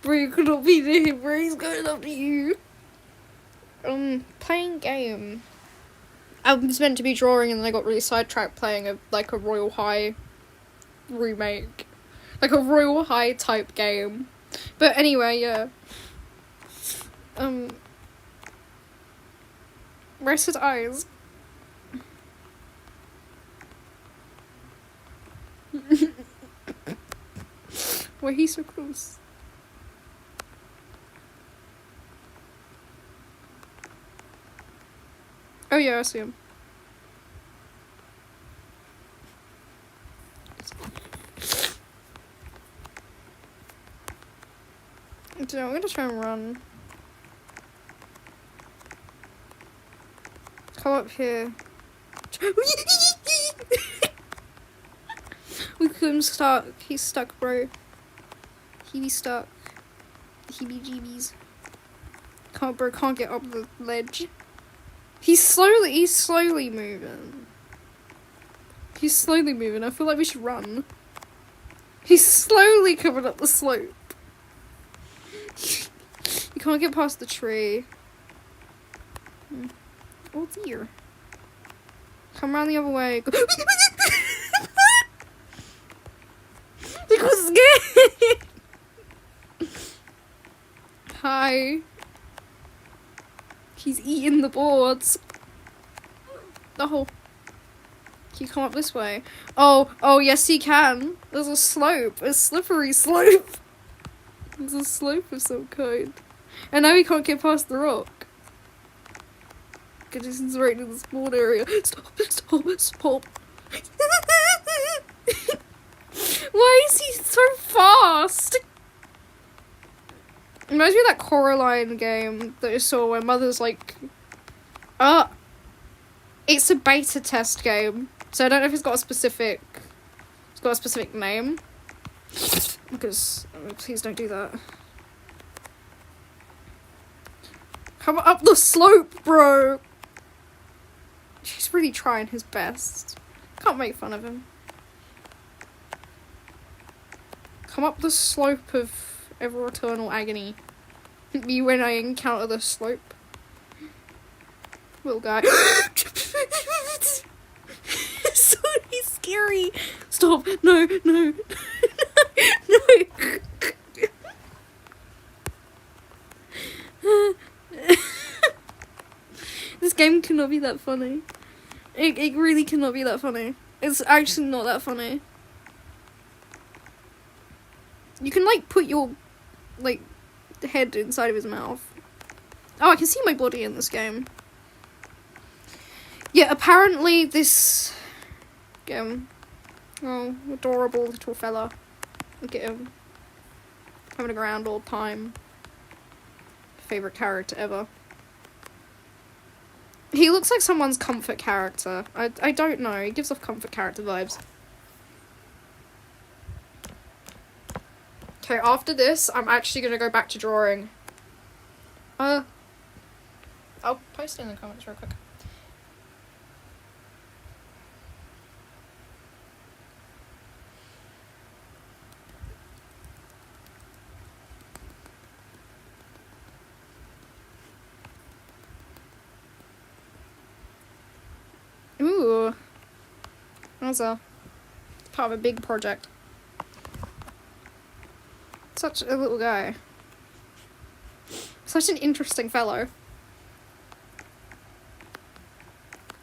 Bro, you could not be near him, bro. He's going up to you. Playing game. I was meant to be drawing and then I got really sidetracked playing a Royal High remake. Like a Royal High type game. But anyway, yeah. Where's his eyes? Why he's so close? Oh yeah, I see him. So I'm gonna try and run. Come up here. Look at him stuck. He's stuck, bro. He be stuck. Heebie-jeebies. Bro, can't get up the ledge. He's slowly moving. He's slowly moving. I feel like we should run. He's slowly coming up the slope. You can't get past the tree. Oh dear. Come around the other way. He got scared. Hi. He's eating the boards. Oh. Can you come up this way? Oh yes he can. There's a slope. A slippery slope. There's a slope of some kind. And now he can't get past the rock. Because he's right in the spawn area. Stop. Why is he so fast? Reminds me of that Coraline game that I saw where Mother's like, it's a beta test game, so I don't know if it's got a specific name. Because, please don't do that. Come up the slope, bro! She's really trying his best. Can't make fun of him. Come up the slope of ever eternal agony. Me when I encounter the slope. Little guy. So scary. Stop. No. No. This game cannot be that funny. It really cannot be that funny. It's actually not that funny. You can put your head inside of his mouth. Oh, I can see my body in this game. Yeah, apparently this adorable little fella. Look at him. Having a grand old time. Favorite character ever. He looks like someone's comfort character. I don't know. He gives off comfort character vibes. Okay, after this, I'm actually gonna go back to drawing. I'll post it in the comments real quick. Ooh. That's part of a big project. Such a little guy. Such an interesting fellow.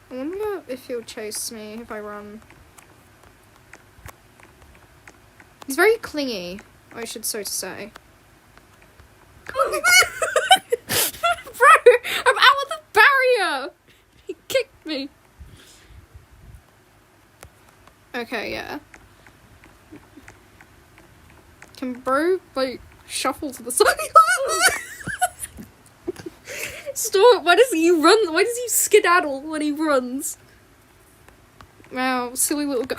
I wonder if he'll chase me if I run. He's very clingy, I should so to say. Bro, I'm out of the barrier! He kicked me. Okay, yeah. Can bro, shuffle to the side? Stop! Why does he run? Why does he skedaddle when he runs? Wow, silly little guy.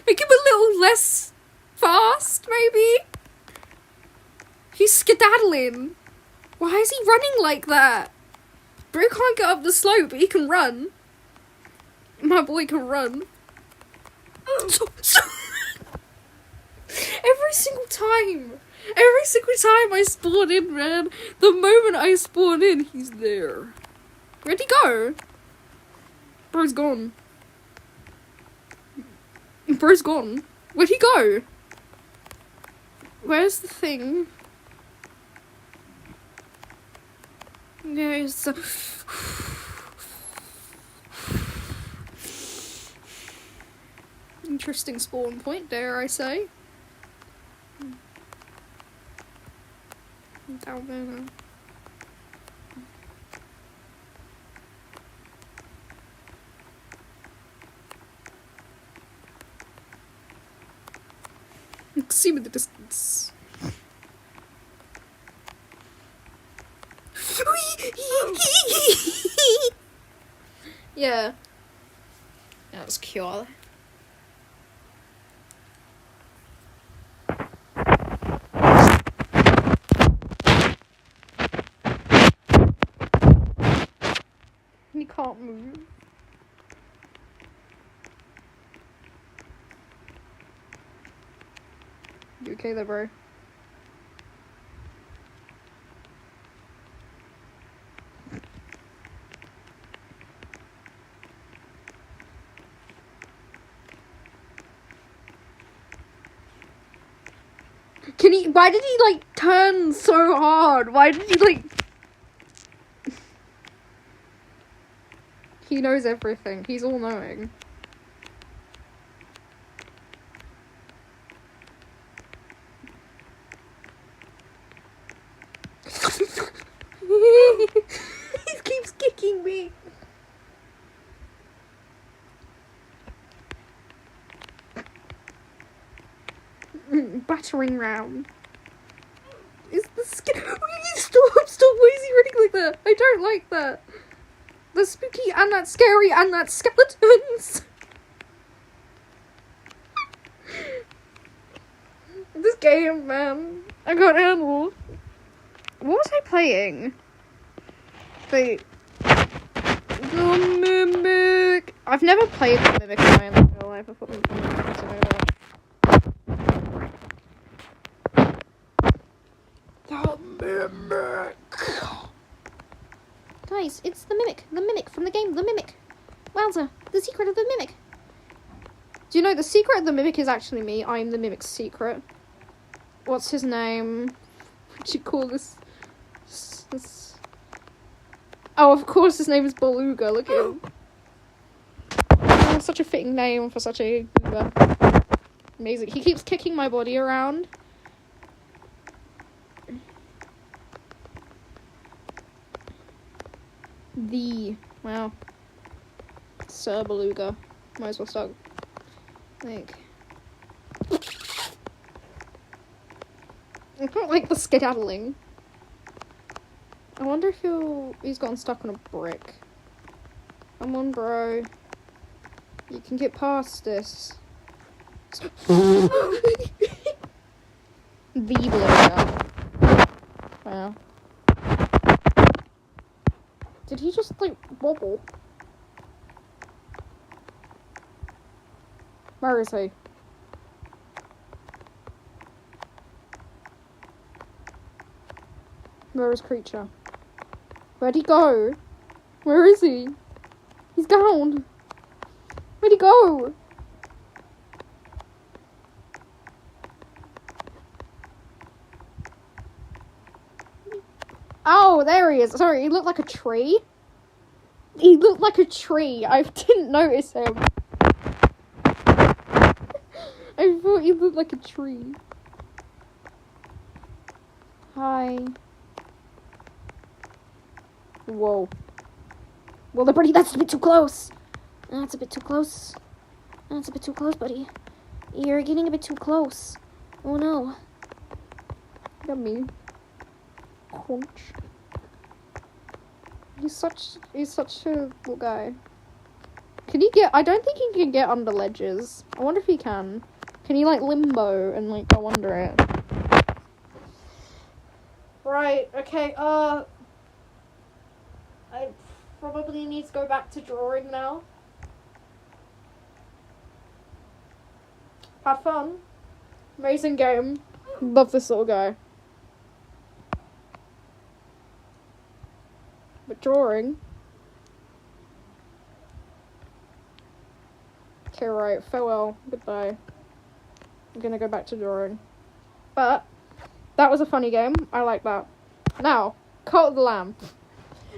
Make him a little less fast, maybe? He's skedaddling. Why is he running like that? Bro can't get up the slope, but he can run. My boy can run. every single time. Every single time I spawn in, man. The moment I spawn in, he's there. Where'd he go? Bro's gone. Bro's gone. Where'd he go? Where's the thing? There's a... Interesting spawn point, dare I say. Down there now. You can see him in the distance. Yeah. That was cute. He can't move. You okay there, bro? Why did he, like, turn so hard? Why did he, like... He knows everything. He's all-knowing. He keeps kicking me. Battering round. Is the skin? Stop! Why is he running like that? I don't like that. That's spooky and that's scary and that's skeletons. This game, man. I got handled. What was I playing? The Mimic. I've never played the Mimic in my entire life. I thought the Mimic was over. The Mimic. Guys, it's the Mimic. The Mimic from the game The Mimic. Wowza, the secret of the Mimic. Do you know the secret of the Mimic is actually me? I'm the Mimic's secret. What's his name? What you call this? Oh, of course his name is Beluga. Look at him. Oh, such a fitting name for such a goober. Amazing. He keeps kicking my body around. Wow. Sir Beluga. Might as well start. Like. I don't like the skedaddling. I wonder if he's gotten stuck on a brick. Come on, bro. You can get past this. The Beluga. Wow. Did he just, like, wobble? Where is he? Where is Creature? Where'd he go? Where is he? He's gone. Where'd he go? Oh, there he is. Sorry, he looked like a tree. He looked like a tree. I didn't notice him. I thought he looked like a tree. Hi. Whoa. Well, that's a bit too close. That's a bit too close. That's a bit too close, buddy. You're getting a bit too close. Oh no. Yummy. Crunch. He's such a little guy. Can he get? I don't think he can get under ledges. I wonder if he can. Can he like limbo and like go under it? Right. Okay. I probably need to go back to drawing now. Had fun. Amazing game. Love this little guy. But drawing. Okay, right. Farewell. Goodbye. I'm gonna go back to drawing. But that was a funny game. I like that. Now, Cult of the Lamb.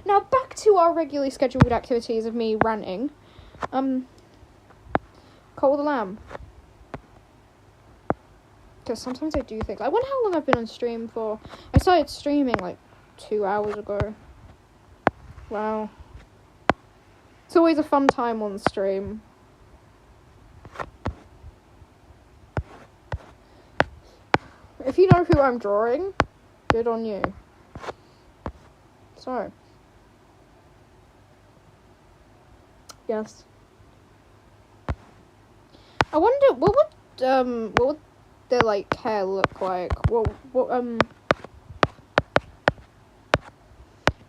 Now back to our regularly scheduled activities of me ranting. Cult of the Lamb. Because sometimes I do things. I wonder how long I've been on stream for. I started streaming like 2 hours ago. Wow. It's always a fun time on stream. If you know who I'm drawing, good on you. So. Yes. I wonder what would their like hair look like? I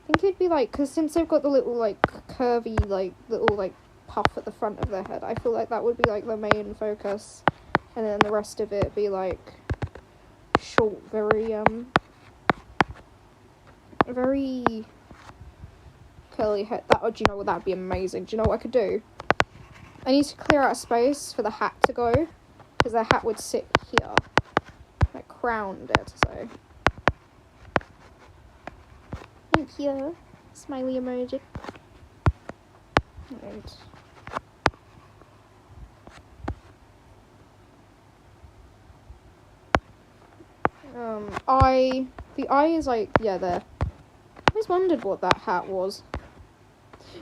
think it'd be like, because since they've got the little like curvy like little like puff at the front of their head, I feel like that would be like the main focus, and then the rest of it be like short, very curly hair. That, do you know what, that'd be amazing. Do you know what I could do? I need to clear out a space for the hat to go, because the hat would sit here, like crown, dare to say. Thank you. Smiley emoji. Right. The eye is like, yeah, there. I always wondered what that hat was.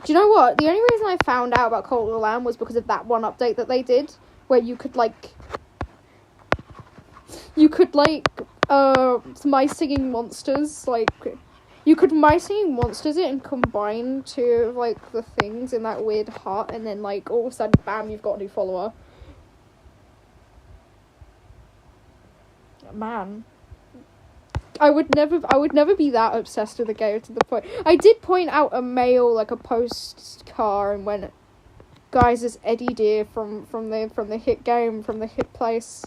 Do you know what? The only reason I found out about Cult of the Lamb was because of that one update that they did, where you could My Singing Monsters, you could My Singing Monsters it and combine two of, the things in that weird heart, and then, all of a sudden, bam, you've got a new follower. Man. I would never be that obsessed with a game to the point. I did point out a mail, a postcard, and went, guys, it's Eddie Deer from the hit game, from the hit place,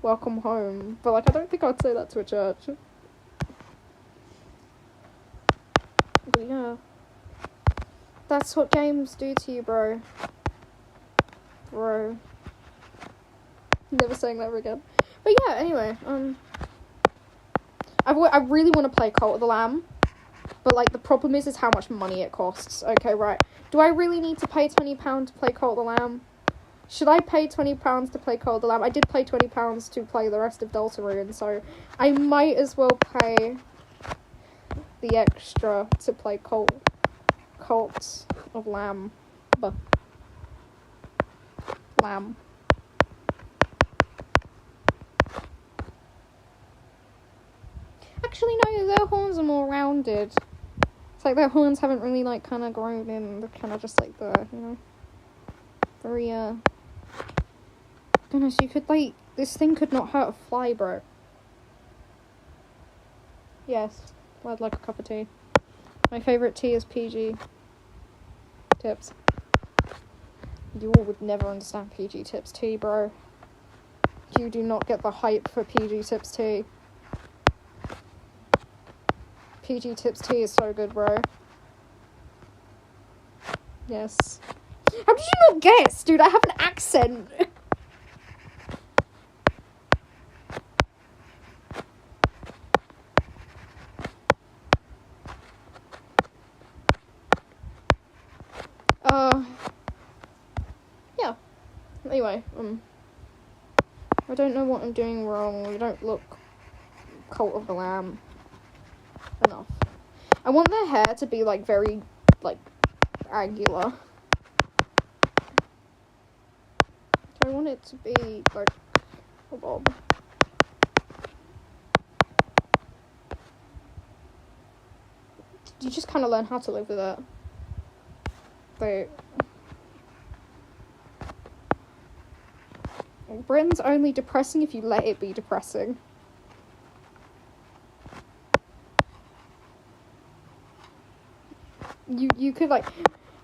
welcome home. But, I don't think I'd say that to a church. But, yeah. That's what games do to you, bro. Bro. Never saying that ever again. But, yeah, anyway, I really want to play Cult of the Lamb, but, the problem is how much money it costs. Okay, right. Do I really need to pay £20 to play Cult of the Lamb? Should I pay £20 to play Cult of the Lamb? I did pay £20 to play the rest of Deltarune, so I might as well pay the extra to play Cult of Lamb. Lamb. Actually, no, their horns are more rounded. It's their horns haven't really, kind of grown in. They're kind of just, very, goodness, you could, this thing could not hurt a fly, bro. Yes, I'd like a cup of tea. My favourite tea is PG Tips. You all would never understand PG Tips tea, bro. You do not get the hype for PG Tips tea. PG Tips tea is so good, bro. Yes. How did you not guess, dude? I have an accent. Yeah. Anyway, I don't know what I'm doing wrong. We don't look Cult of the Lamb enough. I want their hair to be very angular. I want it to be a bob. You just kind of learn how to live with it. Britain's only depressing if you let it be depressing. You could,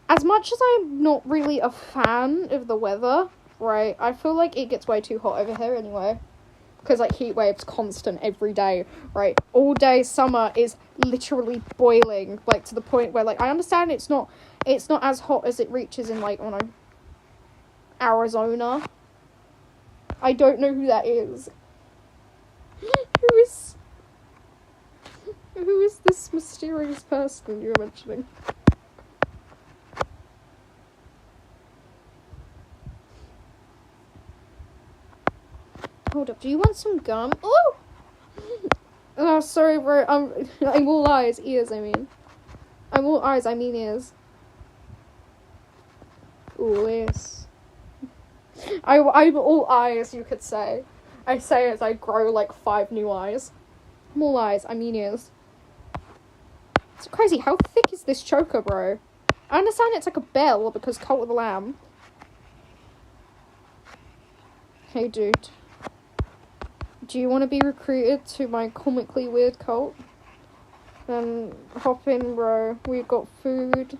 as much as I'm not really a fan of the weather, right, I feel like it gets way too hot over here anyway. because, like, heat waves constant every day, right? All day summer is literally boiling, like, to the point where, like, I understand it's not as hot as it reaches in, like, I don't know, Arizona. I don't know who that is. Who is this mysterious person you're mentioning? Hold up, do you want some gum? Oh! Oh, sorry, bro. I'm all eyes. Ears, I mean. I'm all eyes, I mean ears. Ooh, yes. I'm all eyes, you could say. I say as I grow, like, 5 new eyes. I'm all eyes, I mean ears. It's crazy, how thick is this choker, bro? I understand it's like a bell, because Cult of the Lamb. Hey, dude. Do you want to be recruited to my comically weird cult? Then hop in, bro. We've got food.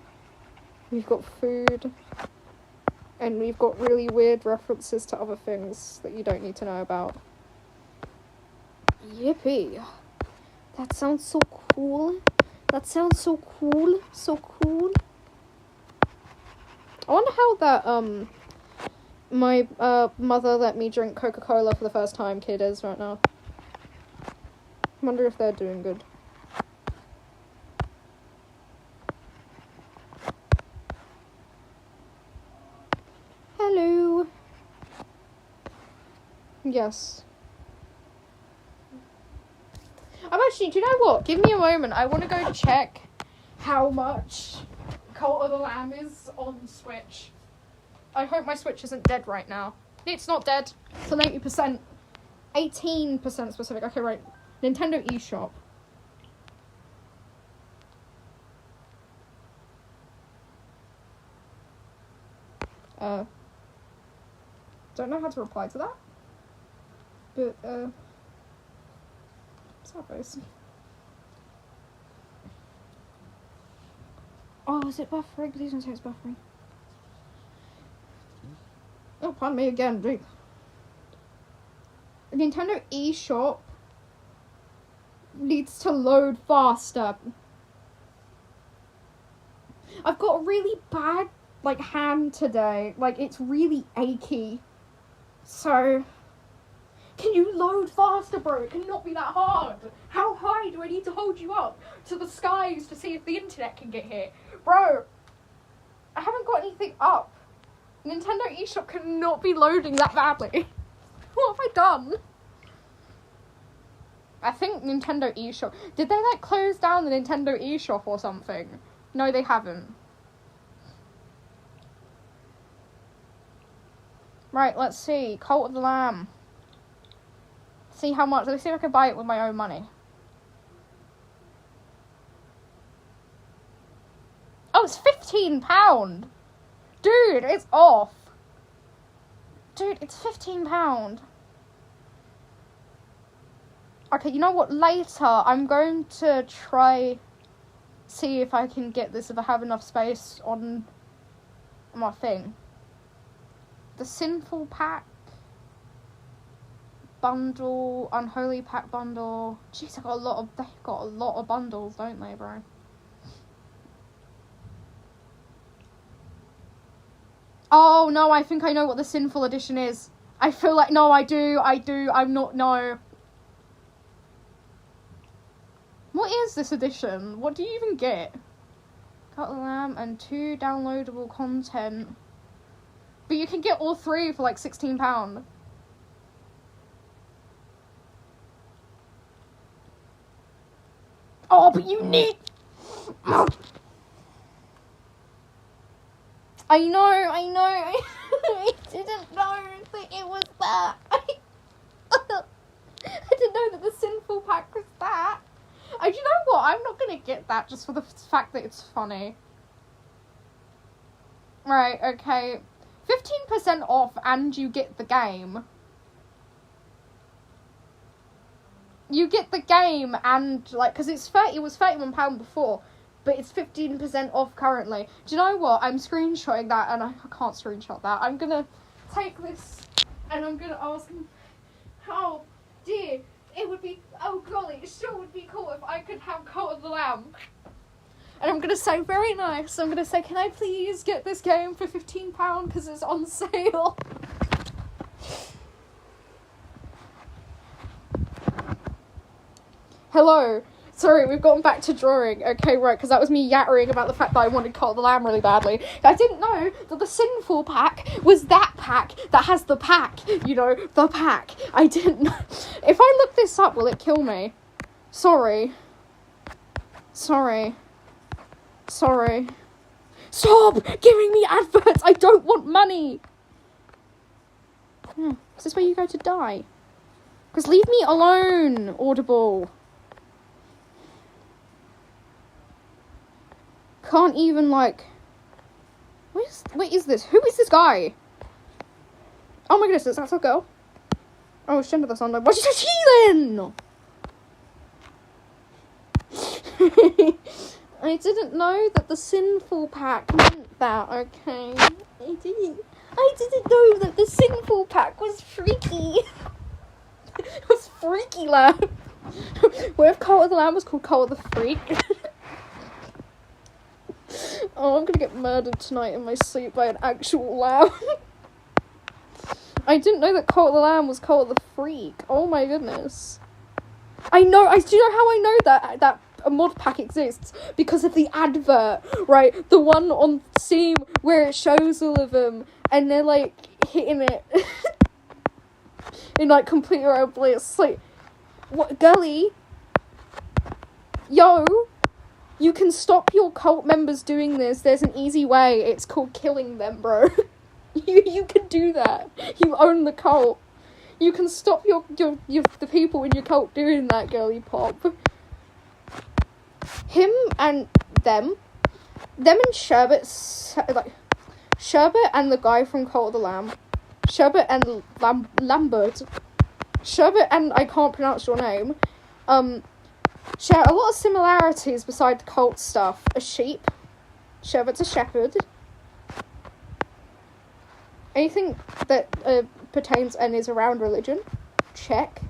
And we've got really weird references to other things that you don't need to know about. Yippee. That sounds so cool. So cool. I wonder how that, my mother let me drink Coca-Cola for the first time kid is right now. Wonder if they're doing good. Hello. Yes. I'm actually, do you know what? Give me a moment. I want to go check how much Cult of the Lamb is on Switch. I hope my Switch isn't dead right now. It's not dead. It's on 80%. 18% specific. Okay, right. Nintendo eShop. Don't know how to reply to that. But, Starburst. Oh, is it buffering? Please don't say it's buffering. Oh, pardon me again, dude. Nintendo eShop needs to load faster. I've got a really bad, like, hand today. Like, it's really achy. So, can you load faster, bro? It cannot be that hard. How high do I need to hold you up to the skies to see if the internet can get here? Bro, I haven't got anything up. Nintendo eShop cannot be loading that badly. What have I done? I think Nintendo eShop... Did they, like, close down the Nintendo eShop or something? No, they haven't. Right, let's see. Cult of the Lamb. See how much... Let's see if I can buy it with my own money. Oh, it's £15! Dude, it's off. Dude, it's £15. Okay, you know what? Later, I'm going to try... See if I can get this, if I have enough space on my thing. The Sinful Pack bundle, Unholy Pack bundle. Jeez, they've got a lot of bundles, don't they, bro? Oh, no, I think I know what the Sinful Edition is. I feel like, no, I do, I'm not, no. What is this edition? What do you even get? Cut the Lamb and 2 downloadable content. But you can get all 3 for like £16. Oh, but you need... I know. I didn't know that it was that. I didn't know that the Sinful Pack was that. Do you know what? I'm not going to get that just for the fact that it's funny. Right, okay. 15% off and you get the game. You get the game and, like, because it was £31 before, but it's 15% off currently. Do you know what? I'm screenshotting that and I can't screenshot that. I'm going to take this and I'm going to ask him how dear, it would be, oh golly, it sure would be cool if I could have Cult of the Lamb. And I'm gonna say very nice, I'm gonna say, can I please get this game for £15 because it's on sale? Hello. Sorry, we've gone back to drawing. Okay, right, because that was me yattering about the fact that I wanted Cult of the Lamb really badly. I didn't know that the Sinful pack was that pack that has the pack. You know, the pack. I didn't know. If I look this up, will it kill me? Sorry. Sorry. Sorry. Stop giving me adverts! I don't want money! Is this where you go to die? Because leave me alone, Audible. Can't even, like... Wait, is this? Who is this guy? Oh my goodness, that's a girl. Oh, it's gender that's on there. What is she then? I didn't know that the Sinful pack meant that, okay? I didn't know that the Sinful pack was freaky. It was Freaky Lamb. What if Cult of the Lamb was called Cult of the Freak? Oh, I'm gonna get murdered tonight in my sleep by an actual lamb. I didn't know that Cult of the Lamb was Cult of the Freak. Oh my goodness. Do you know how I know that a mod pack exists? Because of the advert, right? The one on Steam where it shows all of them and they're like hitting it in like complete around bliss. Like, what, girly? Yo, you can stop your cult members doing this. There's an easy way. It's called killing them, bro. You can do that. You own the cult. You can stop the people in your cult doing that, girly pop. Him and them and Sherbet, like, Sherbet and the guy from Cult of the Lamb, Sherbet and Lambert, Sherbet and I can't pronounce your name, share a lot of similarities beside the cult stuff. A sheep. Sherbet's a shepherd. Anything that pertains and is around religion. Check.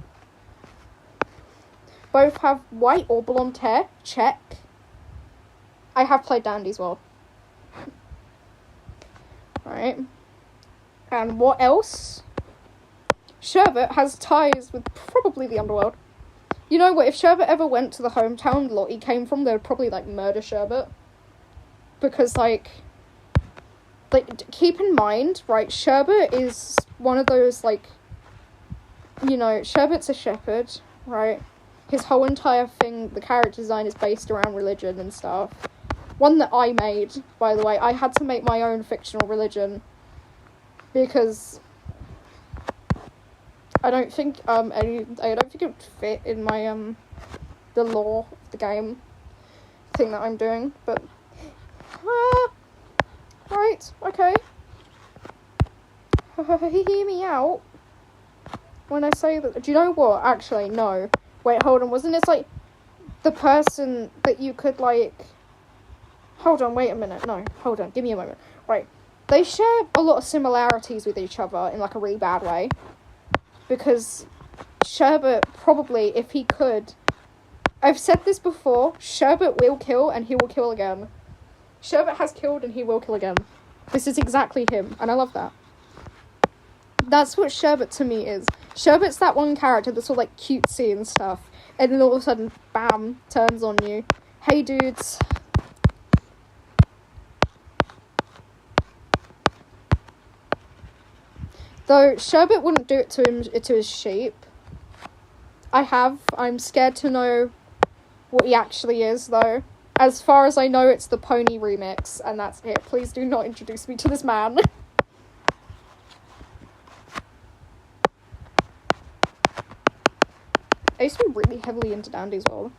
Both have white or blonde hair. Check. I have played Dandy's World. Right. And what else? Sherbet has ties with probably the underworld. You know what, if Sherbet ever went to the hometown lot he came from, they would probably, like, murder Sherbet. Because, like, keep in mind, right, Sherbet is one of those, like, you know, Sherbet's a shepherd, right? His whole entire thing, the character design is based around religion and stuff. One that I made, by the way. I had to make my own fictional religion. Because I don't think it would fit in my the lore of the game thing that I'm doing, but right, okay. Hear me out when I say that. Do you know what? Actually, no. Wait, hold on. Wasn't it like the person that you could like? Hold on. Wait a minute. No, hold on. Give me a moment. Right. They share a lot of similarities with each other in like a really bad way. Because Sherbet probably, if he could... I've said this before, Sherbet will kill and he will kill again. Sherbet has killed and he will kill again. This is exactly him, and I love that. That's what Sherbet to me is. Sherbet's that one character that's all like cutesy and stuff, and then all of a sudden, bam, turns on you. Hey dudes. Though Sherbet wouldn't do it to his sheep. I'm scared to know what he actually is, though. As far as I know, it's the Pony remix, and that's it. Please do not introduce me to this man. I used to be really heavily into Dandy's World.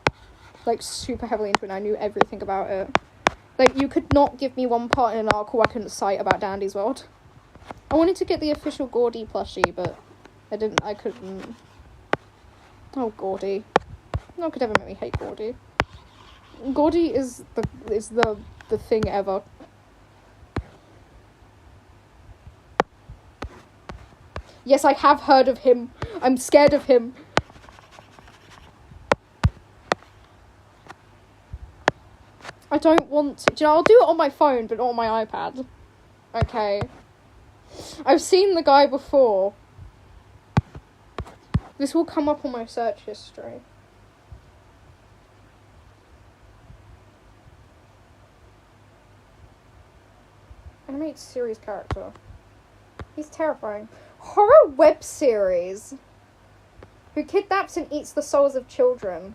Like, super heavily into it, and I knew everything about it. Like, you could not give me one part in an article I couldn't cite about Dandy's World. I wanted to get the official Gordy plushie, but I couldn't. Oh, Gordy. No one could ever make me hate Gordy. Gordy is the thing ever. Yes, I have heard of him. I'm scared of him. I don't want to. Do you know, I'll do it on my phone, but not on my iPad. Okay. I've seen the guy before. This will come up on my search history. Animated series character. He's terrifying. Horror web series. Who kidnaps and eats the souls of children.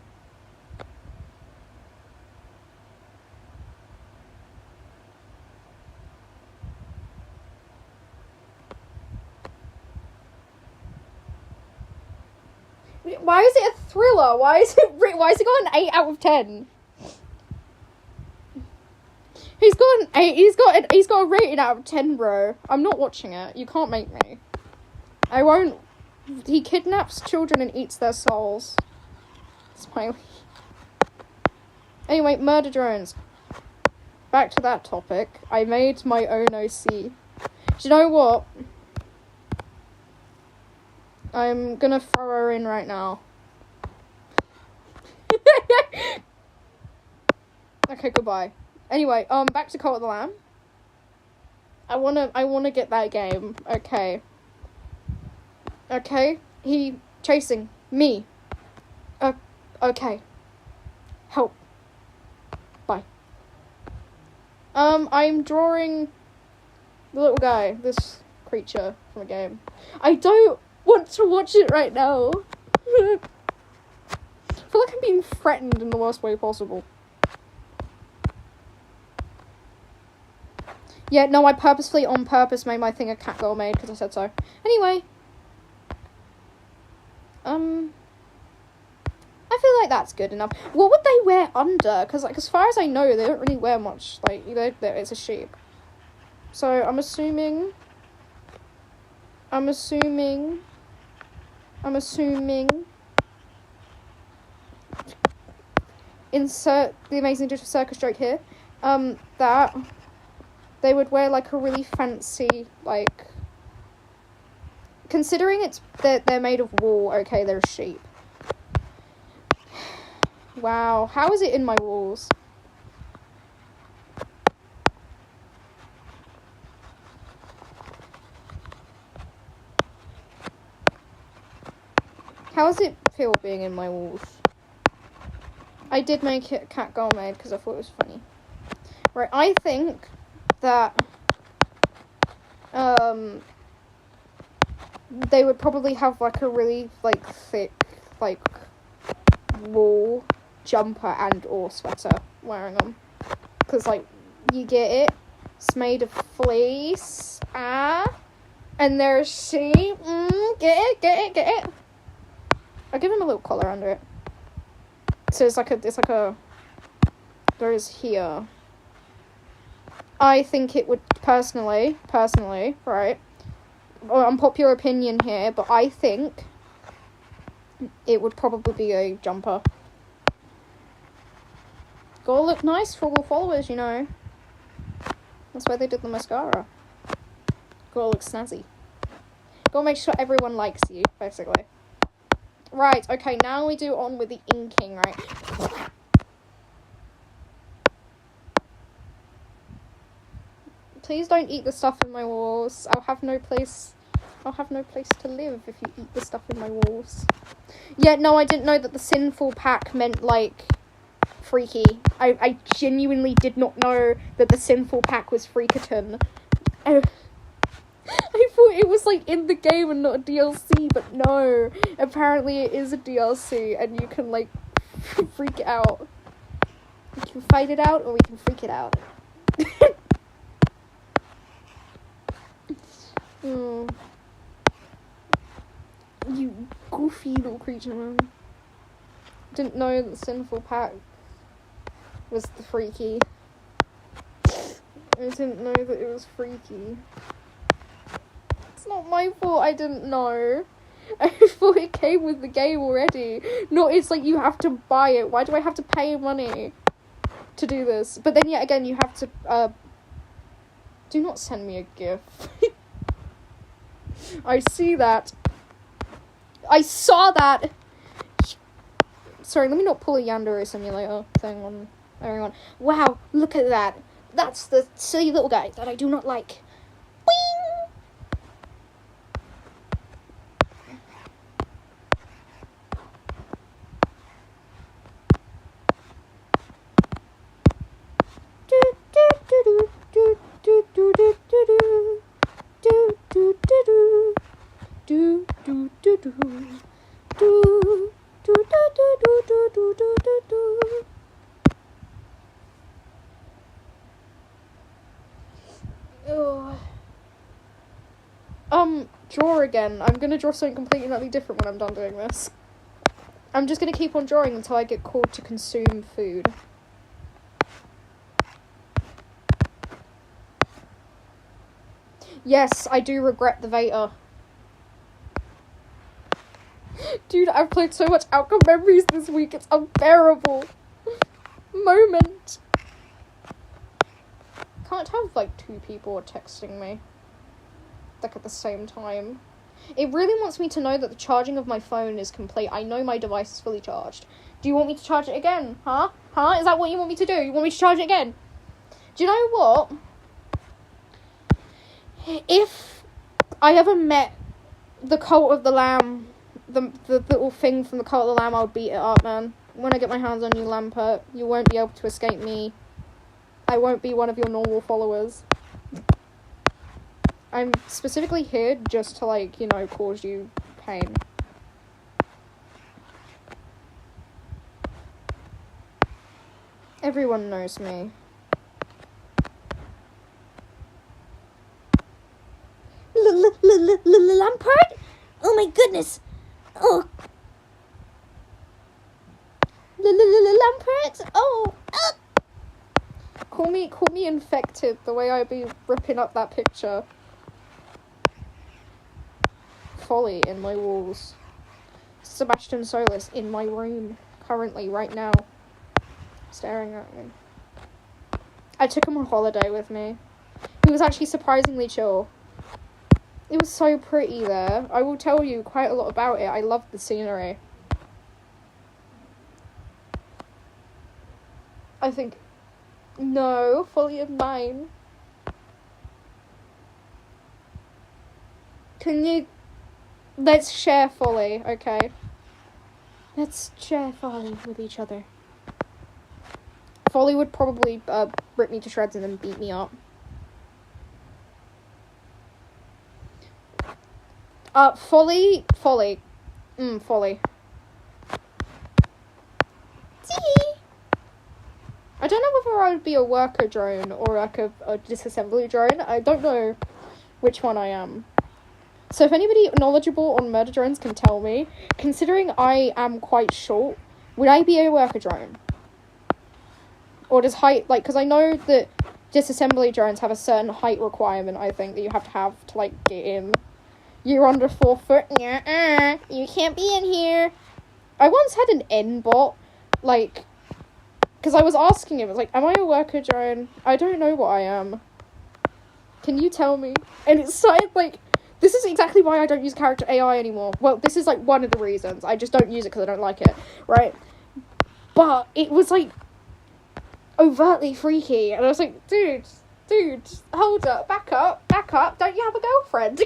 Why is it a thriller? Why is it got an 8 out of 10? He's got an 8. He's got a rating out of 10, bro. I'm not watching it. You can't make me. I won't. He kidnaps children and eats their souls. Smiley. Anyway, murder drones. Back to that topic. I made my own OC. Do you know what? I'm gonna throw her in right now. Okay, goodbye. Anyway, back to Cult of the Lamb. I wanna get that game. Okay. Okay, he chasing me. Okay. Help. Bye. I'm drawing the little guy, this creature from a game. I don't want to watch it right now. I feel like I'm being threatened in the worst way possible. Yeah, no, I purposefully, on purpose, made my thing a cat girl made, because I said so. Anyway. I feel like that's good enough. What would they wear under? Because, like, as far as I know, they don't really wear much. Like, you know, it's a sheep. So, I'm assuming... Insert the Amazing Digital Circus joke here. That they would wear, like, a really fancy, like... Considering they're made of wool, okay, they're sheep. Wow, how is it in my walls? How does it feel being in my walls? I did make it cat girl made because I thought it was funny. Right, I think that they would probably have like a really like thick like wool jumper and or sweater wearing them, because like you get it, it's made of fleece, and they're sheep. Get it. I'll give him a little collar under it, so it's like a there is here. I think it would personally, right, unpopular opinion here, but I think it would probably be a jumper. Gotta look nice for all the followers, you know. That's why they did the mascara. Gotta look snazzy. Gotta make sure everyone likes you, basically. Right, okay, now we do on with the inking, right? Please don't eat the stuff in my walls. I'll have no place to live if you eat the stuff in my walls. Yeah, no, I didn't know that the sinful pack meant, like, freaky. I genuinely did not know that the sinful pack was freakaton. I thought it was, like, in the game and not a DLC, but no. Apparently it is a DLC, and you can, like, freak it out. We can fight it out, or we can freak it out. You goofy little creature, man. Didn't know that Sinful Pack was the freaky. I didn't know that it was freaky. It's not my fault I didn't know. I thought it came with the game already. No, it's like you have to buy it. Why do I have to pay money to do this? But then yet again, you have to, do not send me a GIF. I see that. I saw that! Sorry, let me not pull a Yandere simulator thing on everyone. Wow, look at that. That's the silly little guy that I do not like. Boing! Draw again. I'm gonna draw something completely and utterly different when I'm done doing this. I'm just gonna keep on drawing until I get called to consume food. Yes, I do regret the Vader. Dude, I've played so much Outcome Memories this week, it's unbearable. Moment. Can't have, like, 2 people texting me. Like, at the same time. It really wants me to know that the charging of my phone is complete. I know my device is fully charged. Do you want me to charge it again? Huh? Is that what you want me to do? You want me to charge it again? Do you know what? If I ever met the Cult of the Lamb, the little thing from the Cult of the Lamb, I'll beat it up, man. When I get my hands on you, Lampert, you won't be able to escape me. I won't be one of your normal followers. I'm specifically here just to, like, you know, cause you pain. Everyone knows me. Lampard? Oh my goodness. Oh. Lampard? Oh. Call me infected, the way I be ripping up that picture. Folly in my walls. Sebastian Solis in my room, currently, right now. Staring at me. I took him on holiday with me. He was actually surprisingly chill. It was so pretty there. I will tell you quite a lot about it. I loved the scenery. I think... No, Folly of mine. Can you... Let's share Folly, okay? Let's share Folly with each other. Folly would probably rip me to shreds and then beat me up. Folly. Folly. I don't know whether I would be a worker drone or like a disassembly drone. I don't know which one I am. So if anybody knowledgeable on murder drones can tell me, considering I am quite short, would I be a worker drone? Or does height, like, because I know that disassembly drones have a certain height requirement, I think, that you have to, like, get in. You're under 4 foot, you can't be in here. I once had an N-bot, like, because I was asking him, I was like, am I a worker drone? I don't know what I am. Can you tell me? And it started, like, this is exactly why I don't use character AI anymore. Well, this is, like, one of the reasons. I just don't use it because I don't like it, right? But it was, like, overtly freaky. And I was like, dude, hold up, back up. Don't you have a girlfriend?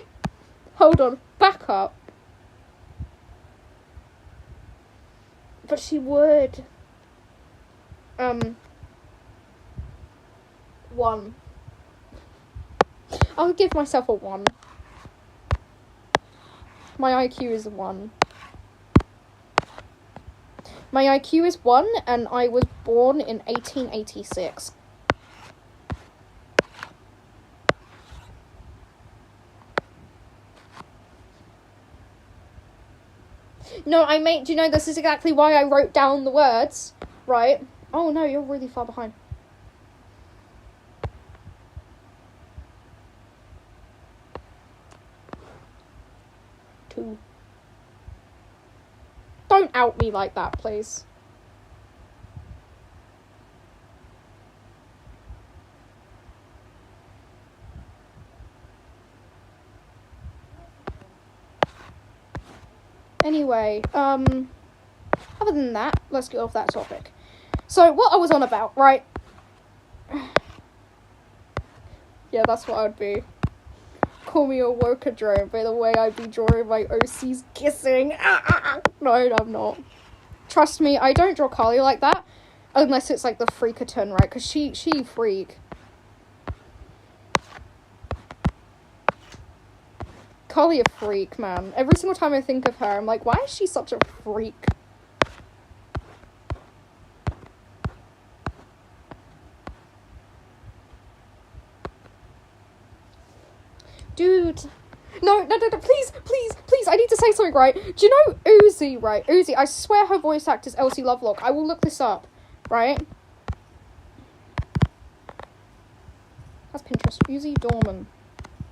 Hold on, back up. But she would. 1. I'll give myself a 1. My IQ is 1. My IQ is 1, and I was born in 1886. No, do you know, this is exactly why I wrote down the words, right? Oh no, you're really far behind. Two. Don't out me like that, please. Anyway, other than that, let's get off that topic. So, what I was on about, right? Yeah, that's what I'd be. Call me a worker drone by the way I'd be drawing my OCs kissing. No, I'm not. Trust me, I don't draw Carly like that. Unless it's like the freakaton, right? Because she freak. Carly a freak, man. Every single time I think of her, I'm like, why is she such a freak? Dude. No, please, I need to say something, right? Do you know Uzi, right? Uzi, I swear her voice actor's Elsie Lovelock. I will look this up, right? That's Pinterest. Uzi Dorman,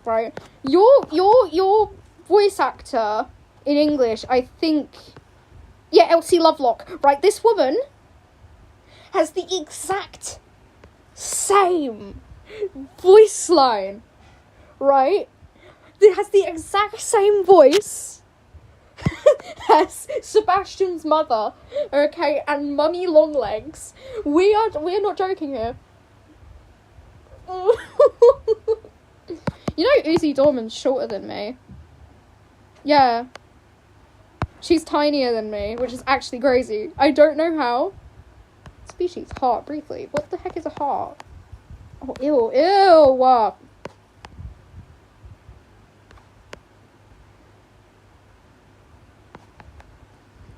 right? Your voice actor in English, I think... Yeah, Elsie Lovelock, right? This woman has the exact same voice line, right? It has the exact same voice as Sebastian's mother, okay, and Mummy Longlegs. We are not joking here. You know Uzi Dorman's shorter than me. Yeah. She's tinier than me, which is actually crazy. I don't know how. Species, heart, briefly. What the heck is a heart? Oh, ew.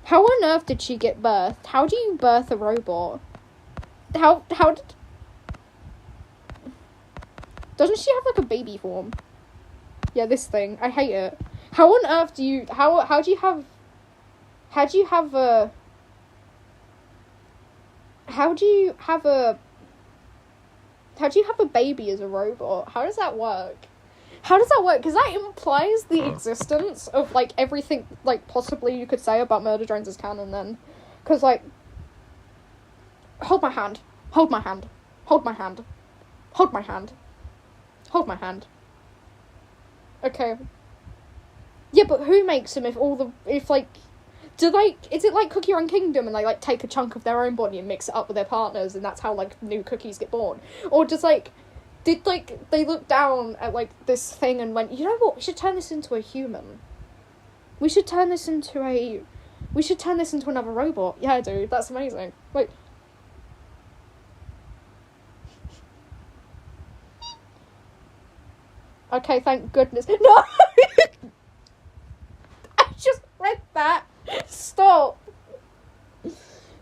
How on earth did she get birthed? How do you birth a robot? How did... Doesn't she have, like, a baby form? Yeah, this thing. I hate it. How on earth do you... How do you have a baby as a robot? How does that work? Because that implies the existence of, like, everything, like, possibly you could say about Murder Drones as canon, then. Because, like... Hold my hand. Okay. Yeah, but who makes them is it like Cookie Run Kingdom and they, like, take a chunk of their own body and mix it up with their partners and that's how, like, new cookies get born? Or just, like... Did, like, they look down at, like, this thing and went, you know what, we should turn this into a human. We should turn this into another robot. Yeah, dude, that's amazing. Wait. Okay, thank goodness. No! I just read that. Stop.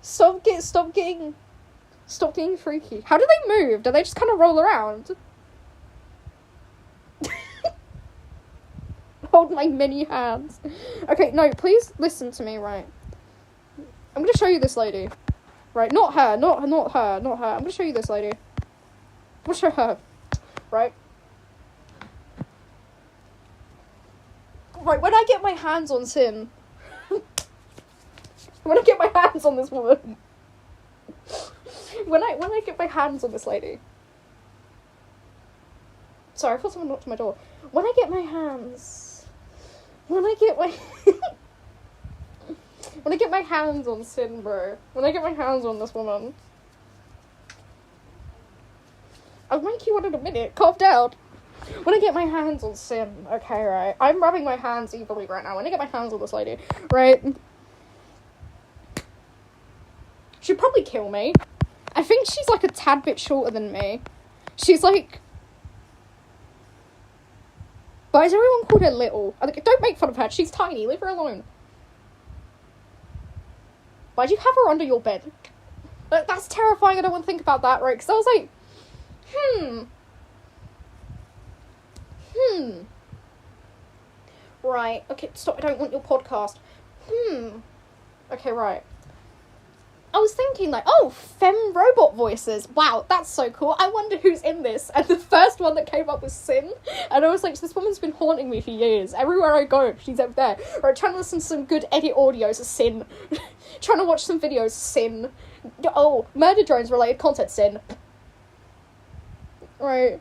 Stop getting freaky. How do they move? Do they just kind of roll around? Hold my mini hands. Okay, no, please listen to me, right? I'm gonna show you this lady. Right, not her. I'm gonna show you this lady. I'm gonna show her. Right? Right, when I get my hands on Sin... when I get my hands on this woman... When I get my hands on this lady... Sorry, I thought someone knocked on my door. When I get my hands on Sin, bro. When I get my hands on this woman... I'll make you one in a minute. Calm down. When I get my hands on Sin, okay, right? I'm rubbing my hands evilly right now. When I get my hands on this lady, right? She'd probably kill me. I think she's, like, a tad bit shorter than me. She's, like... Why has everyone called her little? Don't make fun of her. She's tiny. Leave her alone. Why'd you have her under your bed? That's terrifying. I don't want to think about that, right? Because I was like, Right. Okay, stop. I don't want your podcast. Okay, right. I was thinking, like, oh, femme robot voices. Wow, that's so cool. I wonder who's in this. And the first one that came up was Sin. And I was like, this woman's been haunting me for years. Everywhere I go, she's up there. Right, trying to listen to some good edit audios of Sin. Trying to watch some videos, Sin. Oh, Murder Drones related content, Sin. Right.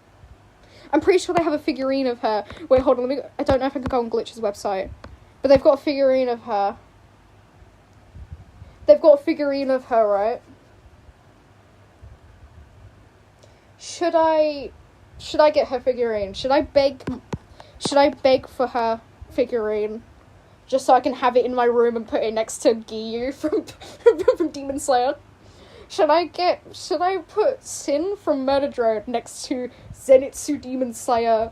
I'm pretty sure they have a figurine of her. Wait, hold on. I don't know if I can go on Glitch's website. But they've got a figurine of her. Right? Should I get her figurine? Should I beg for her figurine? Just so I can have it in my room and put it next to Giyu from Demon Slayer? Should I put Sin from Murder Drone next to Zenitsu Demon Slayer?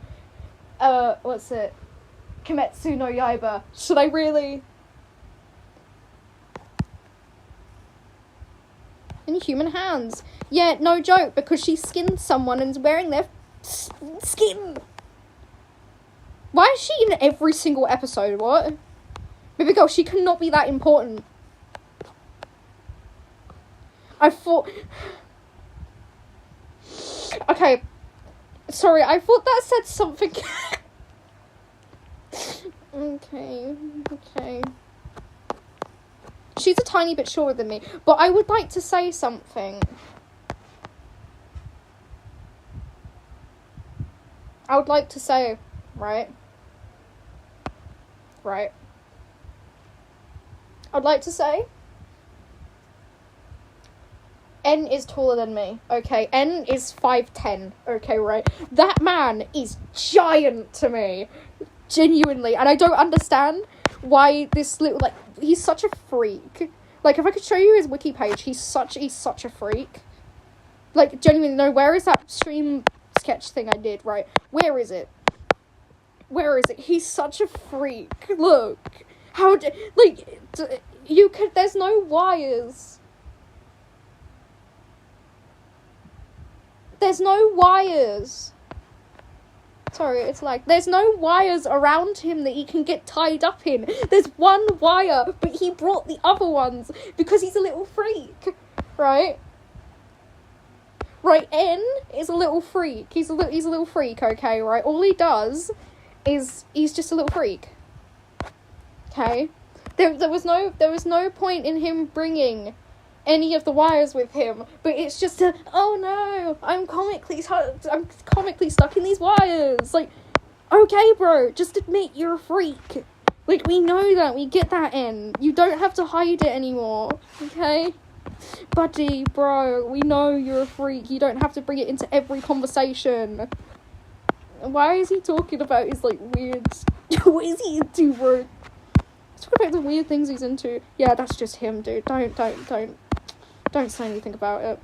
What's it? Kimetsu no Yaiba. Should I really? In human hands. Yeah, no joke, because she skinned someone and is wearing their skin. Why is she in every single episode? What? Baby girl, she cannot be that important. I thought... Okay. Sorry, I thought that said something... Okay. She's a tiny bit shorter than me, but I would like to say something. I would like to say, right? I'd like to say, N is taller than me, okay? N is 5'10", okay, right? That man is giant to me. Genuinely. And I don't understand why this little, like, he's such a freak. Like, if I could show you his wiki page, he's such a freak. Like, genuinely, no, where is that stream sketch thing I did, right? Where is it? He's such a freak. Look. There's no wires. Sorry, it's like, there's no wires around him that he can get tied up in. There's one wire, but he brought the other ones because he's a little freak, right? Right, N is a little freak. He's a little freak, okay, right? All he does is he's just a little freak. Okay? There was no point in him bringing any of the wires with him, but it's just oh no, I'm comically stuck in these wires. Like, okay, bro, just admit you're a freak. Like, we know that, we get that in. You don't have to hide it anymore, okay? Buddy, bro, we know you're a freak. You don't have to bring it into every conversation. Why is he talking about his, like, weird... What is he into, bro? Let's talk about the weird things he's into. Yeah, that's just him, dude. Don't say anything about it.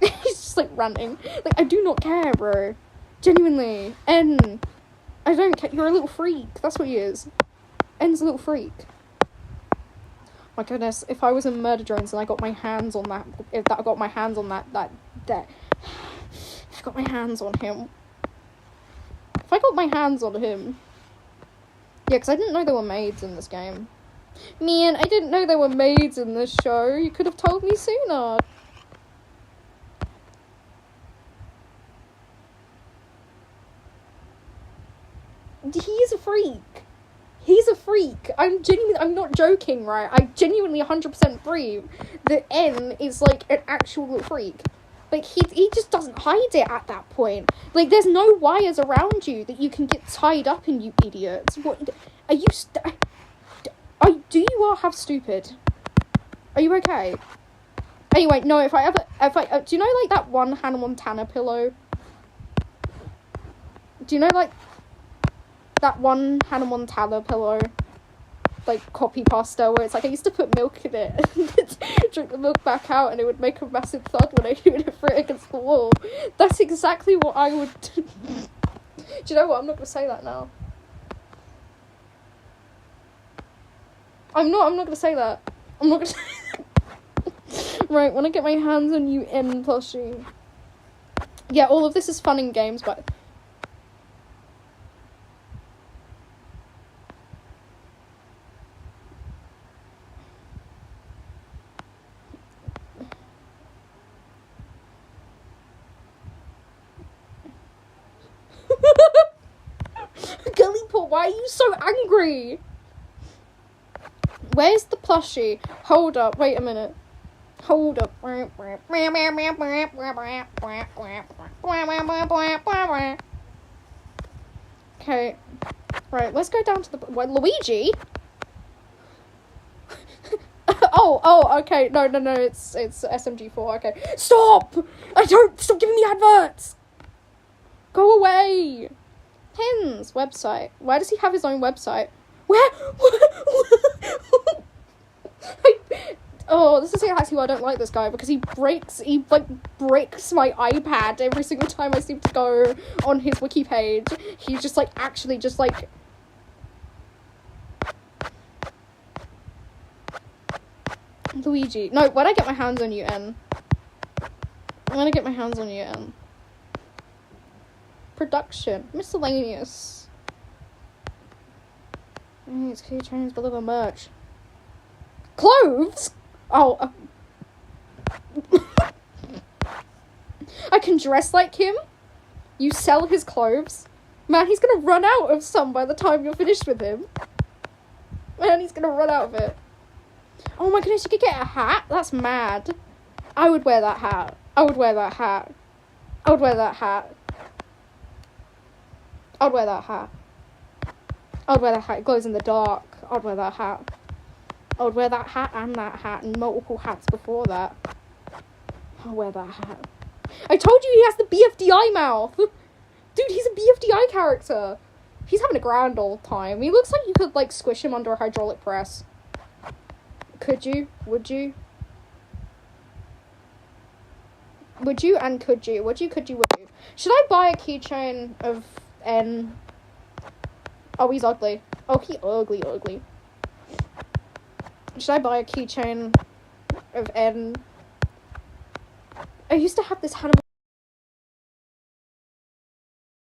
He's just, like, ranting. Like, I do not care, bro. Genuinely. N. I don't care. You're a little freak. That's what he is. N's a little freak. My goodness, if I was in Murder Drones and I got my hands on that... If I got my hands on If I got my hands on him... If I got my hands on him... Yeah, because I didn't know there were maids in this game. Man, I didn't know there were maids in this show. You could have told me sooner. He's a freak. He's a freak. I'm not joking, right? I genuinely 100% believe that N is, like, an actual little freak. Like, he just doesn't hide it at that point. Like, there's no wires around you that you can get tied up in, you idiots. What? Are you do you all have stupid? Are you okay? Anyway, no, if I do you know, like, that one Hannah Montana pillow? Do you know, like, that one Hannah Montana pillow? Like, copy pasta, where it's like, I used to put milk in it and drink the milk back out and it would make a massive thud when I threw it against the wall. That's exactly what I would do. Do you know what? I'm not going to say that now. I'm not going to say that. I'm not going to say that. Right, when I get my hands on you, N plushie. Yeah, all of this is fun and games, but... Gullypot, why are you so angry? Where's the plushie? Hold up, wait a minute. Hold up. Okay. Right, let's go down to the... What, Luigi? oh, okay. No, it's SMG4, okay. Stop! Stop giving me adverts! Go away! Pins website. Why does he have his own website? Where? Oh, this is exactly why I don't like this guy, because he breaks my iPad every single time I seem to go on his wiki page. He's just like, actually just like... Luigi. No, why'd I get my hands on you, N? When I get my hands on you, N? Production. Miscellaneous. It's keychains, deliver merch. Clothes? Oh. I can dress like him? You sell his clothes? Man, he's gonna run out of some by the time you're finished with him. Man, he's gonna run out of it. Oh my goodness, you could get a hat? That's mad. I would wear that hat. I would wear that hat. I would wear that hat. I would wear that hat. I would wear that hat. It glows in the dark. I would wear that hat. I would wear that hat and multiple hats before that. I'll wear that hat. I told you he has the BFDI mouth! Dude, he's a BFDI character! He's having a grand old time. He looks like you could, like, squish him under a hydraulic press. Could you? Would you? Would you and could you? Would you, could you, would you? Should I buy a keychain of N? Oh, he's ugly. Oh, he ugly. Should I buy a keychain of N? I used to have this Hannibal